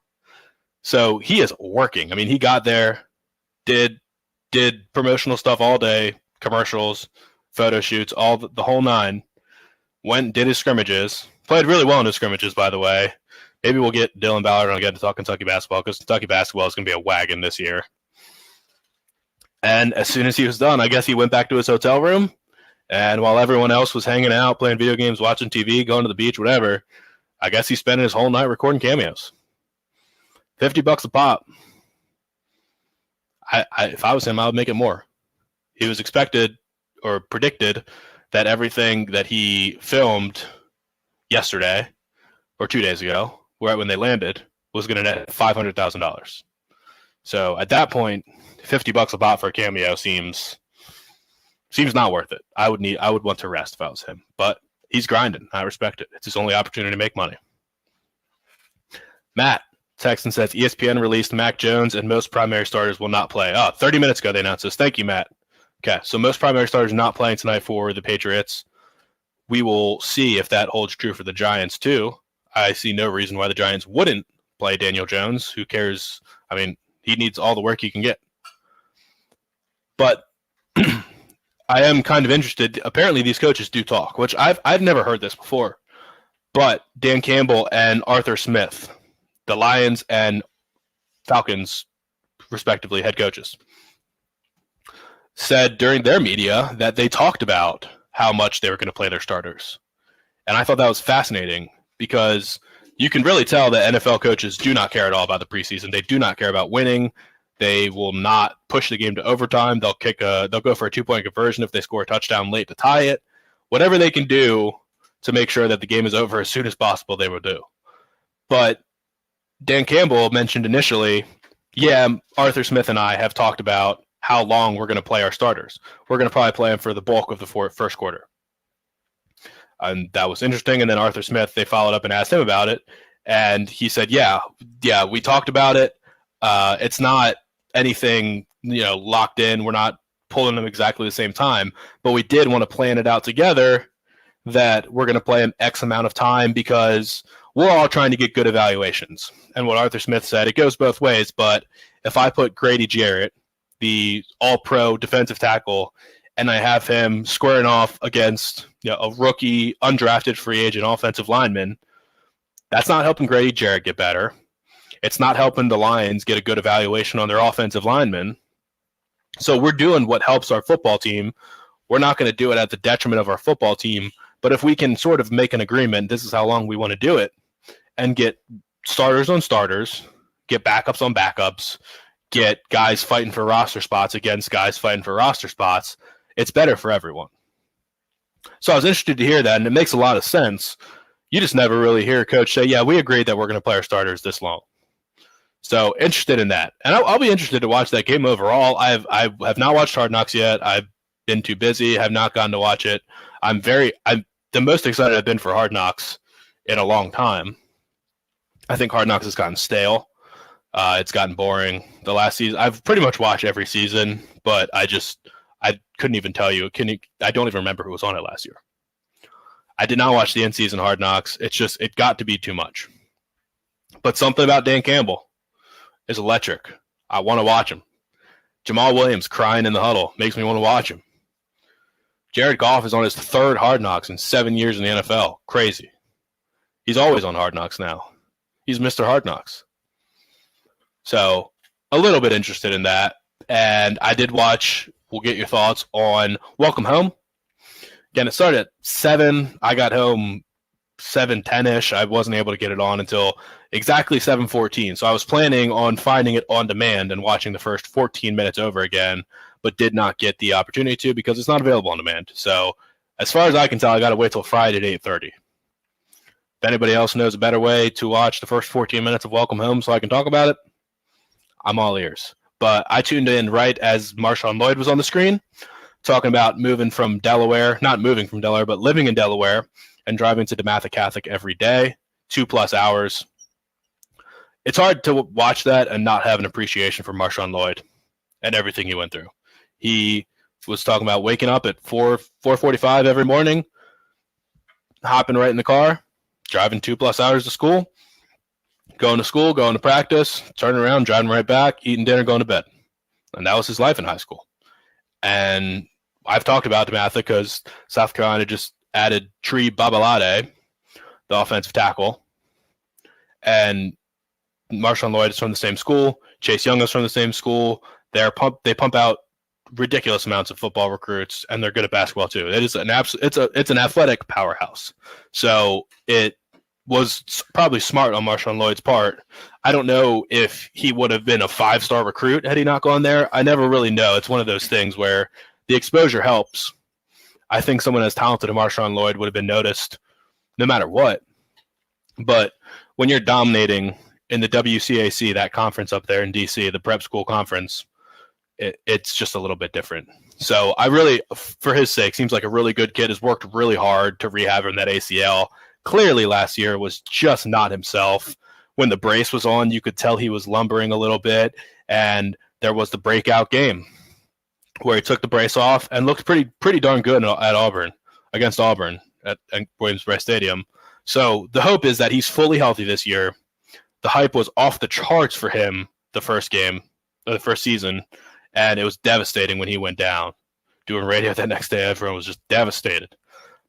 So he is working. I mean, he got there, did promotional stuff all day, commercials, photo shoots, all the whole nine. Went and did his scrimmages. Played really well in his scrimmages, by the way. Maybe we'll get Dylan Ballard on again to talk Kentucky basketball, because Kentucky basketball is going to be a wagon this year. And as soon as he was done, I guess he went back to his hotel room. And while everyone else was hanging out, playing video games, watching TV, going to the beach, whatever, I guess he spent his whole night recording cameos. $50 a pop. If I was him, I would make it more. He was expected or predicted that everything that he filmed yesterday or 2 days ago, right when they landed, was going to net $500,000. So at that point, $50 a pop for a cameo seems not worth it. I would want to rest if I was him, but he's grinding. I respect it. It's his only opportunity to make money. Matt Texan says ESPN released Mac Jones and most primary starters will not play. 30 minutes ago they announced this. Thank you, Matt. Okay, so most primary starters not playing tonight for the Patriots. We will see if that holds true for the Giants too. I see no reason why the Giants wouldn't play Daniel Jones. Who cares? I mean, he needs all the work he can get. But I am kind of interested. Apparently these coaches do talk, which I've never heard this before. But Dan Campbell and Arthur Smith, the Lions and Falcons, respectively, head coaches, said during their media that they talked about how much they were going to play their starters. And I thought that was fascinating because you can really tell that NFL coaches do not care at all about the preseason. They do not care about winning. They will not push the game to overtime. They'll go for a 2-point conversion if they score a touchdown late to tie it. Whatever they can do to make sure that the game is over as soon as possible, they will do. But Dan Campbell mentioned initially, Arthur Smith and I have talked about how long we're going to play our starters. We're going to probably play them for the bulk of the first quarter. And that was interesting. And then Arthur Smith, they followed up and asked him about it. And he said, we talked about it. It's not anything, locked in. We're not pulling them exactly the same time, but we did want to plan it out together that we're going to play them X amount of time because we're all trying to get good evaluations. And what Arthur Smith said, it goes both ways, but if I put Grady Jarrett, the all-pro defensive tackle, and I have him squaring off against a rookie, undrafted free agent offensive lineman, that's not helping Grady Jarrett get better. It's not helping the Lions get a good evaluation on their offensive linemen. So we're doing what helps our football team. We're not going to do it at the detriment of our football team. But if we can sort of make an agreement, this is how long we want to do it, and get starters on starters, get backups on backups, get guys fighting for roster spots against guys fighting for roster spots, it's better for everyone. So I was interested to hear that, and it makes a lot of sense. You just never really hear a coach say, we agreed that we're going to play our starters this long. So interested in that. And I'll be interested to watch that game overall. I have not watched Hard Knocks yet. I've been too busy, have not gotten to watch it. I'm the most excited I've been for Hard Knocks in a long time. I think Hard Knocks has gotten stale. It's gotten boring. The last season, I've pretty much watched every season, but I couldn't even tell you. I don't even remember who was on it last year. I did not watch the end season Hard Knocks. It got to be too much. But something about Dan Campbell is electric. I want to watch him. Jamal Williams crying in the huddle makes me want to watch him. Jared Goff is on his third Hard Knocks in 7 years in the NFL. Crazy. He's always on Hard Knocks now. He's Mr. Hard Knocks. So a little bit interested in that. And I did watch, we'll get your thoughts on Welcome Home. Again, it started at 7. I got home 7:10-ish. I wasn't able to get it on until exactly 7:14. So I was planning on finding it on demand and watching the first 14 minutes over again, but did not get the opportunity to because it's not available on demand. So as far as I can tell, I got to wait till Friday at 8:30. If anybody else knows a better way to watch the first 14 minutes of Welcome Home so I can talk about it, I'm all ears. But I tuned in right as Marshawn Lloyd was on the screen, talking about moving from Delaware, not moving from Delaware, but living in Delaware and driving to DeMatha Catholic every day, 2+ hours. It's hard to watch that and not have an appreciation for Marshawn Lloyd and everything he went through. He was talking about waking up at 4:45 every morning, hopping right in the car, driving 2+ hours to school, going to school, going to practice, turning around, driving right back, eating dinner, going to bed. And that was his life in high school. And I've talked about DeMatha because South Carolina just added Tree Babalade, the offensive tackle. And Marshawn Lloyd is from the same school. Chase Young is from the same school. They pump out ridiculous amounts of football recruits, and they're good at basketball too. It is it's an athletic powerhouse. So it was probably smart on Marshawn Lloyd's part. I don't know if he would have been a 5-star recruit had he not gone there. I never really know. It's one of those things where the exposure helps. I think someone as talented as Marshawn Lloyd would have been noticed no matter what. But when you're dominating in the WCAC, that conference up there in DC, the prep school conference, it's just a little bit different. So I really, for his sake, seems like a really good kid, has worked really hard to rehab from that ACL. Clearly last year was just not himself. When the brace was on, you could tell he was lumbering a little bit, and there was the breakout game where he took the brace off and looked pretty darn good at Auburn, against Auburn at Williams-Brice Stadium. So the hope is that he's fully healthy this year. The hype was off the charts for him the first season, and it was devastating when he went down. Doing radio that next day, everyone was just devastated.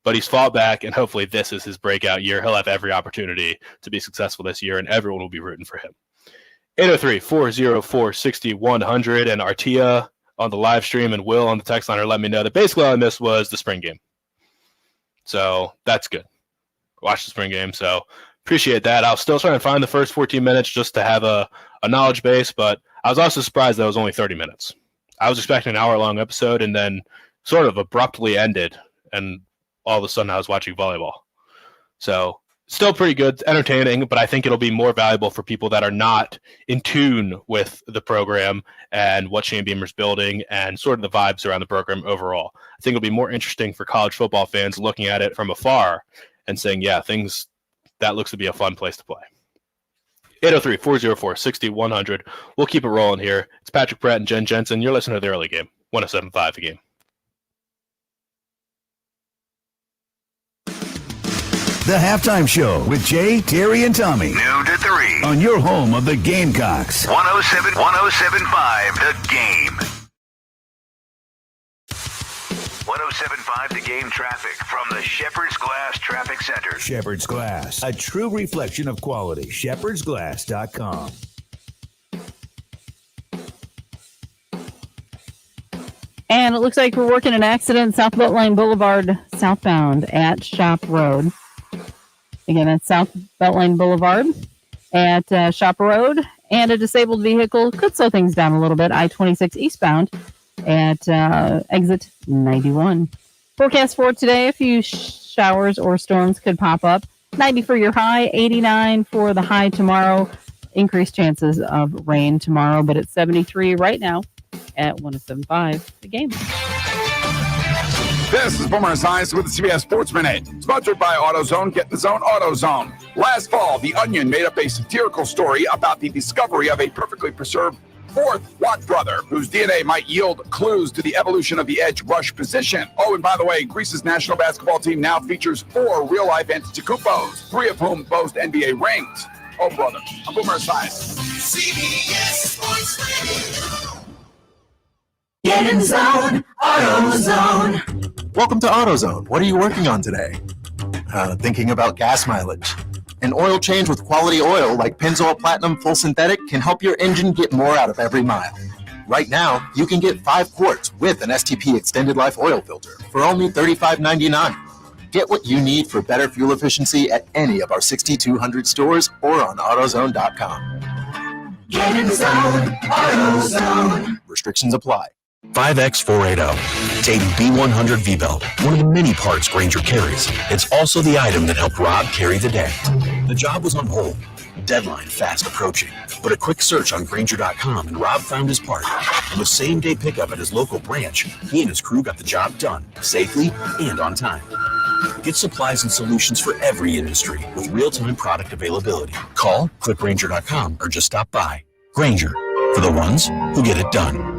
But he's fought back, and hopefully this is his breakout year. He'll have every opportunity to be successful this year, and everyone will be rooting for him. 803-404-6100, and Artia on the live stream and Will on the text line are letting me know that basically all I missed was the spring game. So that's good. Watch the spring game, so appreciate that. I was still trying to find the first 14 minutes just to have a knowledge base, but I was also surprised that it was only 30 minutes. I was expecting an hour-long episode and then sort of abruptly ended, and all of a sudden I was watching volleyball. So still pretty good, entertaining, but I think it'll be more valuable for people that are not in tune with the program and what Shane Beamer's building and sort of the vibes around the program overall. I think it'll be more interesting for college football fans looking at it from afar and saying, yeah, that looks to be a fun place to play. 803-404-6100. We'll keep it rolling here. It's Patrick Pratt and Jen Jensen. You're listening to The Early Game, 107.5 The Game. The Halftime Show with Jay, Terry, and Tommy. Noon to 3. On your home of the Gamecocks. 107.5 The Game. 107.5 The Game traffic from the Shepherd's Glass Traffic Center. Shepherd's Glass, a true reflection of quality. shepherdsglass.com. And it looks like we're working an accident South Beltline Boulevard southbound at Shop Road. Again, that's South Beltline Boulevard at Shop Road. And a disabled vehicle could slow things down a little bit. I-26 eastbound at exit 91. Forecast for today, a few showers or storms could pop up. 90 for your high, 89 for the high tomorrow. Increased chances of rain tomorrow, but it's 73 right now at 107.5 The Game. This is Boomer Esiason with the CBS Sports Minute, sponsored by AutoZone. Get in the zone, AutoZone. Last fall, The Onion made up a satirical story about the discovery of a perfectly preserved fourth Watt brother, whose DNA might yield clues to the evolution of the edge rush position. Oh, and by the way, Greece's national basketball team now features 4 real-life Antetokounmpos, 3 of whom boast NBA rings. Oh, brother. I'm Boomer Esiason. CBS Sports Radio. Get in the zone, AutoZone. Welcome to AutoZone. What are you working on today? Thinking about gas mileage. An oil change with quality oil like Pennzoil Platinum Full Synthetic can help your engine get more out of every mile. Right now, you can get 5 quarts with an STP Extended Life oil filter for only $35.99. Get what you need for better fuel efficiency at any of our 6,200 stores or on AutoZone.com. Get in the zone, AutoZone. Restrictions apply. 5X480. Dayton B100 V-Belt, one of the many parts Grainger carries. It's also the item that helped Rob carry the day. The job was on hold, deadline fast approaching, but a quick search on Grainger.com and Rob found his part. And with same-day pickup at his local branch, he and his crew got the job done, safely and on time. Get supplies and solutions for every industry with real-time product availability. Call, click Grainger.com, or just stop by. Grainger, for the ones who get it done.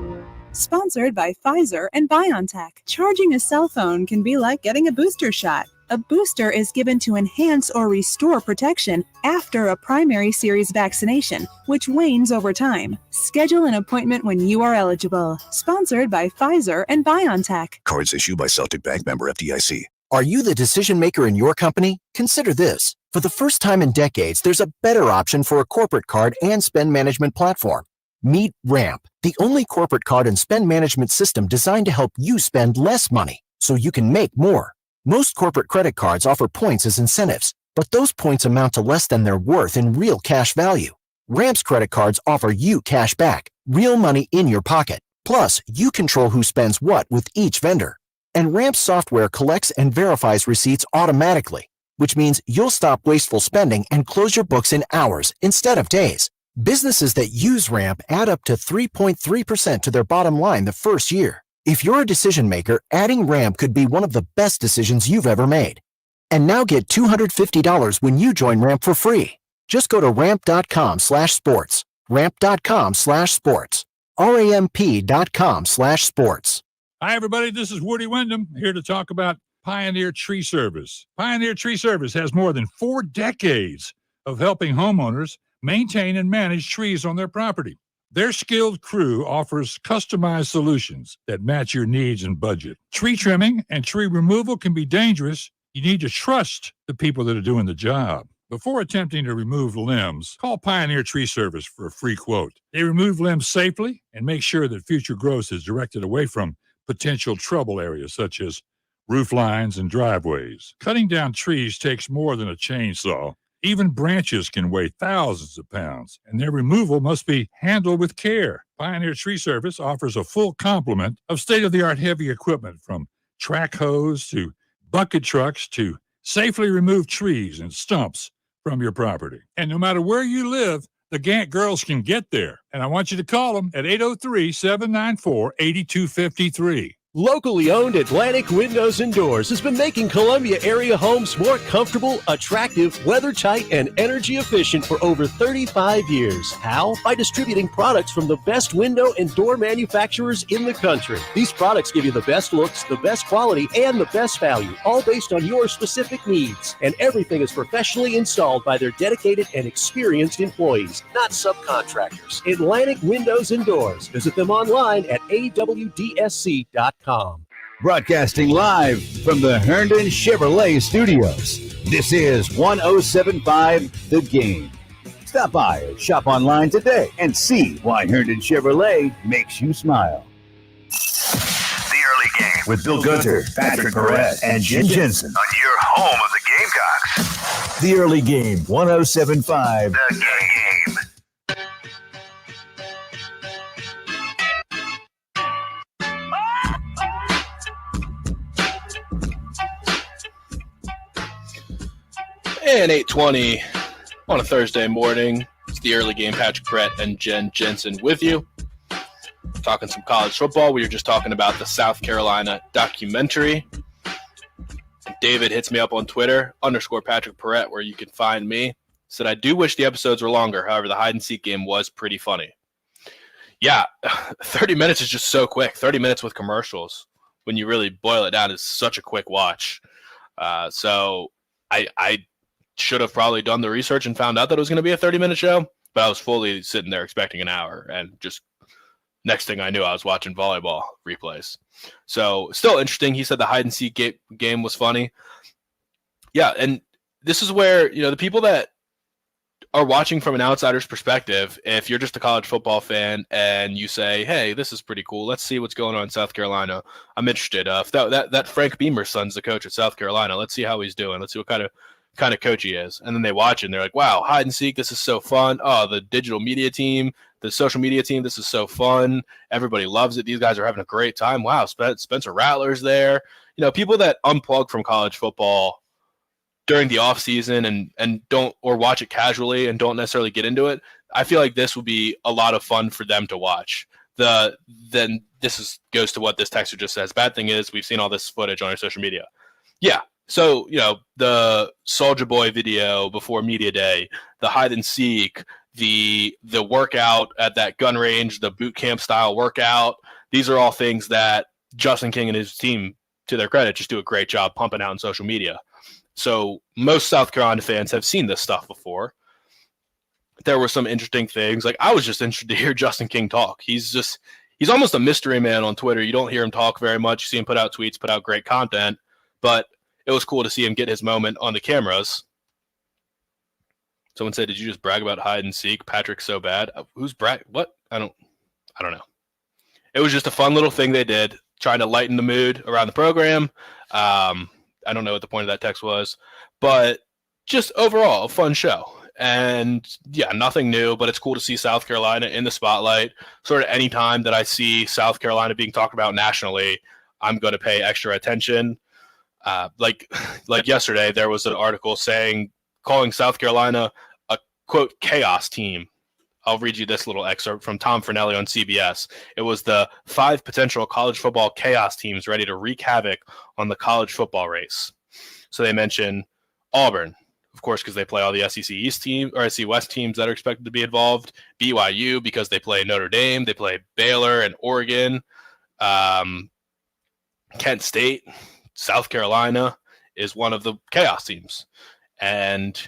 Sponsored by Pfizer and BioNTech. Charging a cell phone can be like getting a booster shot. A booster is given to enhance or restore protection after a primary series vaccination, which wanes over time. Schedule an appointment when you are eligible. Sponsored by Pfizer and BioNTech. Cards issued by Celtic Bank, member FDIC. Are you the decision maker in your company? Consider this. For the first time in decades, there's a better option for a corporate card and spend management platform. Meet Ramp, the only corporate card and spend management system designed to help you spend less money so you can make more. Most corporate credit cards offer points as incentives, but those points amount to less than their worth in real cash value. Ramp's credit cards offer you cash back, real money in your pocket. Plus, you control who spends what with each vendor. And Ramp's software collects and verifies receipts automatically, which means you'll stop wasteful spending and close your books in hours instead of days. Businesses that use Ramp add up to 3.3% to their bottom line the first year. If you're a decision maker, adding Ramp could be one of the best decisions you've ever made. And now get $250 when you join Ramp for free. Just go to ramp.com/sports. Ramp.com/sports. RAMP.com/sports. Hi, everybody. This is Woody Wyndham here to talk about Pioneer Tree Service. Pioneer Tree Service has more than 4 decades of helping homeowners maintain and manage trees on their property. Their skilled crew offers customized solutions that match your needs and budget. Tree trimming and tree removal can be dangerous. You need to trust the people that are doing the job. Before attempting to remove limbs, call Pioneer Tree Service for a free quote. They remove limbs safely and make sure that future growth is directed away from potential trouble areas such as roof lines and driveways. Cutting down trees takes more than a chainsaw. Even branches can weigh thousands of pounds, and their removal must be handled with care. Pioneer Tree Service offers a full complement of state-of-the-art heavy equipment, from track hose to bucket trucks to safely remove trees and stumps from your property. And no matter where you live, the Gantt girls can get there. And I want you to call them at 803-794-8253. Locally owned Atlantic Windows and Doors has been making Columbia area homes more comfortable, attractive, weather-tight, and energy efficient for over 35 years. How? By distributing products from the best window and door manufacturers in the country. These products give you the best looks, the best quality, and the best value, all based on your specific needs. And everything is professionally installed by their dedicated and experienced employees, not subcontractors. Atlantic Windows and Doors. Visit them online at awdsc.com. Broadcasting live from the Herndon Chevrolet Studios. This is 1075 The Game. Stop by or shop online today and see why Herndon Chevrolet makes you smile. The Early Game With Bill Gunter, Patrick Perez, and Jen Jensen. on your home of the Gamecocks. The Early Game, 1075 The Game. And 8:20 on a Thursday morning. It's the Early Game. Patrick Brett and Jen Jensen with you. Talking some college football. We were just talking about the South Carolina documentary. David hits me up on Twitter, _Patrick Perrett, where you can find me. Said, I do wish the episodes were longer. However, the hide and seek game was pretty funny. Yeah, 30 minutes is just so quick. 30 minutes with commercials, when you really boil it down, is such a quick watch. So I should have probably done the research and found out that it was going to be a 30-minute show, but I was fully sitting there expecting an hour, and just next thing I knew, I was watching volleyball replays. So still interesting. He said the hide and seek game was funny. Yeah, and this is where, the people that are watching from an outsider's perspective, if you're just a college football fan and you say, hey, this is pretty cool, let's see what's going on in South Carolina, I'm interested. If that Frank Beamer's son's the coach at South Carolina, let's see how he's doing. Let's see what kind of coach he is. And then they watch it and they're like, wow, hide and seek, this is so fun. Oh, the digital media team, the social media team, this is so fun. Everybody loves it. These guys are having a great time. Wow, Spencer Rattler's there. People that unplug from college football during the off season and don't, or watch it casually and don't necessarily get into it, I feel like this would be a lot of fun for them to watch. Then this goes to what this texter just says. Bad thing is we've seen all this footage on our social media. Yeah. So, the Soulja Boy video before media day, the hide and seek, the workout at that gun range, the boot camp style workout, these are all things that Justin King and his team, to their credit, just do a great job pumping out on social media. So most South Carolina fans have seen this stuff before. There were some interesting things. Like, I was just interested to hear Justin King talk. He's almost a mystery man on Twitter. You don't hear him talk very much. You see him put out tweets, put out great content, but it was cool to see him get his moment on the cameras. Someone said, did you just brag about hide and seek? Patrick's so bad. Who's brag? What? I don't know. It was just a fun little thing they did, trying to lighten the mood around the program. I don't know what the point of that text was, but just overall a fun show. And yeah, nothing new, but it's cool to see South Carolina in the spotlight. Sort of any time that I see South Carolina being talked about nationally, I'm going to pay extra attention. Like yesterday, there was an article calling South Carolina a, quote, chaos team. I'll read you this little excerpt from Tom Fornelli on CBS. It was the 5 potential college football chaos teams ready to wreak havoc on the college football race. So they mention Auburn, of course, because they play all the SEC East team or SEC West teams that are expected to be involved. BYU, because they play Notre Dame. They play Baylor and Oregon. Kent State, South Carolina is one of the chaos teams. And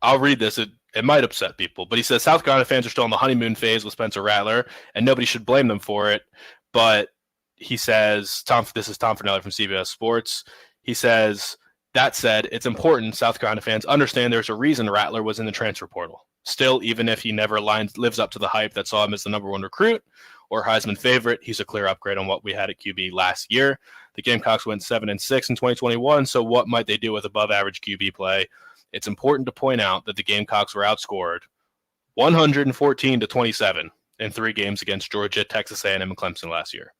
I'll read this. It might upset people, but he says South Carolina fans are still in the honeymoon phase with Spencer Rattler, and nobody should blame them for it. But he says, this is Tom Fornelli from CBS Sports. He says, that said, it's important South Carolina fans understand there's a reason Rattler was in the transfer portal. Still, even if he never lives up to the hype that saw him as the number 1 recruit or Heisman favorite, he's a clear upgrade on what we had at QB last year. The Gamecocks went 7-6 in 2021, so what might they do with above average QB play? It's important to point out that the Gamecocks were outscored 114-27 in 3 games against Georgia, Texas A&M, and Clemson last year.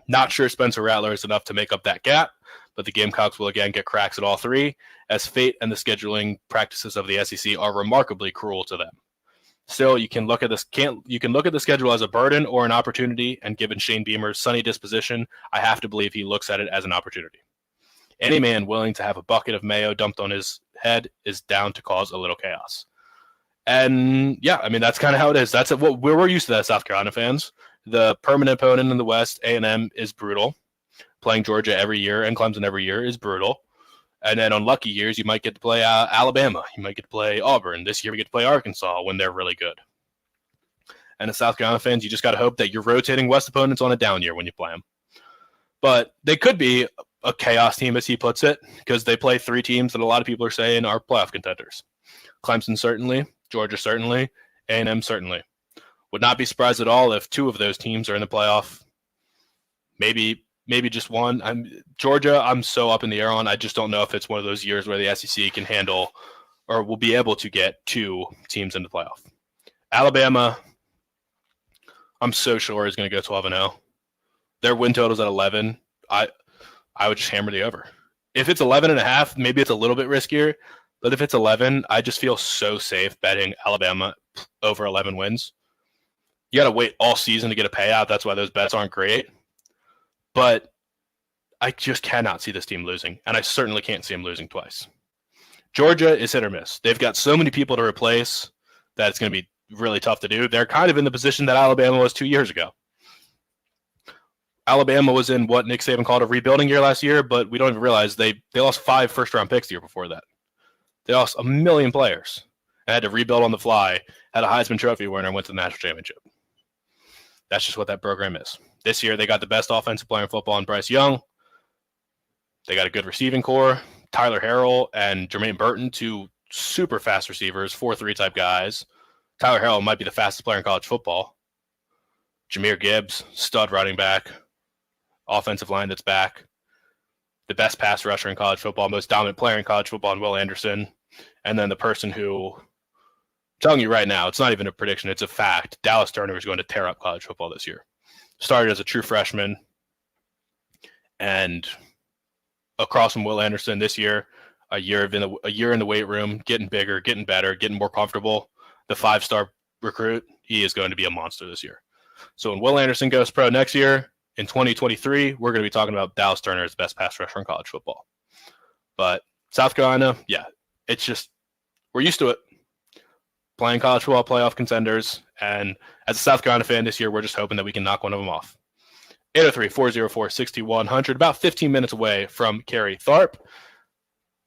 Not sure Spencer Rattler is enough to make up that gap, but the Gamecocks will again get cracks at all 3, as fate and the scheduling practices of the SEC are remarkably cruel to them. Still, you can look at the schedule as a burden or an opportunity, and given Shane Beamer's sunny disposition, I have to believe he looks at it as an opportunity. Any man willing to have a bucket of mayo dumped on his head is down to cause a little chaos. And yeah, I mean, that's kind of how it is. That's what we're used to that, South Carolina fans. The permanent opponent in the West, A&M, is brutal. Playing Georgia every year and Clemson every year is brutal. And then on lucky years, you might get to play Alabama. You might get to play Auburn. This year we get to play Arkansas when they're really good. And as South Carolina fans, you just got to hope that you're rotating West opponents on a down year when you play them. But they could be a chaos team, as he puts it, because they play 3 teams that a lot of people are saying are playoff contenders. Clemson certainly, Georgia certainly, A&M certainly. Would not be surprised at all if 2 of those teams are in the playoff. Maybe just one. Georgia, I'm so up in the air on. I just don't know if it's one of those years where the SEC can handle or will be able to get 2 teams in the playoff. Alabama, I'm so sure is going to go 12-0. Their win total's at 11. I would just hammer the over. If it's 11.5, maybe it's a little bit riskier. But if it's 11, I just feel so safe betting Alabama over 11 wins. You got to wait all season to get a payout. That's why those bets aren't great. But I just cannot see this team losing, and I certainly can't see them losing twice. Georgia is hit or miss. They've got so many people to replace that it's going to be really tough to do. They're kind of in the position that Alabama was 2 years ago. Alabama was in what Nick Saban called a rebuilding year last year, but we don't even realize they lost 5 first-round picks the year before that. They lost 1 million players and had to rebuild on the fly, had a Heisman Trophy winner, and went to the national championship. That's just what that program is. This year, they got the best offensive player in football in Bryce Young. They got a good receiving core. Tyler Harrell and Jermaine Burton, 2 super fast receivers, 4-3 type guys. Tyler Harrell might be the fastest player in college football. Jahmyr Gibbs, stud running back. Offensive line that's back. The best pass rusher in college football, most dominant player in college football, and Will Anderson. And then the person who, I'm telling you right now, it's not even a prediction, it's a fact. Dallas Turner is going to tear up college football this year. Started as a true freshman, and across from Will Anderson this year, a year in the weight room, getting bigger, getting better, getting more comfortable. The 5-star recruit, he is going to be a monster this year. So when Will Anderson goes pro next year, in 2023, we're going to be talking about Dallas Turner as the best pass rusher in college football. But South Carolina, yeah, it's just, we're used to it. Playing college football playoff contenders. And as a South Carolina fan this year, we're just hoping that we can knock one of them off. 803-404-6100, about 15 minutes away from Kerry Tharp.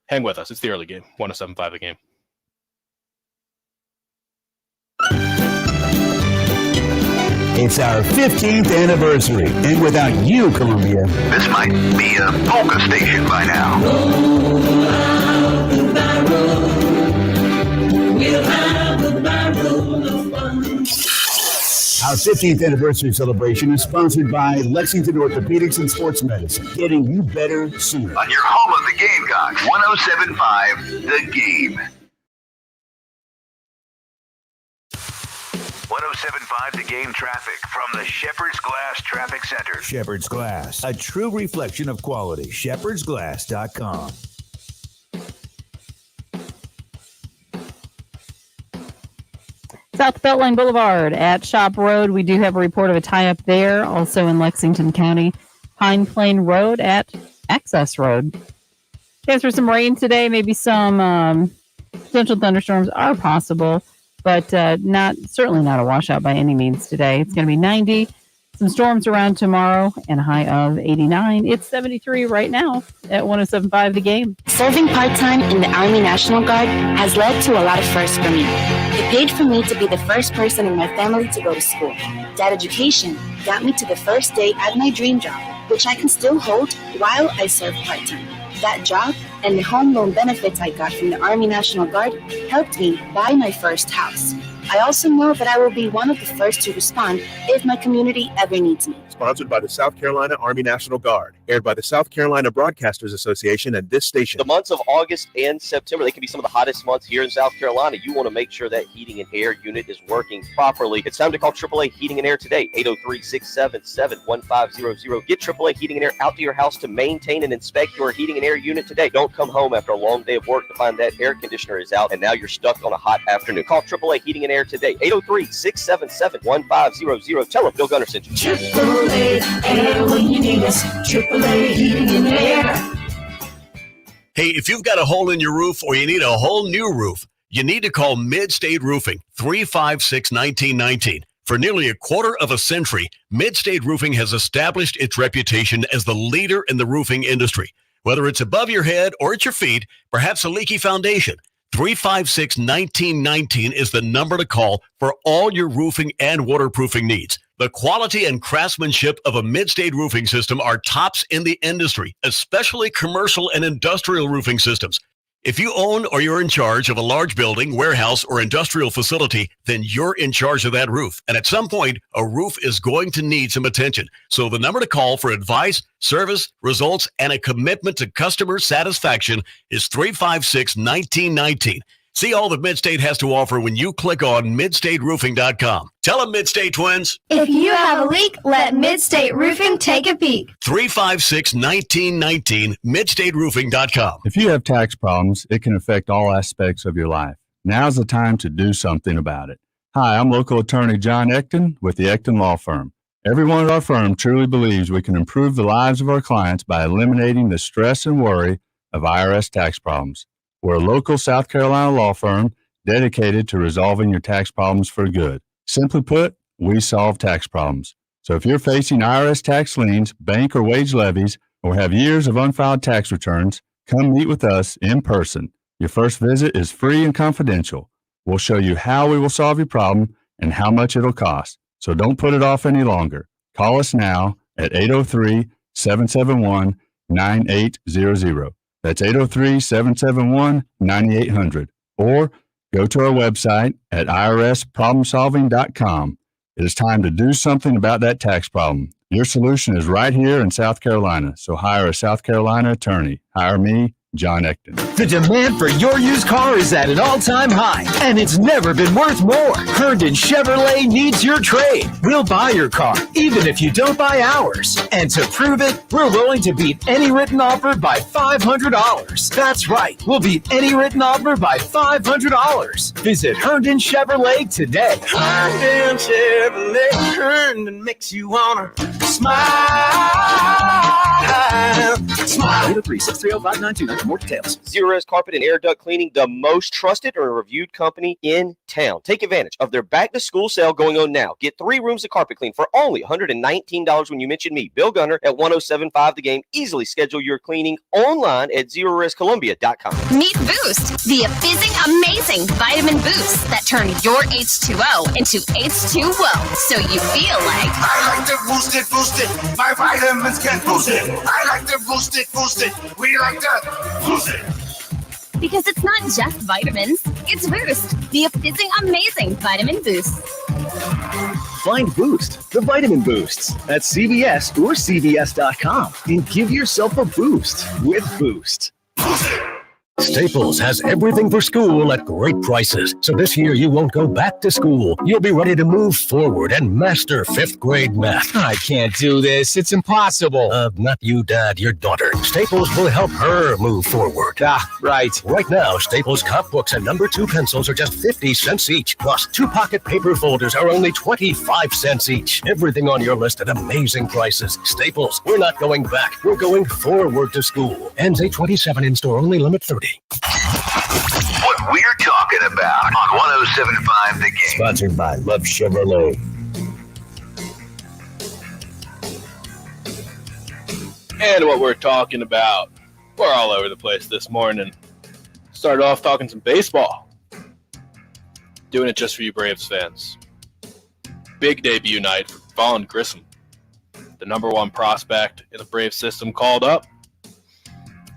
Hang with us. It's the early game, 107.5 The Game. It's our 15th anniversary, and without you, Columbia, This might be a polka station by now. Our 15th anniversary celebration is sponsored by Lexington Orthopedics and Sports Medicine, getting you better sooner. On your home of the Gamecocks, 107.5 The Game. 107.5 The Game traffic from the Shepherd's Glass Traffic Center. Shepherd's Glass, a true reflection of quality. shepherdsglass.com. South Beltline Boulevard at Shop Road. We do have a report of a tie-up there. Also in Lexington County, Pine Plain Road at Access Road. Chance for some rain today. Maybe some potential thunderstorms are possible, but certainly not a washout by any means today. It's going to be 90. Some storms around tomorrow and a high of 89. It's 73 right now at 107.5 The Game. Serving part-time in the Army National Guard has led to a lot of firsts for me. It paid for me to be the first person in my family to go to school. That education got me to the first day at my dream job, which I can still hold while I serve part-time. That job and the home loan benefits I got from the Army National Guard helped me buy my first house. I also know that I will be one of the first to respond if my community ever needs me. Sponsored by the South Carolina Army National Guard. Aired by the South Carolina Broadcasters Association and this station. The months of August and September, they can be some of the hottest months here in South Carolina. You want to make sure that heating and air unit is working properly. It's time to call AAA Heating and Air today, 803-677-1500. Get AAA Heating and Air out to your house to maintain and inspect your heating and air unit today. Don't come home after a long day of work to find that air conditioner is out and now you're stuck on a hot afternoon. Call AAA Heating and Air today, 803-677-1500. Tell them Bill Gunner sent you. AAA Air when you need us. AAA Heating and Air. Hey, if you've got a hole in your roof or you need a whole new roof, you need to call Mid-State Roofing, 356-1919. For nearly a quarter of a century, Mid-State Roofing has established its reputation as the leader in the roofing industry. Whether it's above your head or at your feet, perhaps a leaky foundation, 356-1919 is the number to call for all your roofing and waterproofing needs. The quality and craftsmanship of a Mid-State roofing system are tops in the industry, especially commercial and industrial roofing systems. If you own or you're in charge of a large building, warehouse, or industrial facility, then you're in charge of that roof. And at some point, a roof is going to need some attention. So the number to call for advice, service, results, and a commitment to customer satisfaction is 356-1919. See all that Mid-State has to offer when you click on midstateroofing.com. Tell them, Mid-State twins. If you have a leak, let Mid-State Roofing take a peek. 356-1919, midstateroofing.com. If you have tax problems, it can affect all aspects of your life. Now's the time to do something about it. Hi, I'm local attorney John Ecton with the Ecton Law Firm. Everyone at our firm truly believes we can improve the lives of our clients by eliminating the stress and worry of IRS tax problems. We're a local South Carolina law firm dedicated to resolving your tax problems for good. Simply put, we solve tax problems. So if you're facing IRS tax liens, bank or wage levies, or have years of unfiled tax returns, come meet with us in person. Your first visit is free and confidential. We'll show you how we will solve your problem and how much it'll cost. So don't put it off any longer. Call us now at 803-771-9800. That's 803-771-9800. Or go to our website at irsproblemsolving.com. It is time to do something about that tax problem. Your solution is right here in South Carolina. So hire a South Carolina attorney. Hire me, John Ecton. The demand for your used car is at an all-time high, and it's never been worth more. Herndon Chevrolet needs your trade. We'll buy your car, even if you don't buy ours. And to prove it, we're willing to beat any written offer by $500. That's right, we'll beat any written offer by $500. Visit Herndon Chevrolet today. Herndon Chevrolet, Herndon makes you wanna smile. Smile. 803-630-5929 for more details. Zerorez Carpet and Air Duct Cleaning, the most trusted and reviewed company in town. Take advantage of their back-to-school sale going on now. Get 3 rooms of carpet clean for only $119 when you mention me, Bill Gunner, at 1075 The Game. Easily schedule your cleaning online at ZerorezColumbia.com. Meet Boost, the fizzing amazing vitamin boost that turn your H2O into H2O, so you feel like I like to boost it, my vitamins can boost it. I like to boost it, we like to boost it. because it's not just vitamins, it's Boost, the fizzing amazing vitamin boost. Find Boost, the vitamin boosts, at CVS or CVS.com and give yourself a boost with Boost. Staples has everything for school at great prices. So this year you won't go back to school. You'll be ready to move forward and master 5th grade math. I can't do this. It's impossible. Not you, Dad, your daughter. Staples will help her move forward. Right. Right now, Staples Cop Books and number 2 pencils are just 50 cents each. Plus, 2 pocket paper folders are only 25 cents each. Everything on your list at amazing prices. Staples, we're not going back. We're going forward to school. Ends 8/27 in store only, limit 30. What we're talking about on 107.5 The Game. Sponsored by Love Chevrolet. And what we're talking about, we're all over the place this morning. Started off talking some baseball. Doing it just for you Braves fans. Big debut night for Vaughn Grissom. The number 1 prospect in the Braves system called up.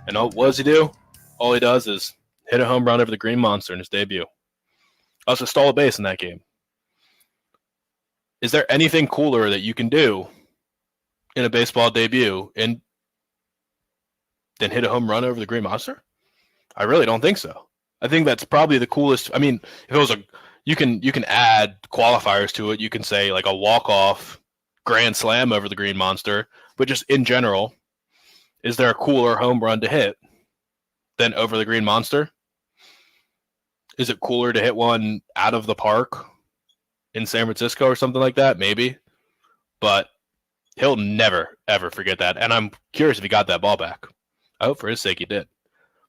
And what does he do? All he does is hit a home run over the Green Monster in his debut. Also stole a base in that game. Is there anything cooler that you can do in a baseball debut than hit a home run over the Green Monster? I really don't think so. I think that's probably the coolest. I mean, if it was you can add qualifiers to it. You can say like a walk-off grand slam over the Green Monster, but just in general, is there a cooler home run to hit than over the Green Monster? Is it cooler to hit one out of the park in San Francisco or something like that? Maybe. But he'll never, ever forget that. And I'm curious if he got that ball back. I hope for his sake he did.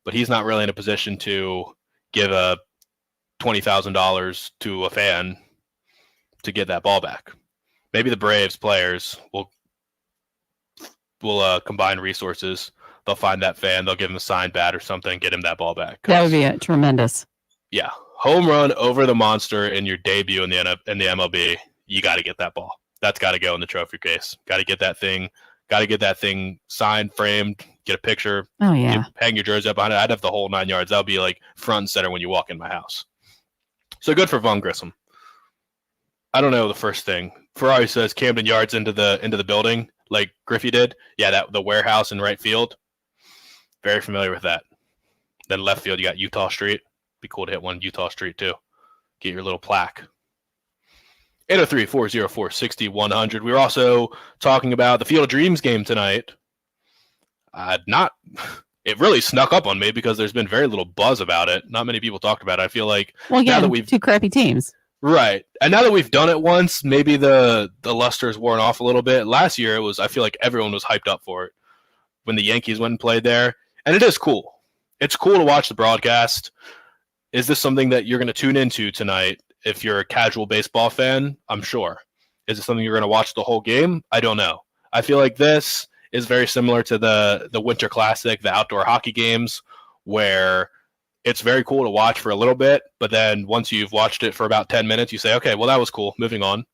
But he's not really in a position to give a $20,000 to a fan to get that ball back. Maybe the Braves players will combine resources. They'll find that fan. They'll give him a signed bat or something, get him that ball back. That would be tremendous. Yeah. Home run over the Monster in your debut in the MLB. You got to get that ball. That's got to go in the trophy case. Got to get that thing. Got to get that thing signed, framed, get a picture. Oh, yeah. Hang your jersey up behind it. I'd have the whole 9 yards. That would be like front and center when you walk in my house. So good for Vaughn Grissom. I don't know the first thing. Ferrari says Camden Yards into the building like Griffey did. Yeah, the warehouse in right field. Very familiar with that. Then left field, you got Utah Street. Be cool to hit one Utah Street too. Get your little plaque. 803-404-6100. We were also talking about the Field of Dreams game tonight. It really snuck up on me because there's been very little buzz about it. Not many people talked about it. I feel like now that we've 2 crappy teams. Right. And now that we've done it once, maybe the luster's worn off a little bit. Last year I feel like everyone was hyped up for it when the Yankees went and played there. And it is cool. It's cool to watch the broadcast. Is this something that you're going to tune into tonight if you're a casual baseball fan? I'm sure. Is it something you're going to watch the whole game? I don't know. I feel like this is very similar to the Winter Classic, the outdoor hockey games, where it's very cool to watch for a little bit, but then once you've watched it for about 10 minutes, you say, okay, well, that was cool. Moving on.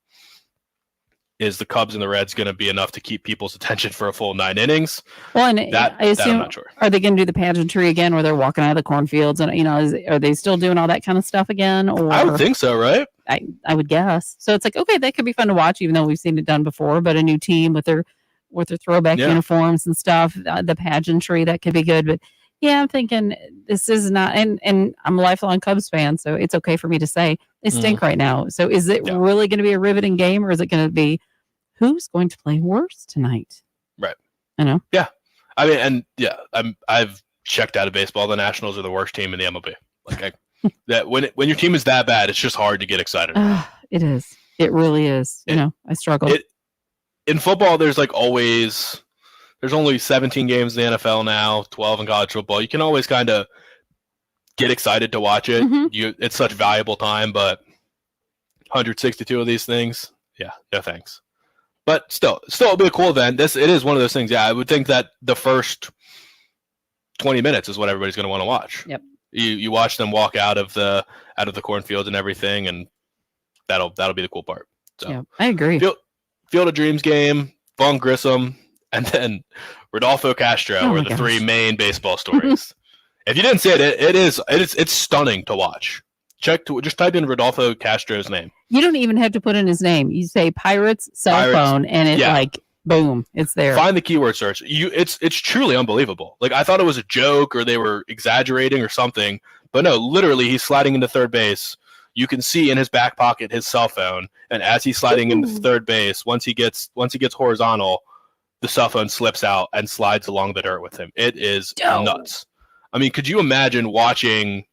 Is the Cubs and the Reds going to be enough to keep people's attention for a full 9 innings? Well, and that I assume, I'm not sure. Are they going to do the pageantry again where they're walking out of the cornfields? And, are they still doing all that kind of stuff again? Or I would think so, right? I would guess. So it's like, okay, that could be fun to watch, even though we've seen it done before, but a new team with their throwback uniforms and stuff, the pageantry, that could be good. But yeah, I'm thinking this is not, and I'm a lifelong Cubs fan, so it's okay for me to say they stink right now. So is it really going to be a riveting game, or is it going to be who's going to play worse tonight? Right. I know. Yeah. I mean, and I've checked out of baseball. The Nationals are the worst team in the MLB. Like that when your team is that bad, it's just hard to get excited. It is. It really is. I struggle. In football, there's only 17 games in the NFL now, 12 in college football. You can always kind of get excited to watch it. It's such valuable time, but 162 of these things, no thanks. But still, it'll be a cool event. It is one of those things. Yeah, I would think that the first 20 minutes is what everybody's going to want to watch. Yep. You watch them walk out of the cornfield and everything, and that'll be the cool part. So yeah, I agree. Field of Dreams game, Vaughn Grissom, and then Rodolfo Castro were the three main baseball stories. If you didn't see it, it's stunning to watch. Just type in Rodolfo Castro's name. You don't even have to put in his name. You say Pirates cell phone, and it boom, it's there. Find the keyword search. It's truly unbelievable. Like, I thought it was a joke or they were exaggerating or something, but no, literally he's sliding into third base. You can see in his back pocket his cell phone, and as he's sliding into third base, once he gets horizontal, the cell phone slips out and slides along the dirt with him. It is nuts. I mean, could you imagine watching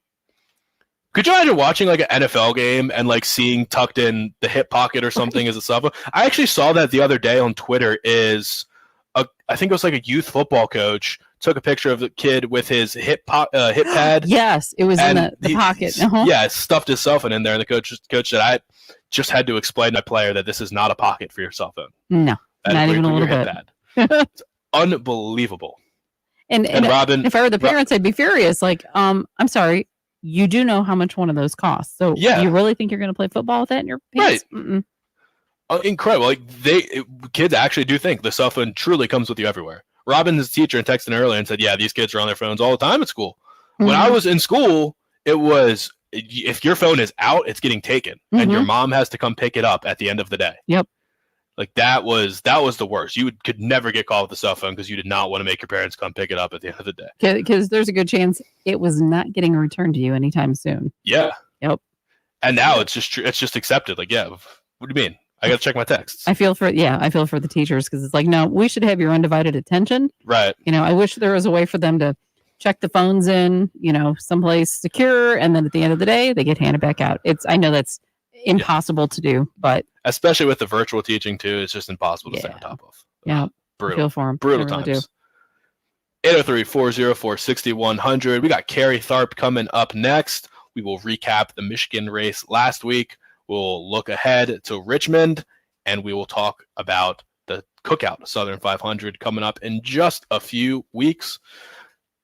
like an NFL game and like seeing tucked in the hip pocket or something as a cell phone? I actually saw that the other day on Twitter. I think it was like a youth football coach took a picture of the kid with his hip pad. Yes, it was in the pocket. Yeah, stuffed his cell phone in there, and the coach said, "I just had to explain to my player that this is not a pocket for your cell phone." No, not even a little bit. It's unbelievable. And Robin, if I were the parents, I'd be furious. Like, I'm sorry, you do know how much one of those costs. So you really think you're going to play football with that in your pants? Right. Incredible. Like kids actually do think the cell phone truly comes with you everywhere. Robin's teacher texted earlier and said, yeah, these kids are on their phones all the time at school. When I was in school, it was, if your phone is out, it's getting taken, and your mom has to come pick it up at the end of the day. Yep. Like that was the worst. You could never get called with a cell phone because you did not want to make your parents come pick it up at the end of the day. Because there's a good chance it was not getting returned to you anytime soon. Yeah. Yep. And now it's just accepted. Like, yeah, what do you mean? I got to check my texts. I feel for the teachers, because it's like, no, we should have your undivided attention. Right. I wish there was a way for them to check the phones in, someplace secure, and then at the end of the day, they get handed back out. I know that's impossible to do, but especially with the virtual teaching too, it's just impossible to stay on top of. Yeah. Brutal. I feel for them. Brutal I really times. 803-404-6100. We got Carrie Tharp coming up next. We will recap the Michigan race last week. We'll look ahead to Richmond, and we will talk about the Cookout Southern 500 coming up in just a few weeks.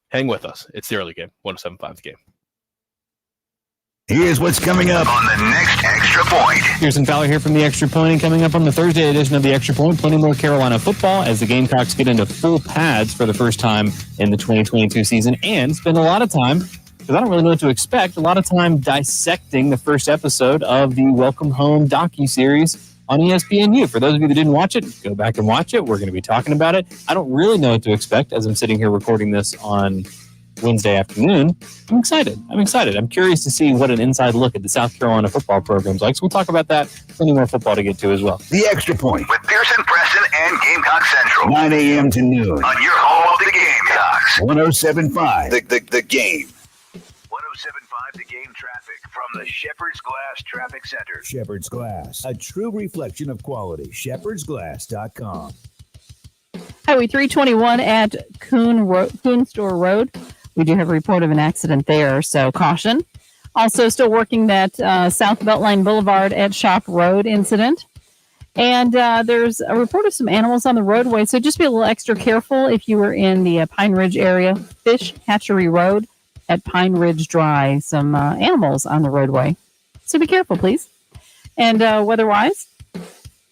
Hang with us. It's the early game, 107.5 The Game. Here's what's coming up on the next Extra Point. Pearson Fowler here from the Extra Point, and coming up on the Thursday edition of the Extra Point, plenty more Carolina football as the Gamecocks get into full pads for the first time in the 2022 season, and spend a lot of time, because I don't really know what to expect, a lot of time dissecting the first episode of the Welcome Home docuseries on ESPNU. For those of you that didn't watch it, go back and watch it. We're going to be talking about it. I don't really know what to expect as I'm sitting here recording this on Wednesday afternoon. I'm excited. I'm curious to see what an inside look at the South Carolina football program's like. So we'll talk about that. Plenty more football to get to as well. The Extra Point with Pearson, Preston, and Gamecock Central. 9 a.m. to noon on your home of the Gamecocks. 107.5 The Game. 107.5 The Game traffic from the Shepherd's Glass Traffic Center. Shepherd's Glass, a true reflection of quality. ShepherdsGlass.com. Highway 321 at Coon Store Road. We do have a report of an accident there, so caution. Also, still working that South Beltline Boulevard at Shop Road incident. And there's a report of some animals on the roadway, so just be a little extra careful if you were in the Pine Ridge area. Fish Hatchery Road at Pine Ridge Drive. Some animals on the roadway, so be careful, please. And weather-wise,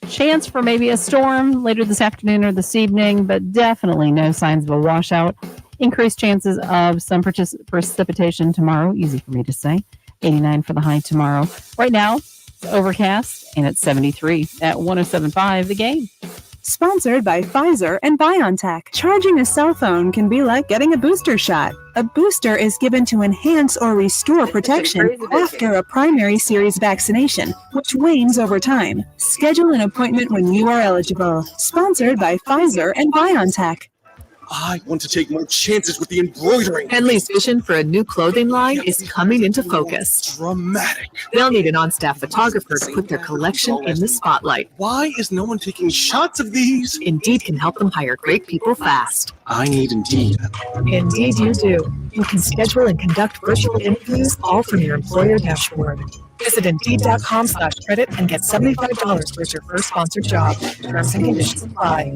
chance for maybe a storm later this afternoon or this evening, but definitely no signs of a washout. Increased chances of some precipitation tomorrow. Easy for me to say. 89 for the high tomorrow. Right now, it's overcast and it's 73 at 107.5 The Game. Sponsored by Pfizer and BioNTech. Charging a cell phone can be like getting a booster shot. A booster is given to enhance or restore protection after a primary series vaccination, which wanes over time. Schedule an appointment when you are eligible. Sponsored by Pfizer and BioNTech. I want to take more chances with the embroidering. Henley's vision for a new clothing line is coming into focus. Dramatic. They'll need an on-staff photographer to put their collection in the spotlight. Why is no one taking shots of these? Indeed can help them hire great people fast. I need Indeed. Indeed you do. You can schedule and conduct virtual interviews all from your employer dashboard. Visit Indeed.com/credit and get $75 towards your first sponsored job. Terms and conditions apply.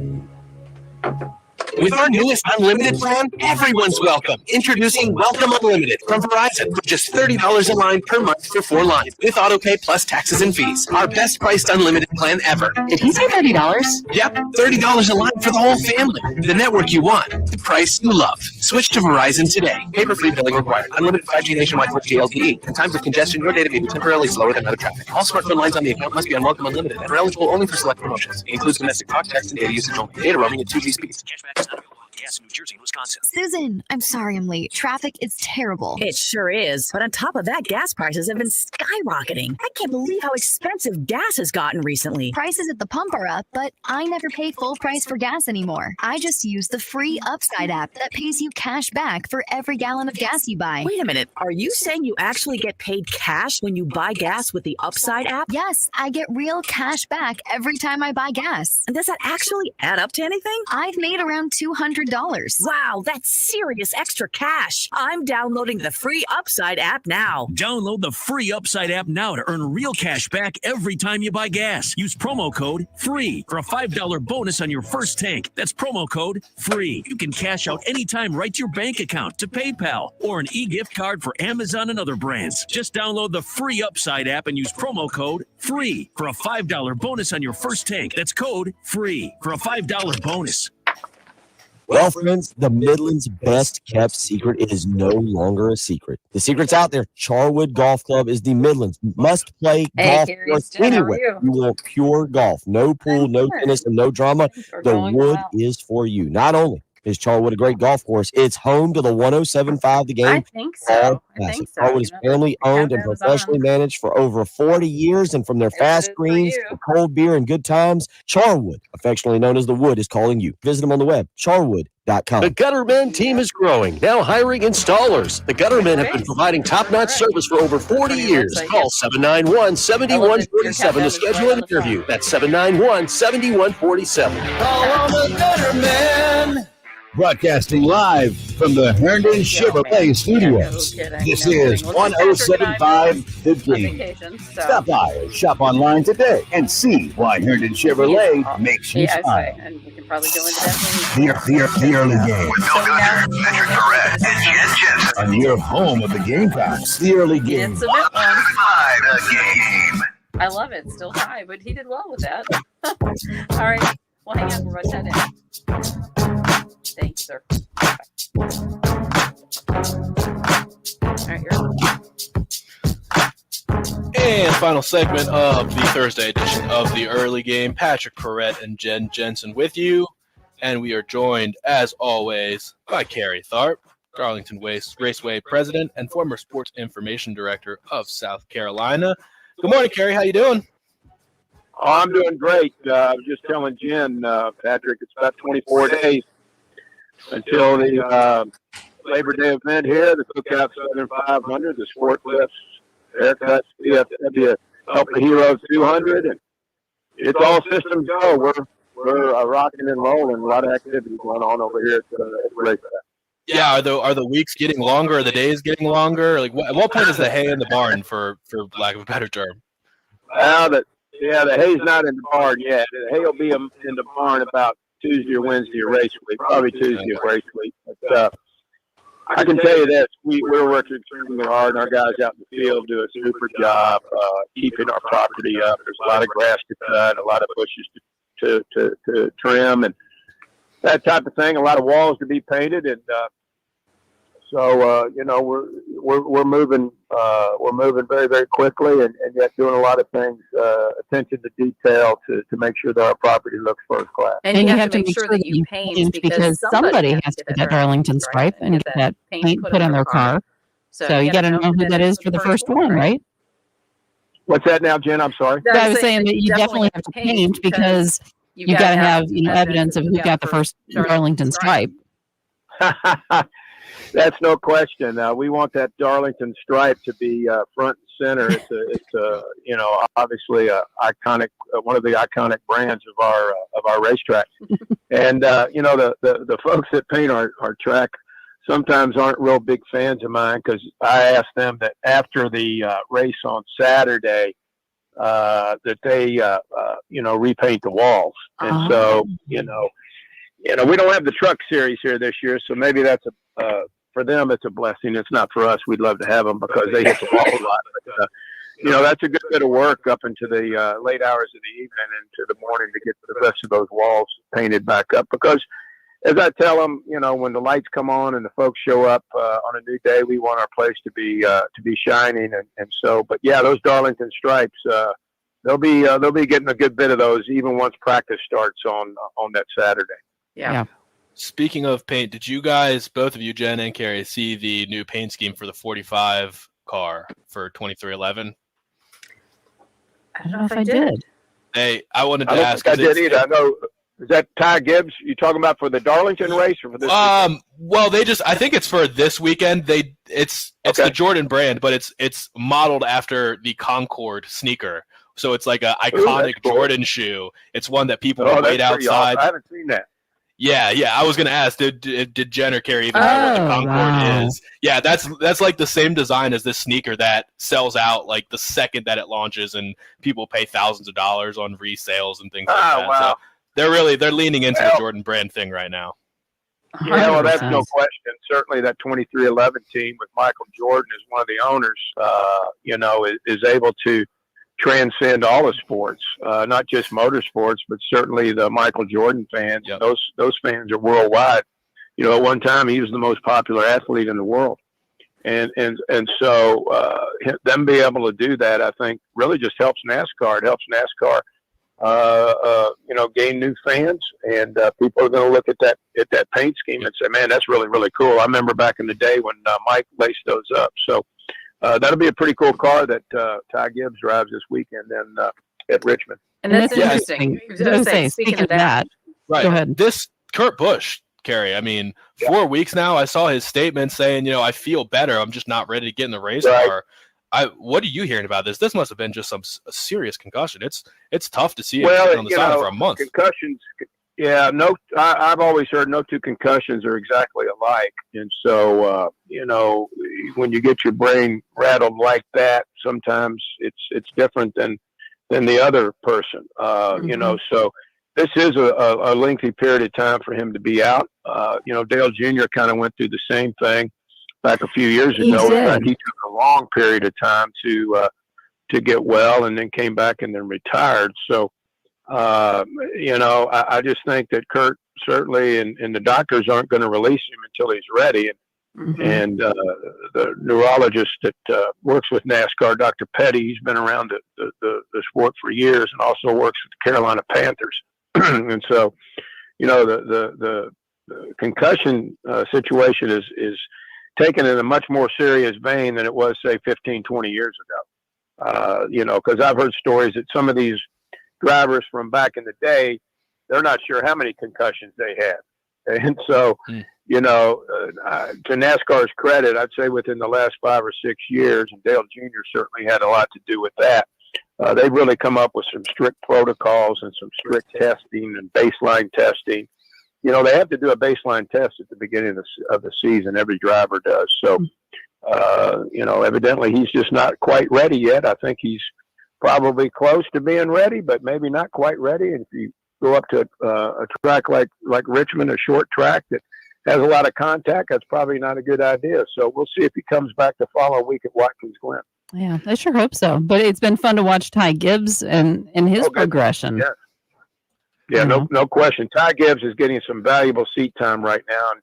With our newest unlimited plan, everyone's welcome. Introducing Welcome Unlimited from Verizon for just $30 a line per month for 4 lines with autopay plus taxes and fees. Our best priced unlimited plan ever. Did he say $30? Yep, $30 a line for the whole family. The network you want, the price you love. Switch to Verizon today. Paper-free billing required. Unlimited 5G nationwide 4G LTE. In times of congestion, your data may be temporarily slower than other traffic. All smartphone lines on the account must be on Welcome Unlimited and are eligible only for select promotions. It includes domestic talk, text, and data usage only. Data roaming at 2G speeds. New Jersey and Wisconsin. Susan, I'm sorry I'm late. Traffic is terrible. It sure is. But on top of that, gas prices have been skyrocketing. I can't believe how expensive gas has gotten recently. Prices at the pump are up, but I never pay full price for gas anymore. I just use the free Upside app that pays you cash back for every gallon of gas you buy. Wait a minute. Are you saying you actually get paid cash when you buy gas with the Upside app? Yes, I get real cash back every time I buy gas. And does that actually add up to anything? I've made around $200. Wow, that's serious extra cash. I'm downloading the free Upside app now. Download the free Upside app now to earn real cash back every time you buy gas. Use promo code FREE for a $5 bonus on your first tank. That's promo code FREE. You can cash out anytime right to your bank account, to PayPal, or an e-gift card for Amazon and other brands. Just download the free Upside app and use promo code FREE for a $5 bonus on your first tank. That's code FREE for a $5 bonus. Well, friends, the Midland's best kept secret is no longer a secret. The secret's out there. Charwood Golf Club is the Midland's must play golf course anywhere. You want pure golf, no pool, no tennis, and no drama. The wood is for you. Not only is Charwood a great golf course, it's home to the 107.5 The Game. I think so. Charwood is family owned and professionally managed for over 40 years, and from their fast greens to cold beer and good times, Charwood, affectionately known as The Wood, is calling you. Visit them on the web, charwood.com. The Guttermen team is growing, now hiring installers. The Guttermen have been providing top-notch service for over 40 years. Call 791-7147 to schedule an interview. That's 791-7147. Call on the Guttermen. Broadcasting live from the Herndon Chevrolet Studios. This is 107.5 The Game. Stop by or shop online today and see why Herndon Chevrolet makes you smile. And we can probably go into that. The early game. With Bill Dodger, Patrick Perret, and Jen Jensen. On your home of the Gamecocks. The early game. It's a bit one. The Game. I love it. Still high, but he did well with that. All right. Well, hang on. We'll write that in. Thank you, sir. All right, you're And final segment of the Thursday edition of the early game. Patrick Perret and Jen Jensen with you. And we are joined, as always, by Carrie Tharp, Darlington Raceway President and former Sports Information Director of South Carolina. Good morning, Carrie. How you doing? Oh, I'm doing great. I was just telling Jen, Patrick, it's about 24 days until the Labor Day event here, the Cookout Southern 500, the Sport Clips, Haircuts, PFW Help the Heroes 200, and it's all systems go. We're rocking and rolling. A lot of activity going on over here at the racetrack. Yeah, are the weeks getting longer? Are the days getting longer? Like, at what point is the hay in the barn, for lack of a better term? Well, the Yeah, the hay's not in the barn yet. The hay will be in the barn about Tuesday or Wednesday of race week, probably Tuesday of race week. But I can tell you this: we're working extremely hard, and our guys out in the field do a super job keeping our property up. There's a lot of grass to cut, a lot of bushes to trim, and that type of thing. A lot of walls to be painted, and so we're moving very, very quickly, and yet doing a lot of things, attention to detail to make sure that our property looks first class. And you have to make sure that you paint because somebody has to get that Darlington stripe and get that paint put on their car. So you got to know who that is for the first one, right? What's that now, Jen? I'm sorry. I was saying that you definitely have to paint because you got to have evidence of who got the first Darlington stripe. That's no question. We want that Darlington stripe to be front and center. It's obviously iconic, one of the iconic brands of our racetrack. And the folks that paint our track sometimes aren't real big fans of mine because I asked them that after the race on Saturday that they repaint the walls. And so we don't have the truck series here this year, so maybe that's for them it's a blessing. It's not for us. We'd love to have them because they hit the wall a lot. But, that's a good bit of work up into the late hours of the evening and into the morning to get the rest of those walls painted back up. Because as I tell them, when the lights come on and the folks show up on a new day, we want our place to be shining. And so, but yeah, those Darlington stripes, they'll be getting a good bit of those even once practice starts on that Saturday. Yeah. Speaking of paint, did you guys, both of you, Jen and Carrie, see the new paint scheme for the 45 car for 2311? I don't know if I did. Hey, I wanted to I don't ask. think I did either. I know. Is that Ty Gibbs? You talking about for the Darlington race or for this? Well, I think it's for this weekend. It's the Jordan brand, but it's modeled after the Concord sneaker. So it's like an iconic Jordan shoe. It's one that people wait outside. Awesome. I haven't seen that. Yeah. I was gonna ask, did Jen or Carrie even know what the Concord is? Yeah, that's like the same design as this sneaker that sells out like the second that it launches, and people pay thousands of dollars on resales and things like that. Wow. So they're leaning into the Jordan brand thing right now. Yeah, well, that's no question. Certainly, that 2311 team with Michael Jordan as one of the owners, is able to transcend all the sports, not just motorsports, but certainly the Michael Jordan fans. Yep. Those fans are worldwide. At one time he was the most popular athlete in the world, and so them be able to do that, I think, really just helps NASCAR. It helps NASCAR, gain new fans, and people are going to look at that paint scheme and say, "Man, that's really, really cool." I remember back in the day when Mike laced those up. So. That'll be a pretty cool car that Ty Gibbs drives this weekend at Richmond. And that's interesting. I was going to say, speaking of that, right. Go ahead. This Kurt Busch, Carrie, 4 weeks now, I saw his statement saying, I feel better. I'm just not ready to get in the race car. What are you hearing about this? This must have been just a serious concussion. It's tough to see it on the side for a month. Concussions. Yeah, I've always heard no two concussions are exactly alike. And so, when you get your brain rattled like that, sometimes it's different than the other person, so this is a lengthy period of time for him to be out. Dale Jr. kind of went through the same thing back a few years ago. In fact, he took a long period of time to get well and then came back and then retired. So, I just think that Kurt certainly and the doctors aren't going to release him until he's ready. And the neurologist that works with NASCAR, Dr. Petty, he's been around the sport for years and also works with the Carolina Panthers. And so, the concussion situation is taken in a much more serious vein than it was, say, 15, 20 years ago. Because I've heard stories that some of these drivers from back in the day, they're not sure how many concussions they had. And so, to NASCAR's credit, I'd say within the last 5 or 6 years, and Dale Jr. certainly had a lot to do with that, they've really come up with some strict protocols and some strict testing and baseline testing. They have to do a baseline test at the beginning of the season. Every driver does. So, evidently he's just not quite ready yet. I think he's probably close to being ready, but maybe not quite ready. And if you go up to a track like Richmond, a short track that has a lot of contact, that's probably not a good idea. So we'll see if he comes back the following week at Watkins Glen. Yeah, I sure hope so. But it's been fun to watch Ty Gibbs and his progression. Yeah. Yeah, no question. Ty Gibbs is getting some valuable seat time right now, and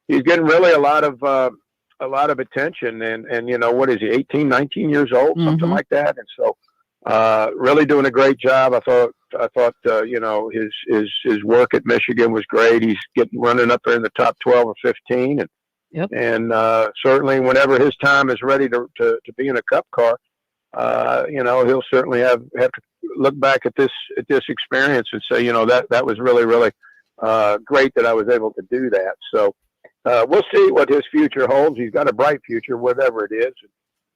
he's getting really a lot of attention. And what is he, 18, 19 years old, something like that. And so, really doing a great job. I thought his work at Michigan was great. He's running up there in the top 12 or 15, and certainly whenever his time is ready to be in a Cup car, he'll certainly have to look back at this experience and say, that was really, really great that I was able to do that. So we'll see what his future holds. He's got a bright future, whatever it is,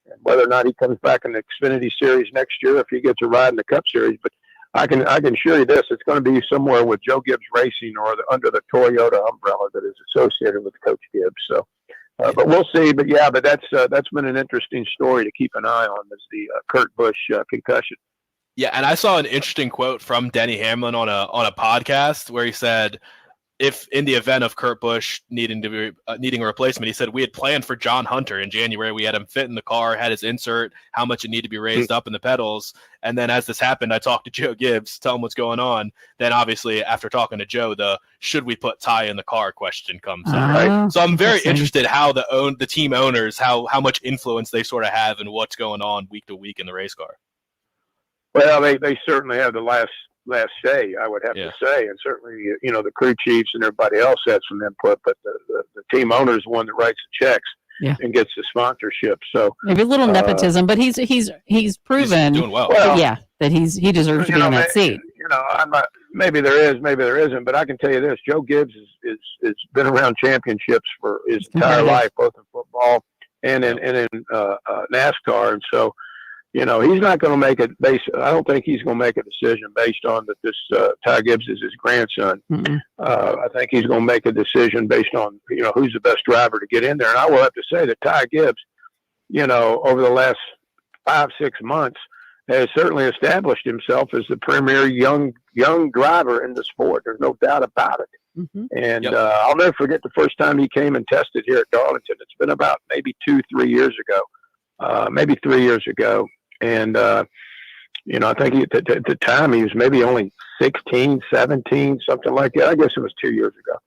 and whether or not he comes back in the Xfinity Series next year, if he gets a ride in the Cup Series. But I can assure you this: it's going to be somewhere with Joe Gibbs Racing or under the Toyota umbrella that is associated with Coach Gibbs. So. But we'll see. But that's been an interesting story to keep an eye on, is the Kurt Busch concussion. Yeah, and I saw an interesting quote from Denny Hamlin on a podcast where he said, if in the event of Kurt Busch needing a replacement, he said, we had planned for John Hunter in January. We had him fit in the car, had his insert, how much it needed to be raised up in the pedals. And then as this happened, I talked to Joe Gibbs, tell him what's going on. Then obviously after talking to Joe, the should we put Ty in the car question comes up. Right? So I'm very interested how the team owners, how much influence they sort of have in what's going on week to week in the race car. Well, they certainly have the last say, I would have to say, and certainly the crew chiefs and everybody else has some input, but the team owner is the one that writes the checks and gets the sponsorship. So maybe a little nepotism, but he's proven he's doing well. That he deserves to be in that seat. I'm not. Maybe there is, maybe there isn't, but I can tell you this: Joe Gibbs is been around championships for his entire life, both in football and in NASCAR, and so. He's not going to make it I don't think he's going to make a decision based on that this Ty Gibbs is his grandson. I think he's going to make a decision based on, who's the best driver to get in there. And I will have to say that Ty Gibbs, over the last 5-6 months has certainly established himself as the premier young driver in the sport. There's no doubt about it. And I'll never forget the first time he came and tested here at Darlington. It's been about maybe 2-3 years ago. Maybe 3 years ago. And, I think at the time he was maybe only 16, 17, something like that. I guess it was 2 years ago.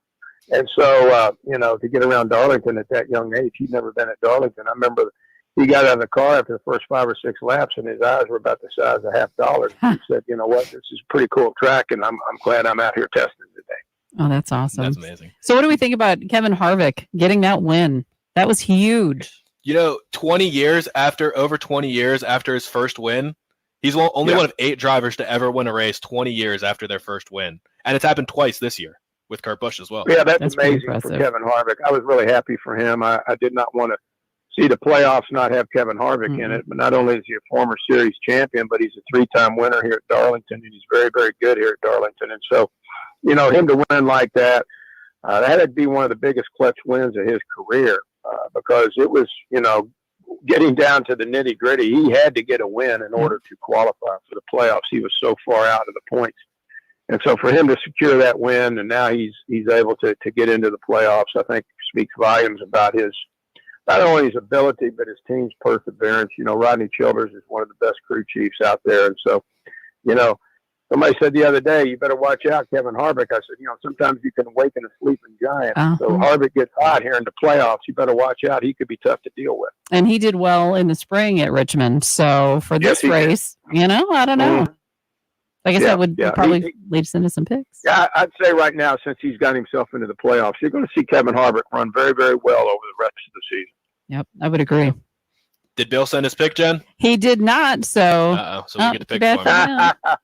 And so, to get around Darlington at that young age, he'd never been at Darlington. I remember he got out of the car after the first 5 or 6 laps and his eyes were about the size of $50. He said, you know what, this is a pretty cool track and I'm glad I'm out here testing today. Oh, that's awesome. That's amazing. So what do we think about Kevin Harvick getting that win? That was huge. over 20 years after his first win, he's only one of 8 drivers to ever win a race 20 years after their first win. And it's happened twice this year with Kurt Busch as well. Yeah, that's amazing for Kevin Harvick. I was really happy for him. I did not want to see the playoffs not have Kevin Harvick in it, but not only is he a former series champion, but he's a 3-time winner here at Darlington, and he's very, very good here at Darlington. And so, him to win like that, that had to be one of the biggest clutch wins of his career. Because it was, getting down to the nitty gritty, he had to get a win in order to qualify for the playoffs. He was so far out of the points. And so for him to secure that win, and now he's able to get into the playoffs, I think speaks volumes about not only his ability, but his team's perseverance. Rodney Childers is one of the best crew chiefs out there. And so, somebody said the other day, you better watch out, Kevin Harvick. I said, sometimes you can awaken a sleeping giant. So Harvick gets hot here in the playoffs. You better watch out. He could be tough to deal with. And he did well in the spring at Richmond. So for this race, I don't know. I guess that would probably lead us into some picks. Yeah, I'd say right now, since he's got himself into the playoffs, you're going to see Kevin Harvick run very, very well over the rest of the season. Yep, I would agree. Did Bill send his pick, Jen? He did not, so... So we get a pick for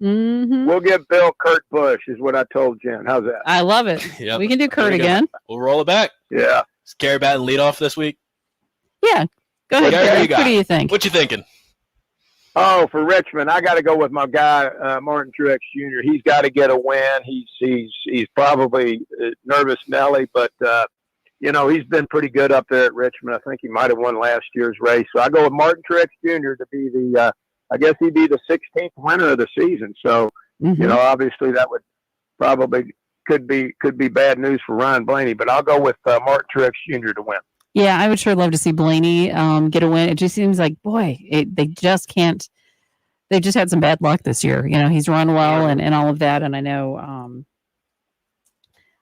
him. We'll give Bill Kurt Busch, is what I told Jen. How's that? I love it. Yep. We can do Kurt again. We'll roll it back. Yeah. Is Gary Batten lead off this week? Yeah. Go ahead, Gary. What do you think? What you thinking? Oh, for Richmond, I got to go with my guy, Martin Truex Jr. He's got to get a win. He's probably nervous Nelly, but... he's been pretty good up there at Richmond. I think he might have won last year's race. So I go with Martin Truex Jr. to be the I guess he'd be the 16th winner of the season. So, obviously that would probably could be bad news for Ryan Blaney. But I'll go with Martin Truex Jr. to win. Yeah, I would sure love to see Blaney get a win. It just seems like, boy, they just can't. They just had some bad luck this year. He's run well and all of that. And I know,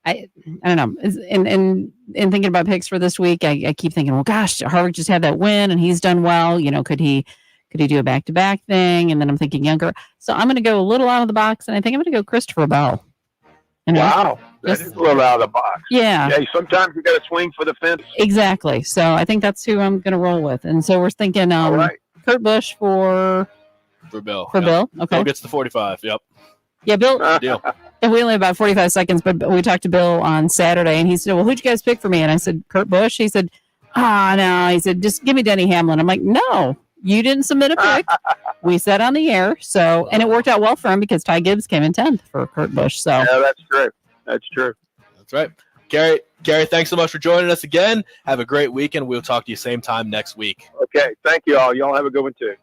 I don't know. And thinking about picks for this week, I keep thinking, well, gosh, Harvick just had that win and he's done well. Could he do a back-to-back thing? And then I'm thinking younger. So I'm going to go a little out of the box, and I think I'm going to go Christopher Bell. Wow, that is a little out of the box. Yeah. Sometimes you got to swing for the fence. Exactly. So I think that's who I'm going to roll with. And so we're thinking Kurt Busch for Bill. For Bill? Okay. Bill gets the 45. Yep. Yeah, Bill. Deal. And we only have about 45 seconds, but we talked to Bill on Saturday, and he said, well, who'd you guys pick for me? And I said, Kurt Busch. He said, no. He said, just give me Denny Hamlin. I'm like, no, you didn't submit a pick. We said on the air. So, and it worked out well for him because Ty Gibbs came in 10th for Kurt Busch. So yeah, that's true. That's true. That's right. Gary, thanks so much for joining us again. Have a great weekend. We'll talk to you same time next week. Okay. Thank you all. Y'all have a good one too.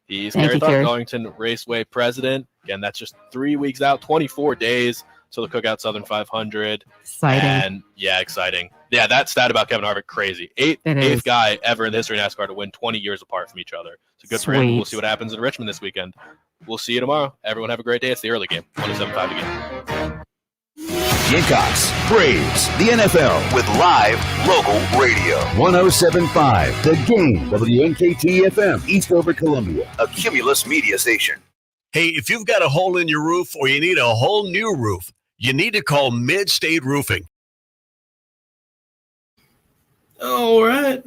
He's Thank Gary you, Thorpe, Gary. Darlington Raceway president. Again, that's just 3 weeks out, 24 days. So the Cookout Southern 500. Exciting. And yeah, exciting. Yeah, that stat about Kevin Harvick, crazy. Eighth guy ever in the history of NASCAR to win 20 years apart from each other. So good for him. Sweet. We'll see what happens in Richmond this weekend. We'll see you tomorrow. Everyone have a great day. It's the early game. 107.5 again. Gamecocks, Braves, the NFL with live local radio. 107.5 The Game, WNKT FM, Eastover, Columbia, a Cumulus media station. Hey, if you've got a hole in your roof or you need a whole new roof, you need to call Mid-State Roofing. All right.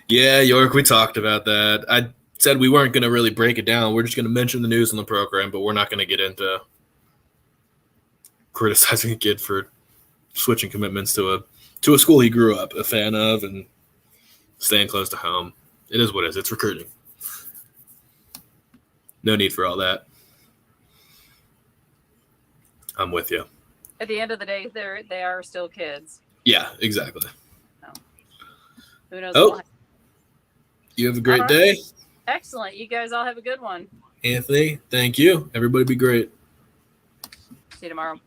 Yeah, York, we talked about that. I said we weren't going to really break it down. We're just going to mention the news in the program, but we're not going to get into criticizing a kid for switching commitments to a school he grew up a fan of and staying close to home. It is what it is. It's recruiting. No need for all that. I'm with you. At the end of the day, they are still kids. Yeah, exactly. Who knows? Oh, you have a great day. Excellent. You guys all have a good one. Anthony, thank you. Everybody be great. See you tomorrow.